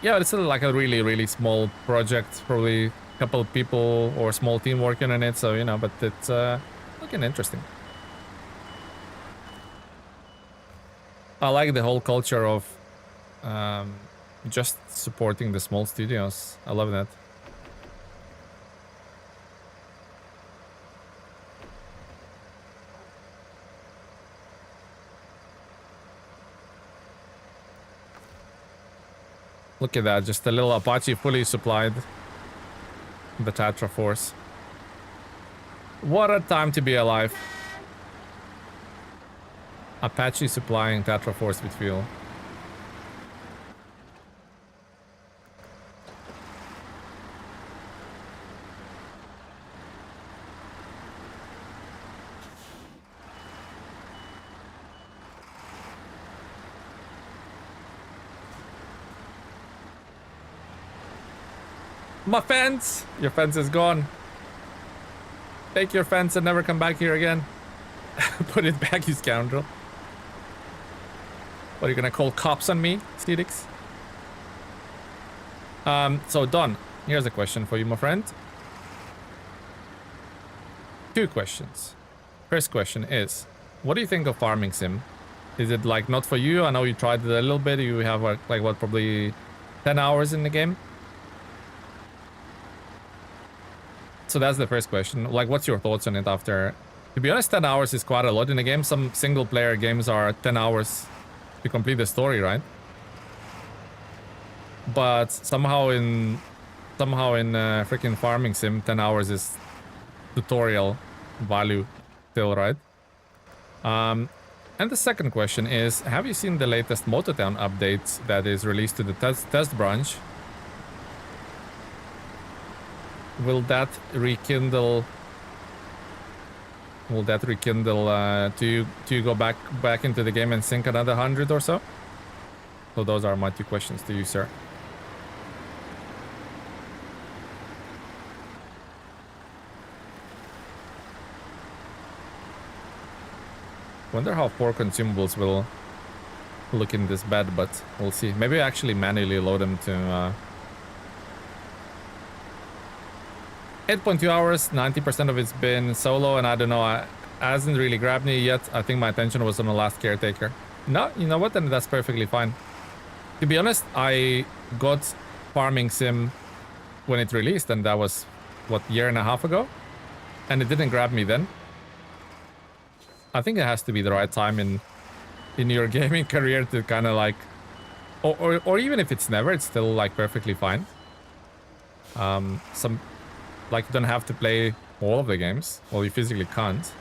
Yeah, it's like a really, really small project. Probably a couple of people or a small team working on it. So, you know, but it's looking interesting. I like the whole culture of just supporting the small studios. I love that. Look at that, just a little Apache fully supplied the Tatra Force. What a time to be alive. Apache supplying Tatra Force with fuel. My fence! Your fence is gone. Take your fence and never come back here again. Put it back, you scoundrel. What, are you gonna call cops on me, Stedix? So Don, here's a question for you, my friend. 2 questions. First question is, what do you think of farming sim? Is it like not for you? I know you tried it a little bit. You have like what, probably 10 hours in the game. So that's the first question. Like, what's your thoughts on it after? To be honest, 10 hours is quite a lot in the game. Some single player games are 10 hours to complete the story, right? But somehow in freaking farming sim, 10 hours is tutorial value still, right? And the second question is, have you seen the latest Mototown update that is released to the test branch? Will that rekindle to go back into the game and sink another 100 or so? So those are my two questions to you, sir. Wonder how 4 consumables will look in this bed, but we'll see. Maybe I actually manually load them to 8.2 hours, 90% of it's been solo, and I don't know, it hasn't really grabbed me yet. I think my attention was on the last caretaker. No, you know what, then that's perfectly fine. To be honest, I got Farming Sim when it released, and that was, what, year and a half ago? And it didn't grab me then. I think it has to be the right time in your gaming career to kind of like, or even if it's never, it's still like perfectly fine. Like, you don't have to play all of the games. Well, you physically can't.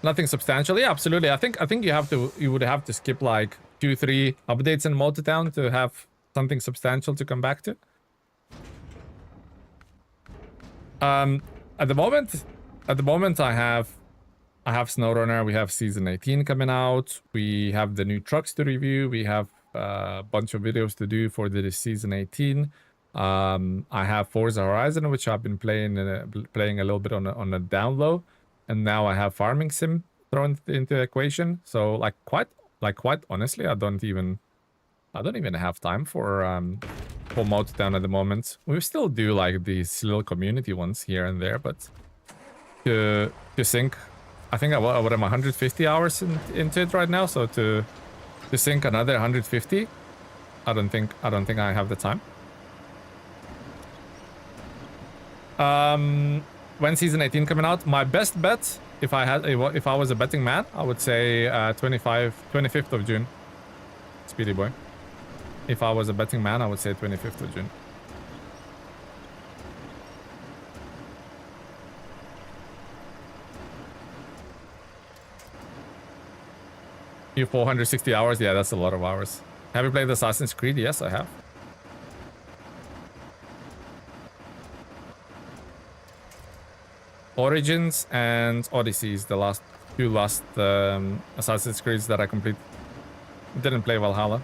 Nothing substantial. Yeah, absolutely. I think you would have to skip like 2-3 updates in Mototown to have something substantial to come back to. At the moment I have SnowRunner, we have season 18 coming out, we have the new trucks to review, we have a bunch of videos to do for the season 18. I have Forza Horizon, which I've been playing a little bit on a down low, and now I have Farming Sim thrown into the equation. So quite honestly, I don't even have time for Mototown at the moment. We still do like these little community ones here and there, but to sync, I think I would have 150 hours into it right now. So to sync another 150, I don't think I have the time. When season 18 coming out, my best bet, if I was a betting man, I would say 25th of June. Speedy boy. If I was a betting man, I would say 25th of June. You 460 hours? Yeah, that's a lot of hours. Have you played Assassin's Creed? Yes, I have. Origins and Odyssey, the two last Assassin's Creeds that I completed. Didn't play Valhalla.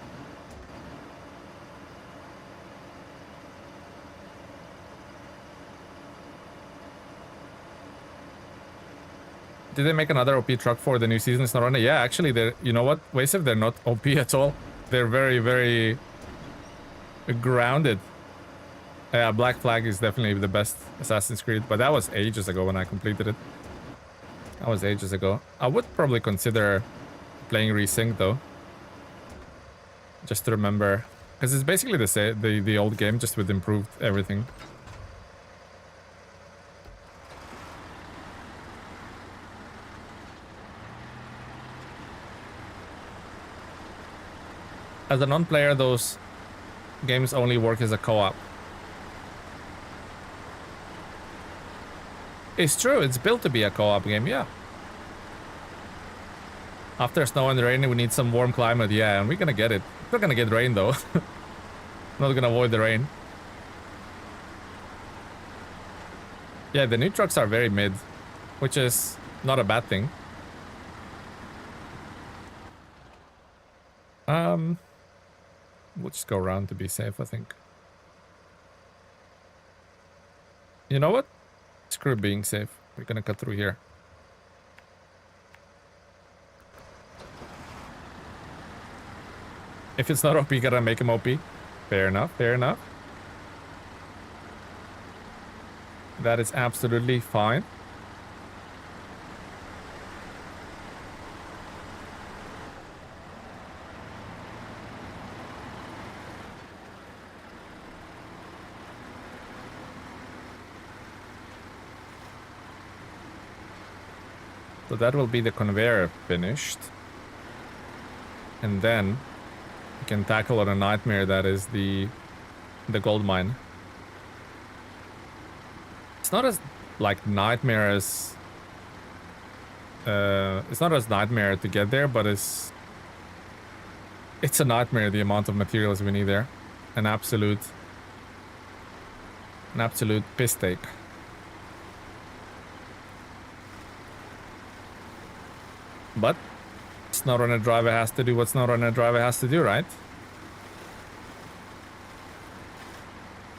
Did they make another OP truck for the new season SnowRunner? Yeah, actually, you know what, Wasif, they're not OP at all. They're very, very grounded. Yeah, Black Flag is definitely the best Assassin's Creed, but that was ages ago when I completed it. That was ages ago. I would probably consider playing Resync though, just to remember, because it's basically the old game, just with improved everything. As a non-player, those games only work as a co-op. It's true, it's built to be a co-op game, yeah. After snow and rain, we need some warm climate, yeah, and we're gonna get it. We're not gonna get rain though. Not gonna avoid the rain. Yeah, the new trucks are very mid, which is not a bad thing. We'll just go around to be safe, I think. You know what? Screw being safe. We're gonna cut through here. If it's not OP, you gotta make him OP. Fair enough, fair enough. That is absolutely fine. So that will be the conveyor finished. And then we can tackle on a nightmare that is the gold mine. It's not as like nightmare as it's not as nightmare to get there, but it's a nightmare the amount of materials we need there. An absolute piss take. But SnowRunner driver has to do what SnowRunner driver has to do, right?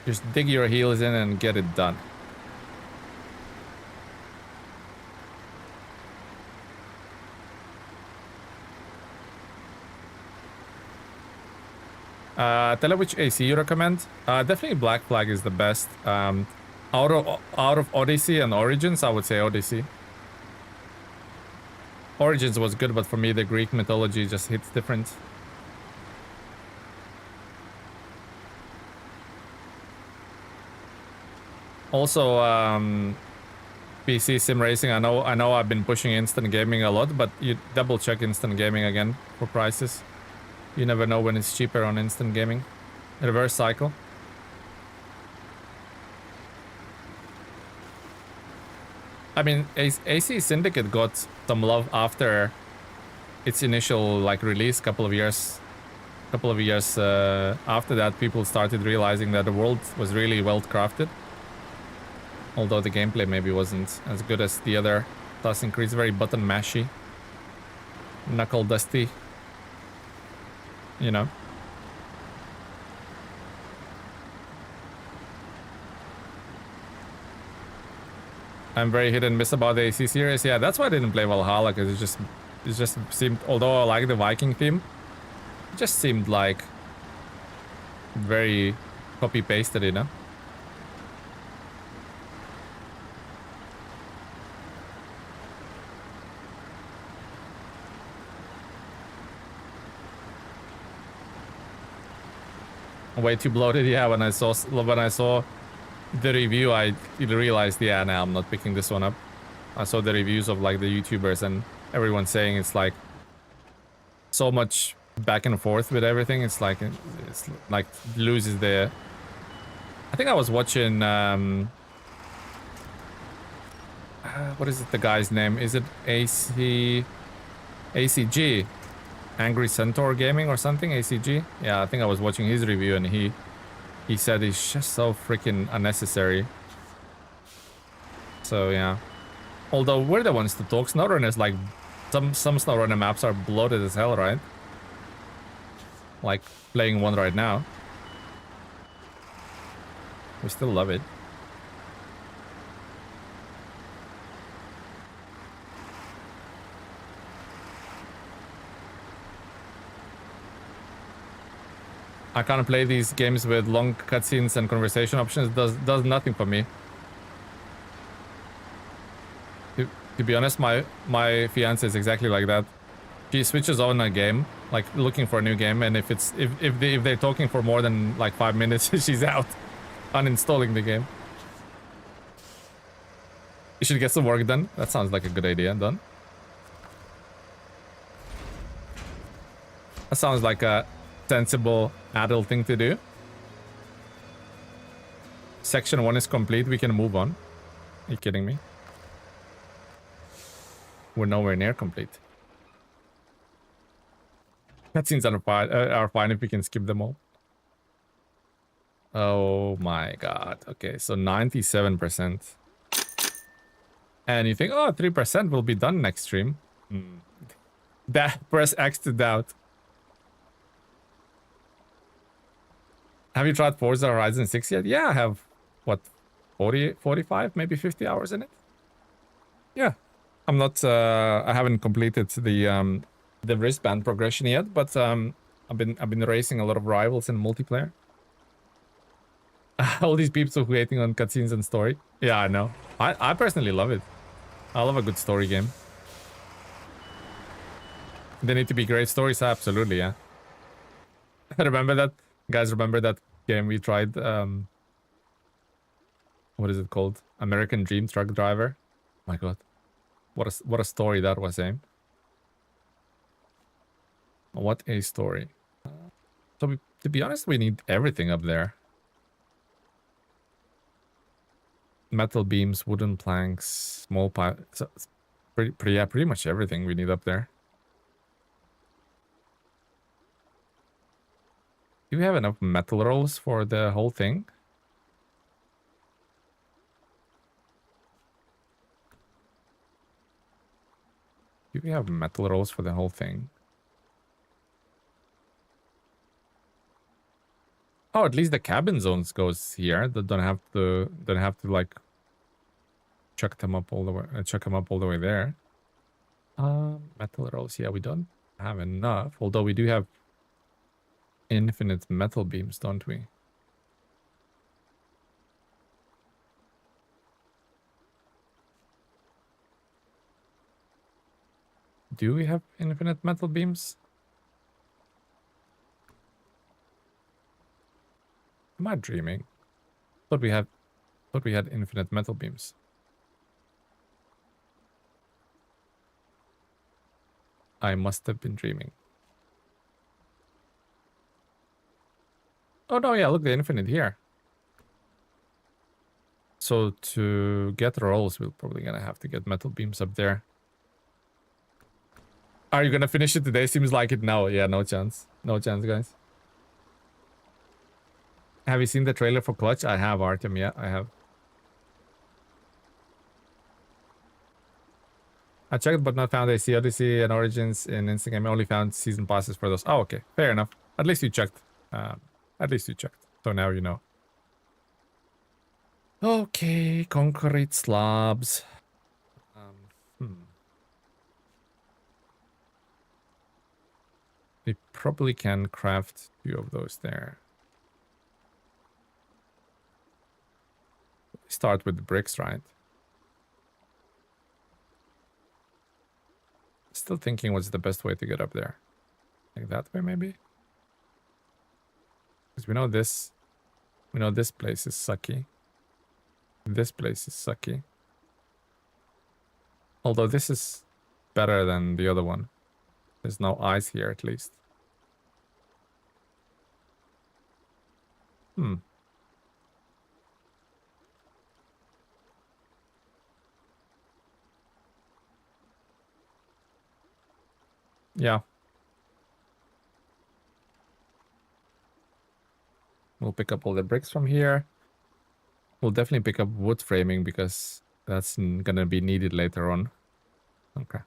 Just dig your heels in and get it done. Tell her which AC you recommend. Definitely Black Flag is the best. Out of Odyssey and Origins, I would say Odyssey. Origins was good, but for me the Greek mythology just hits different. Also, PC sim racing. I know I've been pushing instant gaming a lot, but you double check instant gaming again for prices. You never know when it's cheaper on instant gaming. Reverse cycle. I mean, AC Syndicate got some love after its initial like release. Couple of years after that, people started realizing that the world was really well crafted. Although the gameplay maybe wasn't as good as the other Assassin's Creed, very button mashy, knuckle dusty. You know. I'm very hit and miss about the AC series. Yeah, that's why I didn't play Valhalla, because it just seemed, although I like the Viking theme, it just seemed like very copy pasted, you know. Way too bloated. Yeah, when I saw the review, I realized, yeah, nah, I'm not picking this one up. I saw the reviews of like the YouTubers and everyone saying it's like so much back and forth with everything. It's like loses the. I think I was watching what is it, the guy's name? Is it ACG? Angry Centaur Gaming or something, ACG? Yeah, I think I was watching his review and he said it's just so freaking unnecessary. So yeah. Although we're the ones to talk. SnowRunner is like some SnowRunner maps are bloated as hell, right? Like playing one right now. We still love it. I can't play these games with long cutscenes and conversation options. Does nothing for me. To be honest, my fiance is exactly like that. She switches on a game, like looking for a new game, and if they're talking for more than like 5 minutes, she's out, uninstalling the game. You should get some work done. That sounds like a good idea. Done. That sounds like a sensible adult thing to do. Section 1 is complete. We can move on. Are you kidding me? We're nowhere near complete. Cutscenes are fine if we can skip them all. Oh my god. Okay, so 97%. And you think, oh, 3% will be done next stream. That press X to doubt. Have you tried Forza Horizon 6 yet? Yeah, I have, what, 40, 45, maybe 50 hours in it? Yeah. I'm not, I haven't completed the wristband progression yet, but I've been racing a lot of rivals in multiplayer. All these people who hating on cutscenes and story. Yeah, I know. I personally love it. I love a good story game. They need to be great stories, absolutely, yeah. Remember that? Guys, remember that game we tried? What is it called? American Dream Truck Driver? Oh my god. What a story that was, eh? What a story. So to be honest, we need everything up there. Metal beams, wooden planks, small pipe. So it's pretty much everything we need up there. Do we have enough metal rolls for the whole thing? Do we have metal rolls for the whole thing? Oh, at least the cabin zones goes here. That don't have to like chuck them up all the way there. Metal rolls. Yeah, we don't have enough. Although we do have infinite metal beams, don't we? Do we have infinite metal beams? Am I dreaming? Thought we had infinite metal beams. I must have been dreaming. Oh no, yeah, look, the infinite here. So to get rolls, we're probably gonna have to get metal beams up there. Are you gonna finish it today? Seems like it. No, yeah, no chance. No chance, guys. Have you seen the trailer for Clutch? I have, Artem. Yeah, I have. I checked but not found AC Odyssey and Origins in Instagram. I only found season passes for those. Oh, okay. Fair enough. At least you checked. At least you checked. So now you know. Okay, concrete slabs. We probably can craft 2 of those there. Start with the bricks, right? Still thinking what's the best way to get up there. Like that way, maybe? Because we know this place is sucky. This place is sucky. Although this is better than the other one. There's no ice here, at least. Yeah. We'll pick up all the bricks from here. We'll definitely pick up wood framing because that's gonna be needed later on. Okay.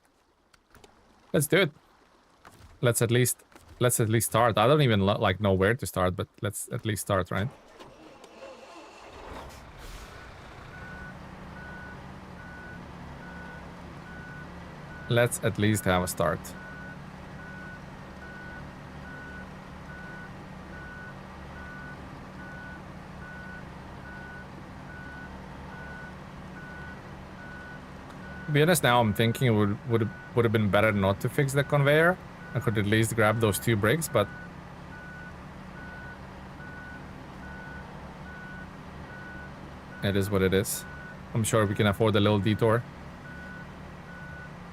Let's do it. Let's at least start. I don't even like know where to start, but let's at least start, right? Let's at least have a start. To be honest, now I'm thinking it would have been better not to fix the conveyor. I could at least grab those 2 bricks, but it is what it is. I'm sure we can afford a little detour.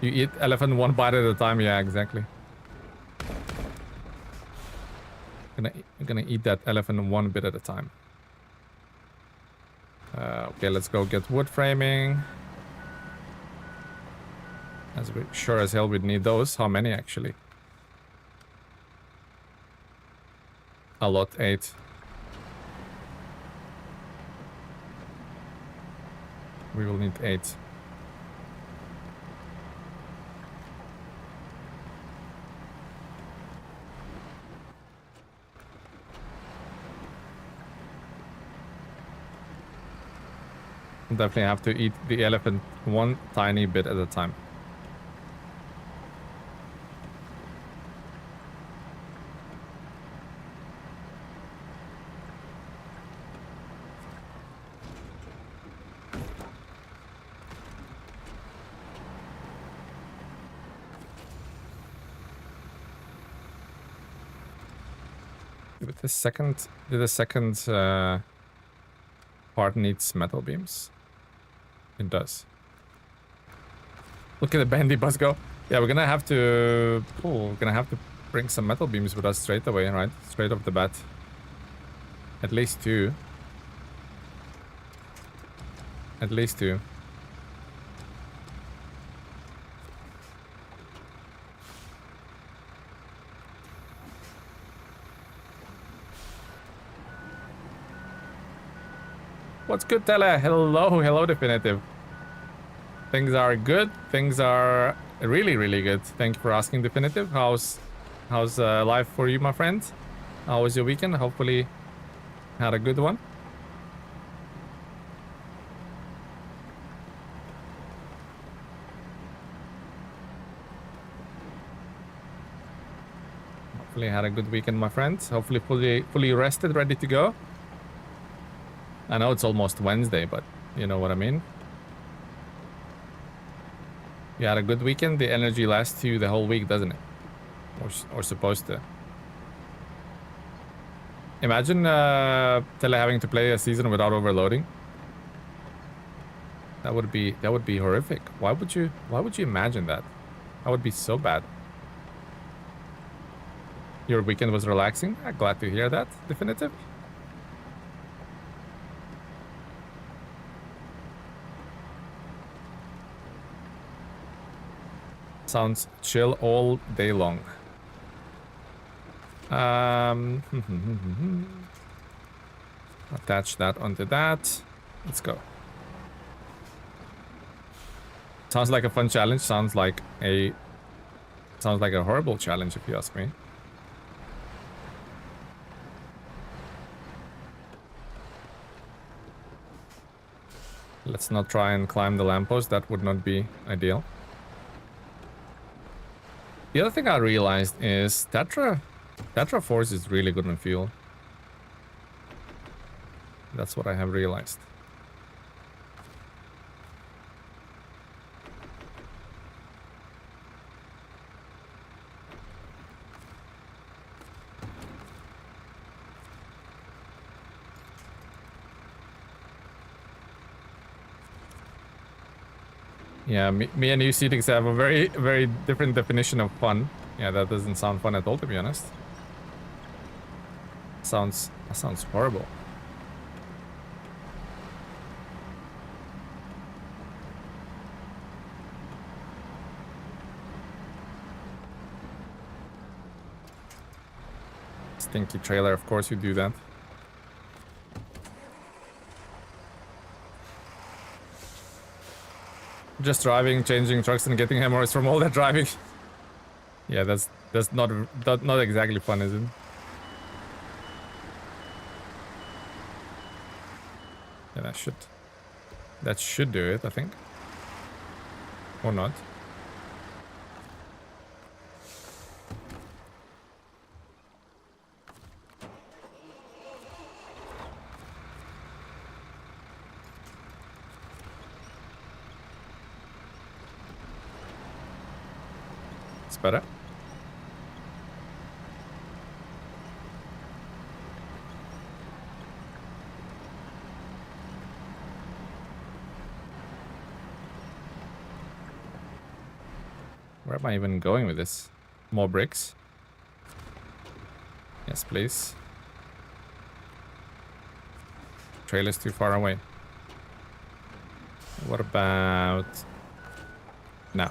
You eat elephant 1 bite at a time. Yeah, exactly. I'm gonna eat that elephant 1 bit at a time. Okay, let's go get wood framing. As we sure as hell we'd need those. How many actually? A lot, 8. We will need 8. Definitely have to eat the elephant 1 tiny bit at a time. But the second part needs metal beams. It does. Look at the bandy bus go. Yeah, we're gonna have to... Oh, we're gonna have to bring some metal beams with us straight away, right? Straight off the bat. At least 2. At least 2. What's good, Tele? Hello, hello, Definitive. Things are good. Things are really, really good. Thank you for asking, Definitive. How's life for you, my friend? How was your weekend? Hopefully had a good one. Hopefully had a good weekend, my friend. Hopefully fully rested, ready to go. I know it's almost Wednesday, but you know what I mean. You had a good weekend. The energy lasts you the whole week, doesn't it? Or supposed to. Imagine Tele having to play a season without overloading. That would be horrific. Why would you imagine that? That would be so bad. Your weekend was relaxing? I'm glad to hear that, Definitive. Sounds chill all day long. Attach that onto that. Let's go. Sounds like a fun challenge. Sounds like a horrible challenge, if you ask me. Let's not try and climb the lamppost. That would not be ideal. The other thing I realized is Tetra Force is really good on fuel. That's what I have realized. Yeah, me and you Ceetix have a very, very different definition of fun. Yeah, that doesn't sound fun at all, to be honest. That sounds horrible. Stinky trailer, of course you do that. Just driving, changing trucks, and getting hemorrhoids from all that driving. Yeah, that's not exactly fun, is it? Yeah, that should do it, I think. Or not. It's better. Where am I even going with this? More bricks? Yes, please. Trailer's too far away. What about... No.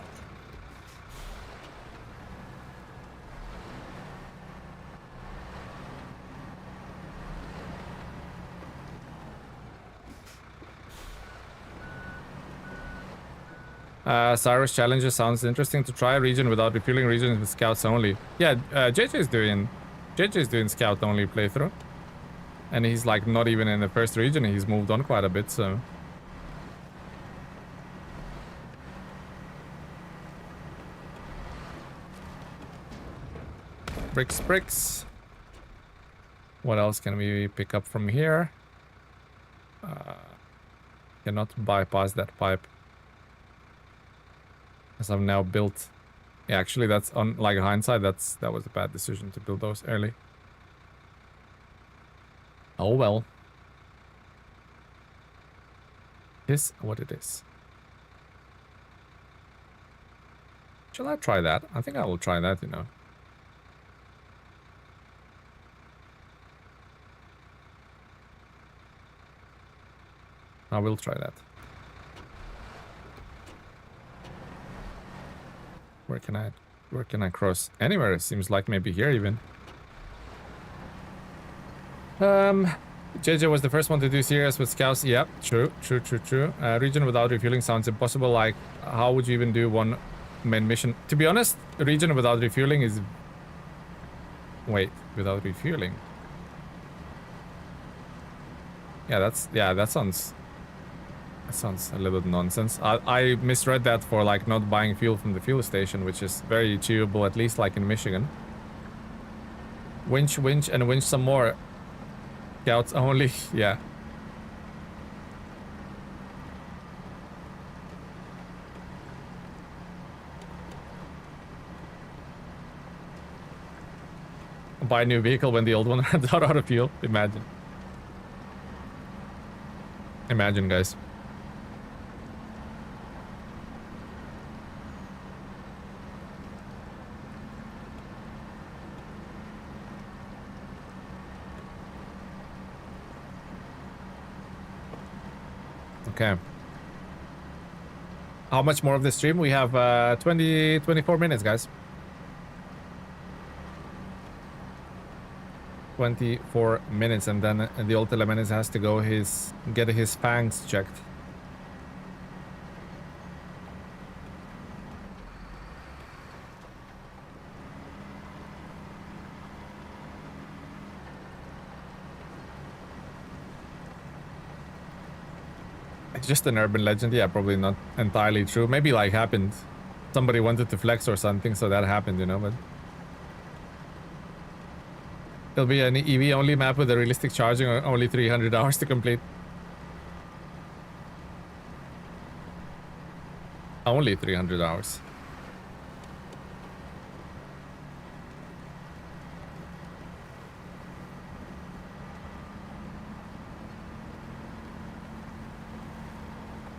Cyrus challenges sounds interesting to try a region without refueling regions with scouts only. Yeah, JJ is doing scout only playthrough. And he's like not even in the first region, he's moved on quite a bit, so. Bricks. What else can we pick up from here? Cannot bypass that pipe. As I've now built. Yeah, actually that's on like hindsight, that was a bad decision to build those early. Oh well. It is what it is. Shall I try that? I think I will try that, you know. I will try that. Where can I cross? Anywhere, it seems like, maybe here even. JJ was the first one to do serious with scouts. Yep, true. Region without refueling sounds impossible. Like, how would you even do one main mission? To be honest, region without refueling is... Wait, without refueling? Yeah, that sounds a little bit nonsense. I misread that for, like, not buying fuel from the fuel station, which is very achievable, at least like in Michigan. Winch, and winch some more. Scouts only, yeah. Buy a new vehicle when the old one runs out of fuel. Imagine. Imagine, guys. Okay. How much more of the stream? We have 24 minutes, guys. 24 minutes, and then the old Telemenes has to go get his fangs checked. It's just an urban legend. Yeah, probably not entirely true. Maybe like happened. Somebody wanted to flex or something, so that happened, you know, but... It'll be an EV only map with a realistic charging, or only 300 hours to complete. Only 300 hours.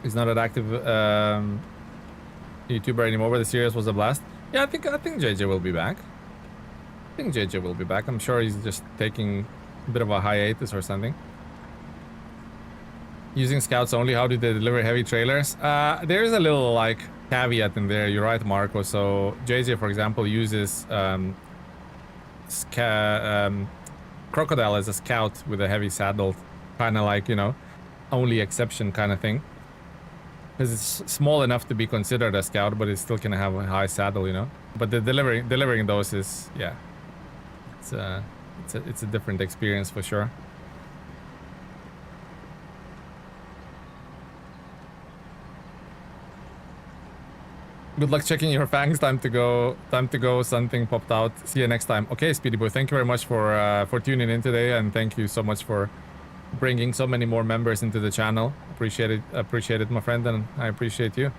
He's not an active YouTuber anymore, but the series was a blast. Yeah, I think JJ will be back. I think JJ will be back. I'm sure he's just taking a bit of a hiatus or something. Using scouts only, how do they deliver heavy trailers? There's a little, like, caveat in there. You're right, Marco. So JJ, for example, uses Crocodile as a scout with a heavy saddle. Kind of like, you know, only exception kind of thing. Because it's small enough to be considered a scout, but it still can have a high saddle, you know. But the delivering those is, yeah, it's a different experience for sure. Good luck checking your fangs. Time to go. Something popped out. See you next time. Okay, Speedy Boy. Thank you very much for tuning in today, and thank you so much for bringing so many more members into the channel. Appreciate it, my friend, and I appreciate you.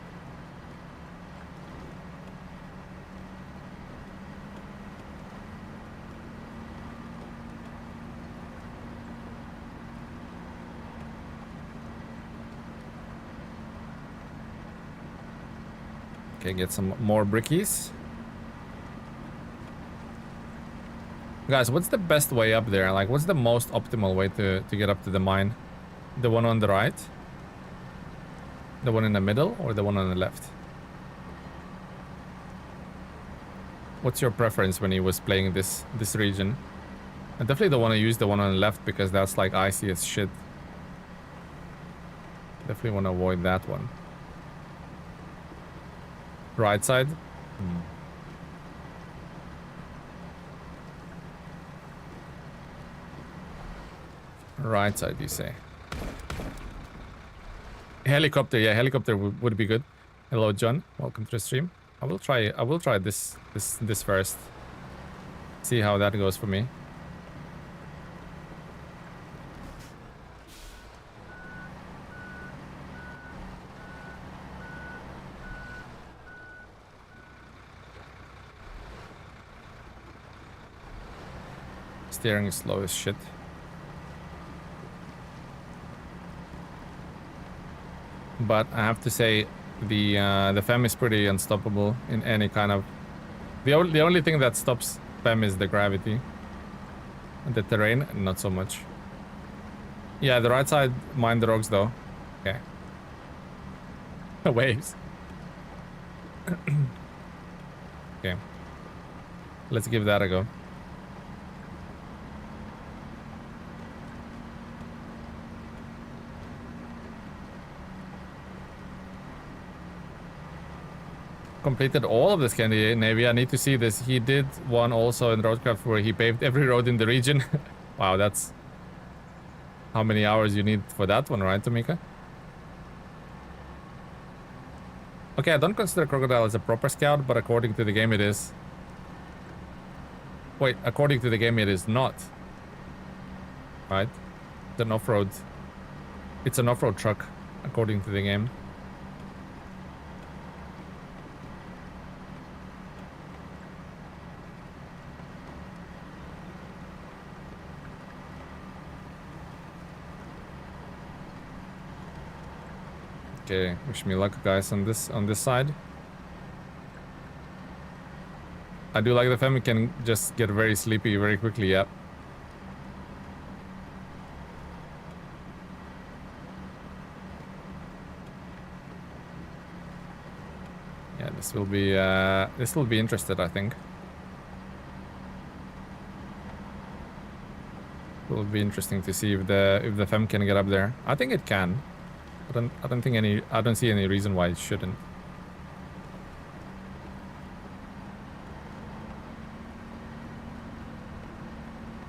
Okay, get some more brickies. Guys, what's the best way up there? Like, what's the most optimal way to get up to the mine? The one on the right? The one in the middle? Or the one on the left? What's your preference when he was playing this region? I definitely don't want to use the one on the left because that's like icy as shit. Definitely want to avoid that one. Right side? Right side, you say? Helicopter, yeah, helicopter would be good. Hello, John. Welcome to the stream. I will try this first. See how that goes for me. Steering is slow as shit. But I have to say, The FEM is pretty unstoppable in any kind of... The only thing that stops FEM is the gravity. And the terrain, not so much. Yeah, the right side, mind the rocks though. Okay. Waves. Okay. Let's give that a go. Completed all of the Scandinavia. I need to see this. He did one also in Roadcraft where he paved every road in the region. Wow, that's how many hours you need for that one, right, Tamika? Okay, I don't consider Crocodile as a proper scout, but according to the game it is. Wait, according to the game it is not. Right? It's an off-road. It's an off-road truck, according to the game. Okay, wish me luck, guys, on this side. I do like the family can just get very sleepy very quickly. Yep. Yeah, this will be interesting, I think. It will be interesting to see if the fem can get up there. I think it can. I don't see any reason why it shouldn't.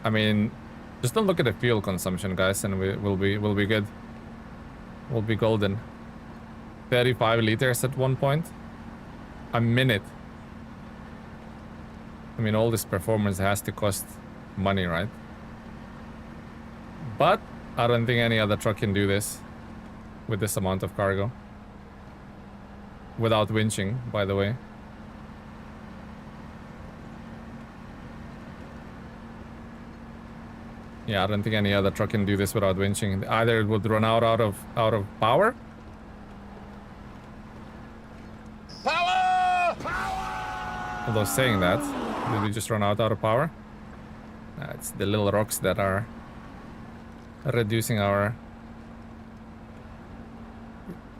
I mean, just don't look at the fuel consumption, guys, and we'll be good. We'll be golden. 35 liters at one point. A minute. I mean, all this performance has to cost money, right? But I don't think any other truck can do this with this amount of cargo. Without winching, by the way. Yeah, I don't think any other truck can do this without winching. Either it would run out of power. Power! Power! Although saying that, did we just run out of power? It's the little rocks that are reducing our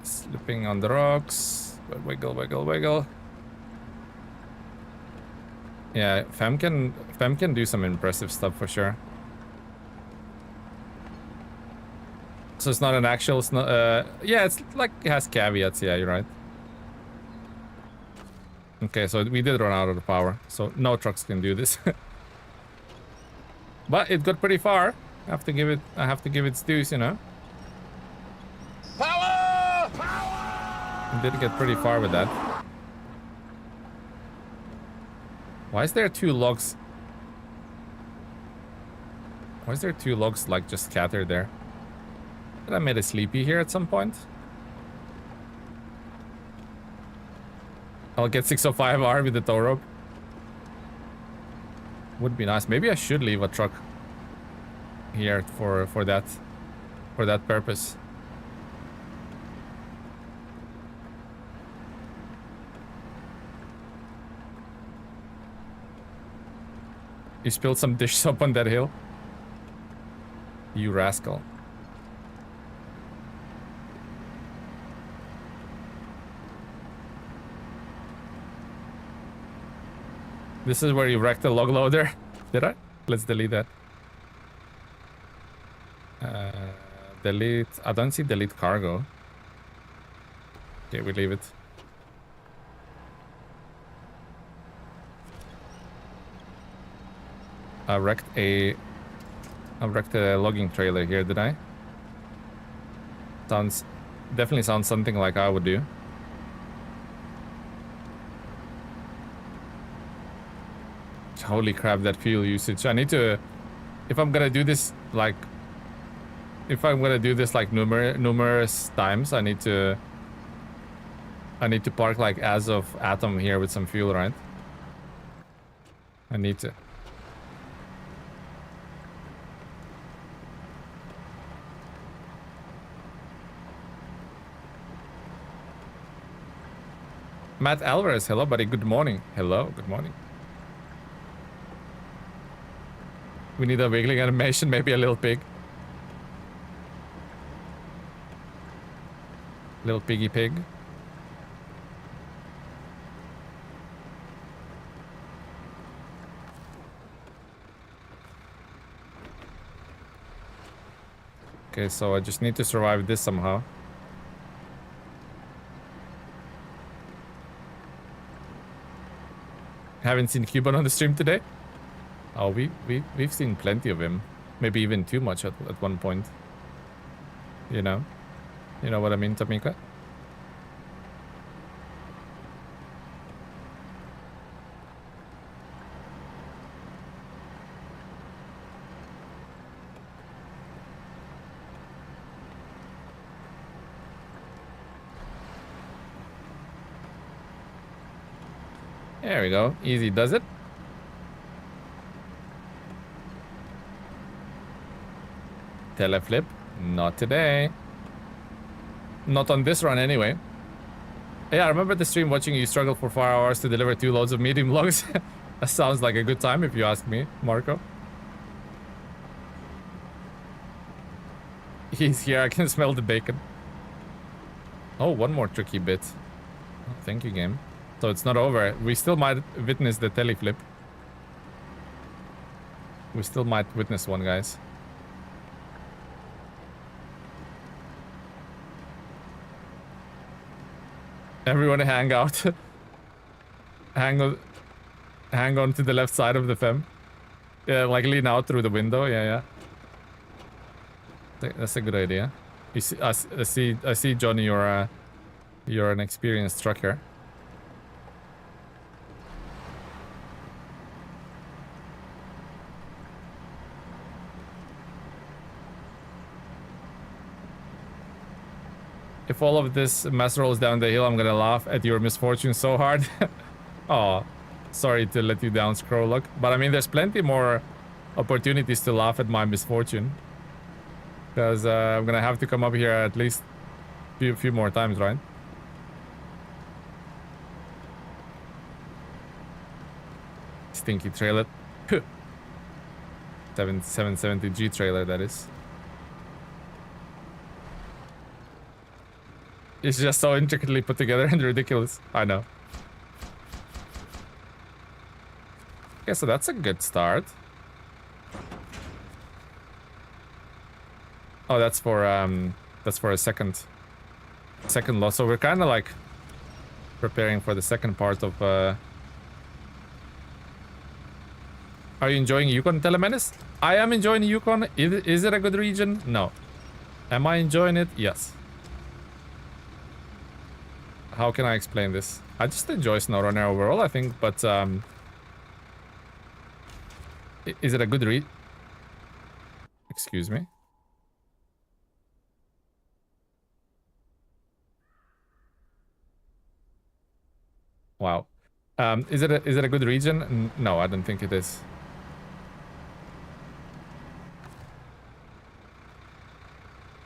slipping on the rocks. Wiggle, wiggle, wiggle. Yeah, fem can do some impressive stuff for sure. So it's not an actual yeah, it's like it has caveats. Yeah, you're right. Okay, so we did run out of the power, so no trucks can do this. But it got pretty far. I have to give it its dues, you know. Power! Power! It did get pretty far with that. Why is there two logs? Why is there two logs like just scattered there? Did I made a sleepy here at some point? I'll get 605R with the tow rope. Would be nice. Maybe I should leave a truck here for that purpose. You spilled some dish soap on that hill. You rascal. This is where you wrecked the log loader. Did I? Let's delete that. Delete. I don't see delete cargo. Okay, we leave it. I wrecked a logging trailer here, did I? Definitely sounds something like I would do. Holy crap, that fuel usage. I need to, if I'm gonna do this like numerous times, I need to park like as of Atom here with some fuel, right? I need to. Matt Alvarez, hello buddy, good morning. Hello, good morning. We need a wiggling animation, maybe a little pig. Little piggy pig. Okay, so I just need to survive this somehow. Haven't seen Cuban on the stream today? Oh, we've seen plenty of him. Maybe even too much at one point. You know? You know what I mean, Tamika? There we go. Easy does it. Teleflip. Not today. Not on this run anyway. Yeah, I remember the stream watching you struggle for 4 hours to deliver 2 loads of medium logs. That sounds like a good time if you ask me, Marco. He's here. I can smell the bacon. Oh, one more tricky bit. Oh, thank you, game. So it's not over. We still might witness the teleflip. We still might witness one, guys. Everyone hang out. hang on to the left side of the fem. Yeah, like lean out through the window. Yeah. That's a good idea. You see, I see, Johnny. You're an experienced trucker. If all of this mess rolls down the hill, I'm gonna laugh at your misfortune so hard. Oh, sorry to let you down, Scrollock. But I mean, there's plenty more opportunities to laugh at my misfortune. Because I'm gonna have to come up here at least a few more times, right? Stinky trailer. 770G trailer, that is. It's just so intricately put together and ridiculous. I know. Okay, so that's a good start. Oh, that's for a second loss. So we're kind of like preparing for the second part of. Are you enjoying Yukon, Telemenace? I am enjoying Yukon. Is it a good region? No. Am I enjoying it? Yes. How can I explain this? I just enjoy SnowRunner overall, I think, but is it a good read? Excuse me. Wow. Is it a good region? No, I don't think it is.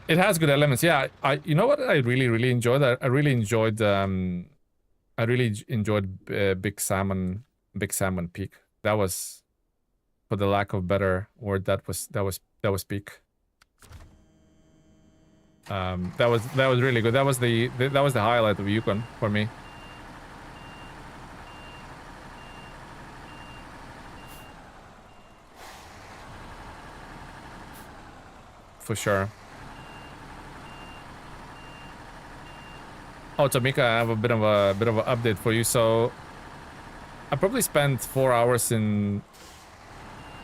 It has good elements. Yeah, you know what I really enjoyed? I really enjoyed Big Salmon Peak. That was, for the lack of better word, that was peak. That was really good. That was the highlight of Yukon for me. For sure. Oh, Tamika, I have a bit of an update for you. So, I probably spent 4 hours in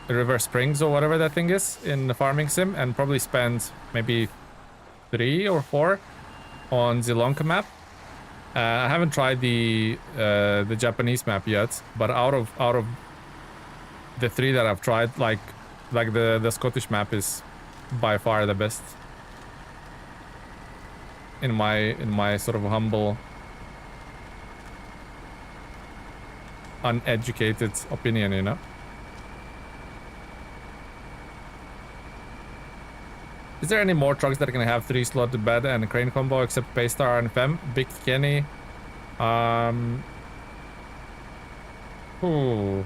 River Springs or whatever that thing is in the farming sim, and probably spent maybe 3 or 4 on the Lanka map. I haven't tried the Japanese map yet, but out of the 3 that I've tried, like the Scottish map is by far the best. In my sort of humble, uneducated opinion, you know. Is there any more trucks that can have 3-slot bed and crane combo except Paystar and Fem? Big Kenny. Ooh.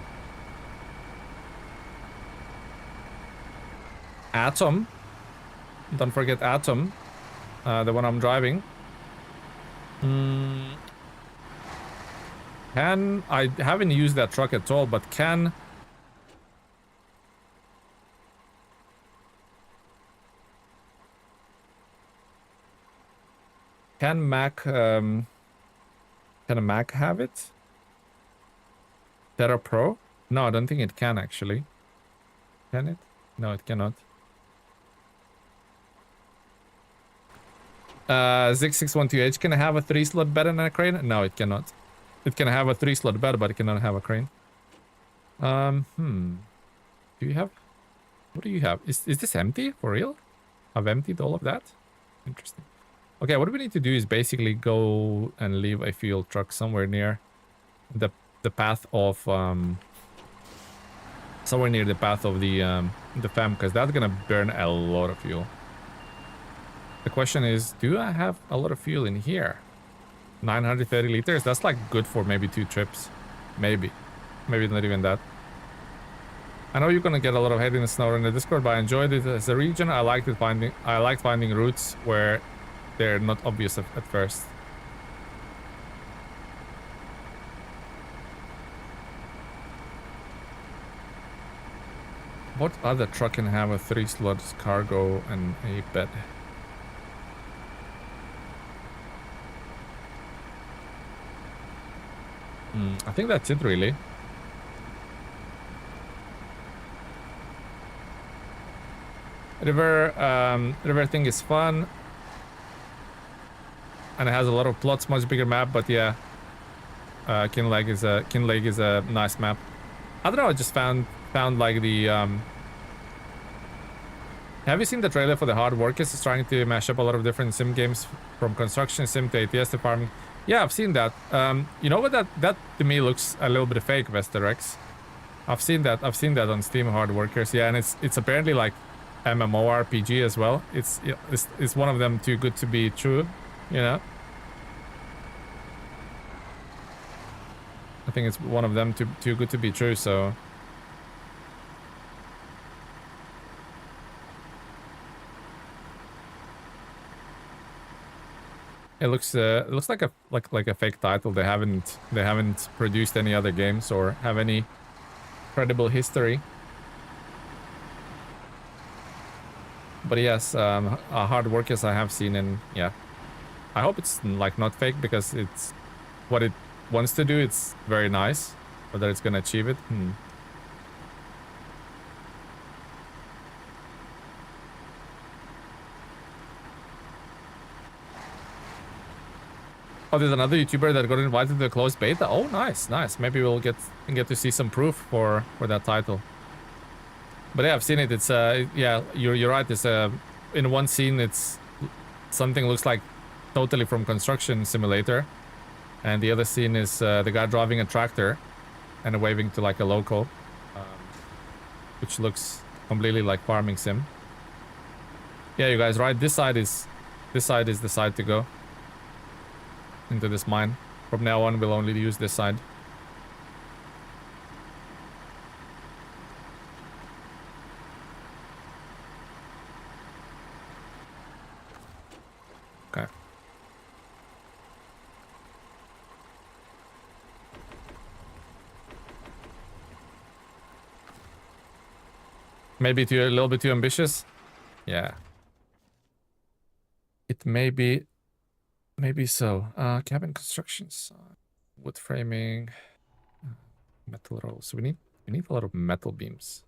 Atom. Don't forget Atom. The one I'm driving. I haven't used that truck at all, but can Mac can a Mac have it? Terra Pro? No, I don't think it can actually. Can it? No, it cannot. Zig6128 can have a 3-slot bed and a crane? No, it cannot. It can have a 3-slot bed, but it cannot have a crane. Do you have... What do you have? Is this empty? For real? I've emptied all of that? Interesting. Okay, what we need to do is basically go and leave a fuel truck somewhere near the path of... somewhere near the path of the FAM, because that's gonna burn a lot of fuel. The question is, do I have a lot of fuel in here? 930 liters? That's like good for maybe 2 trips. Maybe. Maybe not even that. I know you're gonna get a lot of hate in the SnowRunner in the Discord, but I enjoyed it as a region. I liked finding routes where they're not obvious at first. What other truck can have a 3-slot cargo and a bed? I think that's it, really. River thing is fun. And it has a lot of plots, much bigger map, but yeah. Kinlake is a nice map. I don't know, I just found like the have you seen the trailer for the Hard Workers? It's trying to mash up a lot of different sim games, from construction sim to ATS to farming. Yeah, I've seen that. You know what, that to me looks a little bit fake, Vesterex. I've seen that on Steam, Hard Workers. Yeah, and it's apparently like MMORPG as well. It's one of them too good to be true, you know. I think it's one of them too good to be true, so it looks like a fake title. They haven't produced any other games or have any credible history. But yes, Hard Workers I have seen, and yeah, I hope it's like not fake, because it's what it wants to do. It's very nice. Whether it's gonna achieve it, Oh, there's another YouTuber that got invited to the closed beta. Oh, nice. Maybe we'll get to see some proof for that title. But yeah, I've seen it. It's yeah, you're right. It's in one scene, it's something looks like totally from Construction Simulator, and the other scene is the guy driving a tractor and waving to like a local, which looks completely like farming sim. Yeah, you guys, right? This side is the side to go into this mine. From now on, we'll only use this side. Okay. Maybe a little bit too ambitious. Yeah. It may be. Maybe so. Cabin constructions, wood framing, metal rolls. We need a lot of metal beams.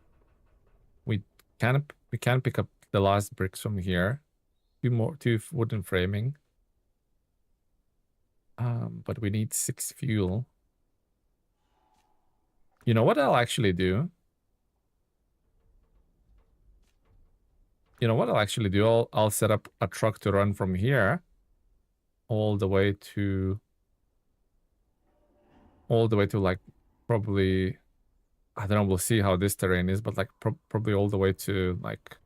We can pick up the last bricks from here. Two wooden framing. But we need 6 fuel. You know what I'll actually do? I'll set up a truck to run from here all the way to like probably, I don't know, we'll see how this terrain is, but like probably all the way to like,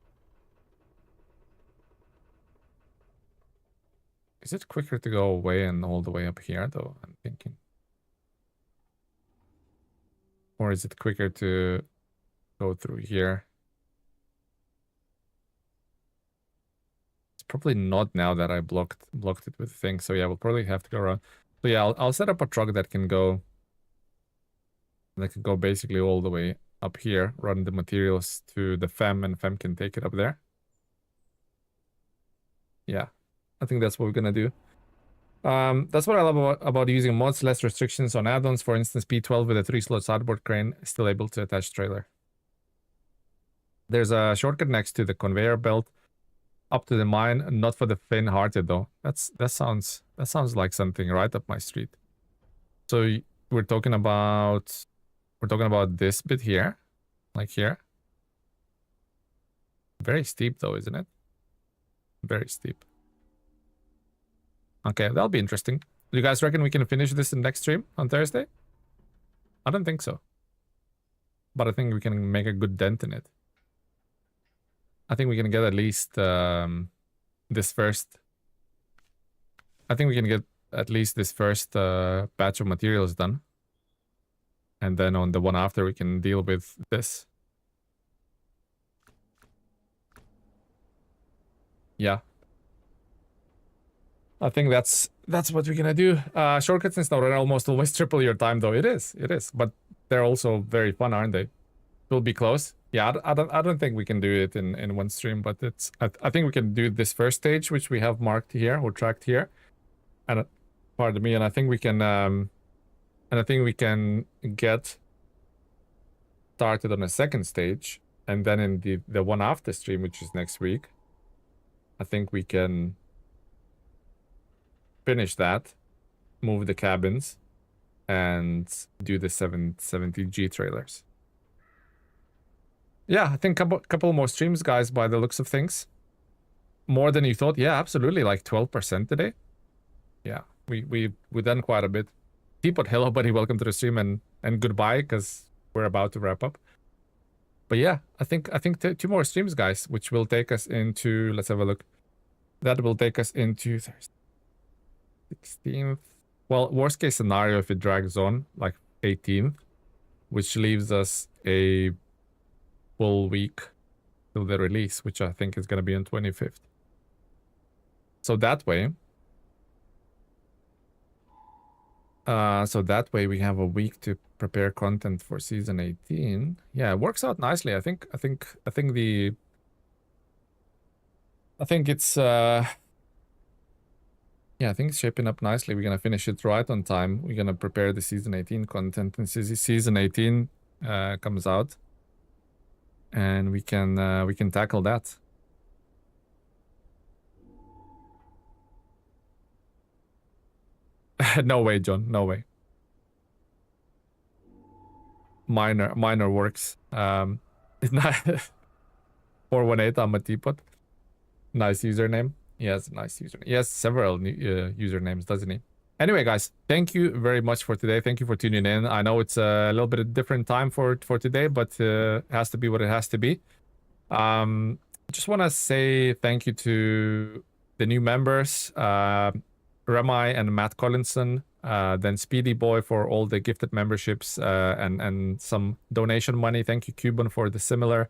Is it quicker to go away and all the way up here, though? I'm thinking. Or is it quicker to go through here? It's probably not now that I blocked it with things. So yeah, we'll probably have to go around. So yeah, I'll set up a truck that can go basically all the way up here, run the materials to the FEM, and FEM can take it up there. Yeah, I think that's what we're gonna do. That's what I love about using mods. Less restrictions on add-ons. For instance, P12 with a 3-slot sideboard crane is still able to attach trailer. There's a shortcut next to the conveyor belt up to the mine, not for the faint-hearted though. That sounds like something right up my street. So we're talking about this bit here, like here. Very steep though, isn't it? Very steep. Okay, that'll be interesting. Do you guys reckon we can finish this in next stream on Thursday? I don't think so. But I think we can make a good dent in it. I think we can get at least this first... I think we can get at least this first batch of materials done. And then on the one after, we can deal with this. Yeah. I think that's what we're gonna do. Shortcuts in SnowRunner almost always triple your time, though. It is. But they're also very fun, aren't they? Will be close. Yeah, I don't think we can do it in one stream, but it's I think we can do this first stage, which we have marked here or tracked here, and pardon me, and I think we can get started on a second stage, and then in the one after stream, which is next week, I think we can finish that, move the cabins, and do the 770G trailers. Yeah, I think couple more streams, guys, by the looks of things. More than you thought. Yeah, absolutely. Like 12% today. Yeah, we've done quite a bit. Teapot, hello, buddy. Welcome to the stream and goodbye, because we're about to wrap up. But yeah, I think 2 more streams, guys, which will take us into, let's have a look. That will take us into Thursday, 16th. Well, worst case scenario, if it drags on, like 18th, which leaves us a full week till the release, which I think is going to be on 25th. So that way, we have a week to prepare content for season 18. Yeah, it works out nicely. I think it's yeah, I think it's shaping up nicely. We're gonna finish it right on time. We're gonna prepare the season 18 content, and season 18 comes out, and we can tackle that. No way, John. No way. Minor works. It's not 418 on my teapot. Nice username. He has a nice username. He has several usernames, doesn't he? Anyway, guys, thank you very much for today. Thank you for tuning in. I know it's a little bit of different time for today, but it has to be what it has to be. Just want to say thank you to the new members, Remi and Matt Collinson, then Speedy Boy for all the gifted memberships and some donation money. Thank you, Cuban, for the similar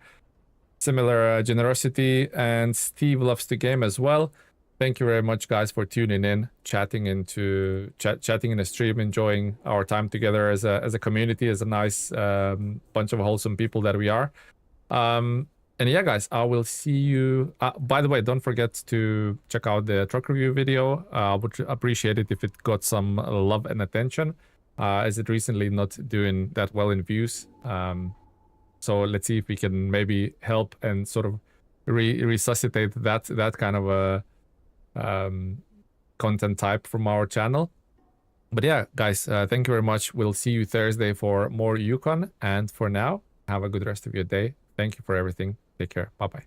generosity, and Steve loves the game as well. Thank you very much, guys, for tuning in, chatting in the stream, enjoying our time together as a community, as a nice bunch of wholesome people that we are. And yeah, guys, I will see you. By the way, don't forget to check out the truck review video. I would appreciate it if it got some love and attention, as it recently not doing that well in views. So let's see if we can maybe help and sort of resuscitate that kind of a content type from our channel. But yeah, guys, thank you very much. We'll see you Thursday for more Yukon. And for now, have a good rest of your day. Thank you for everything. Take care. Bye-bye.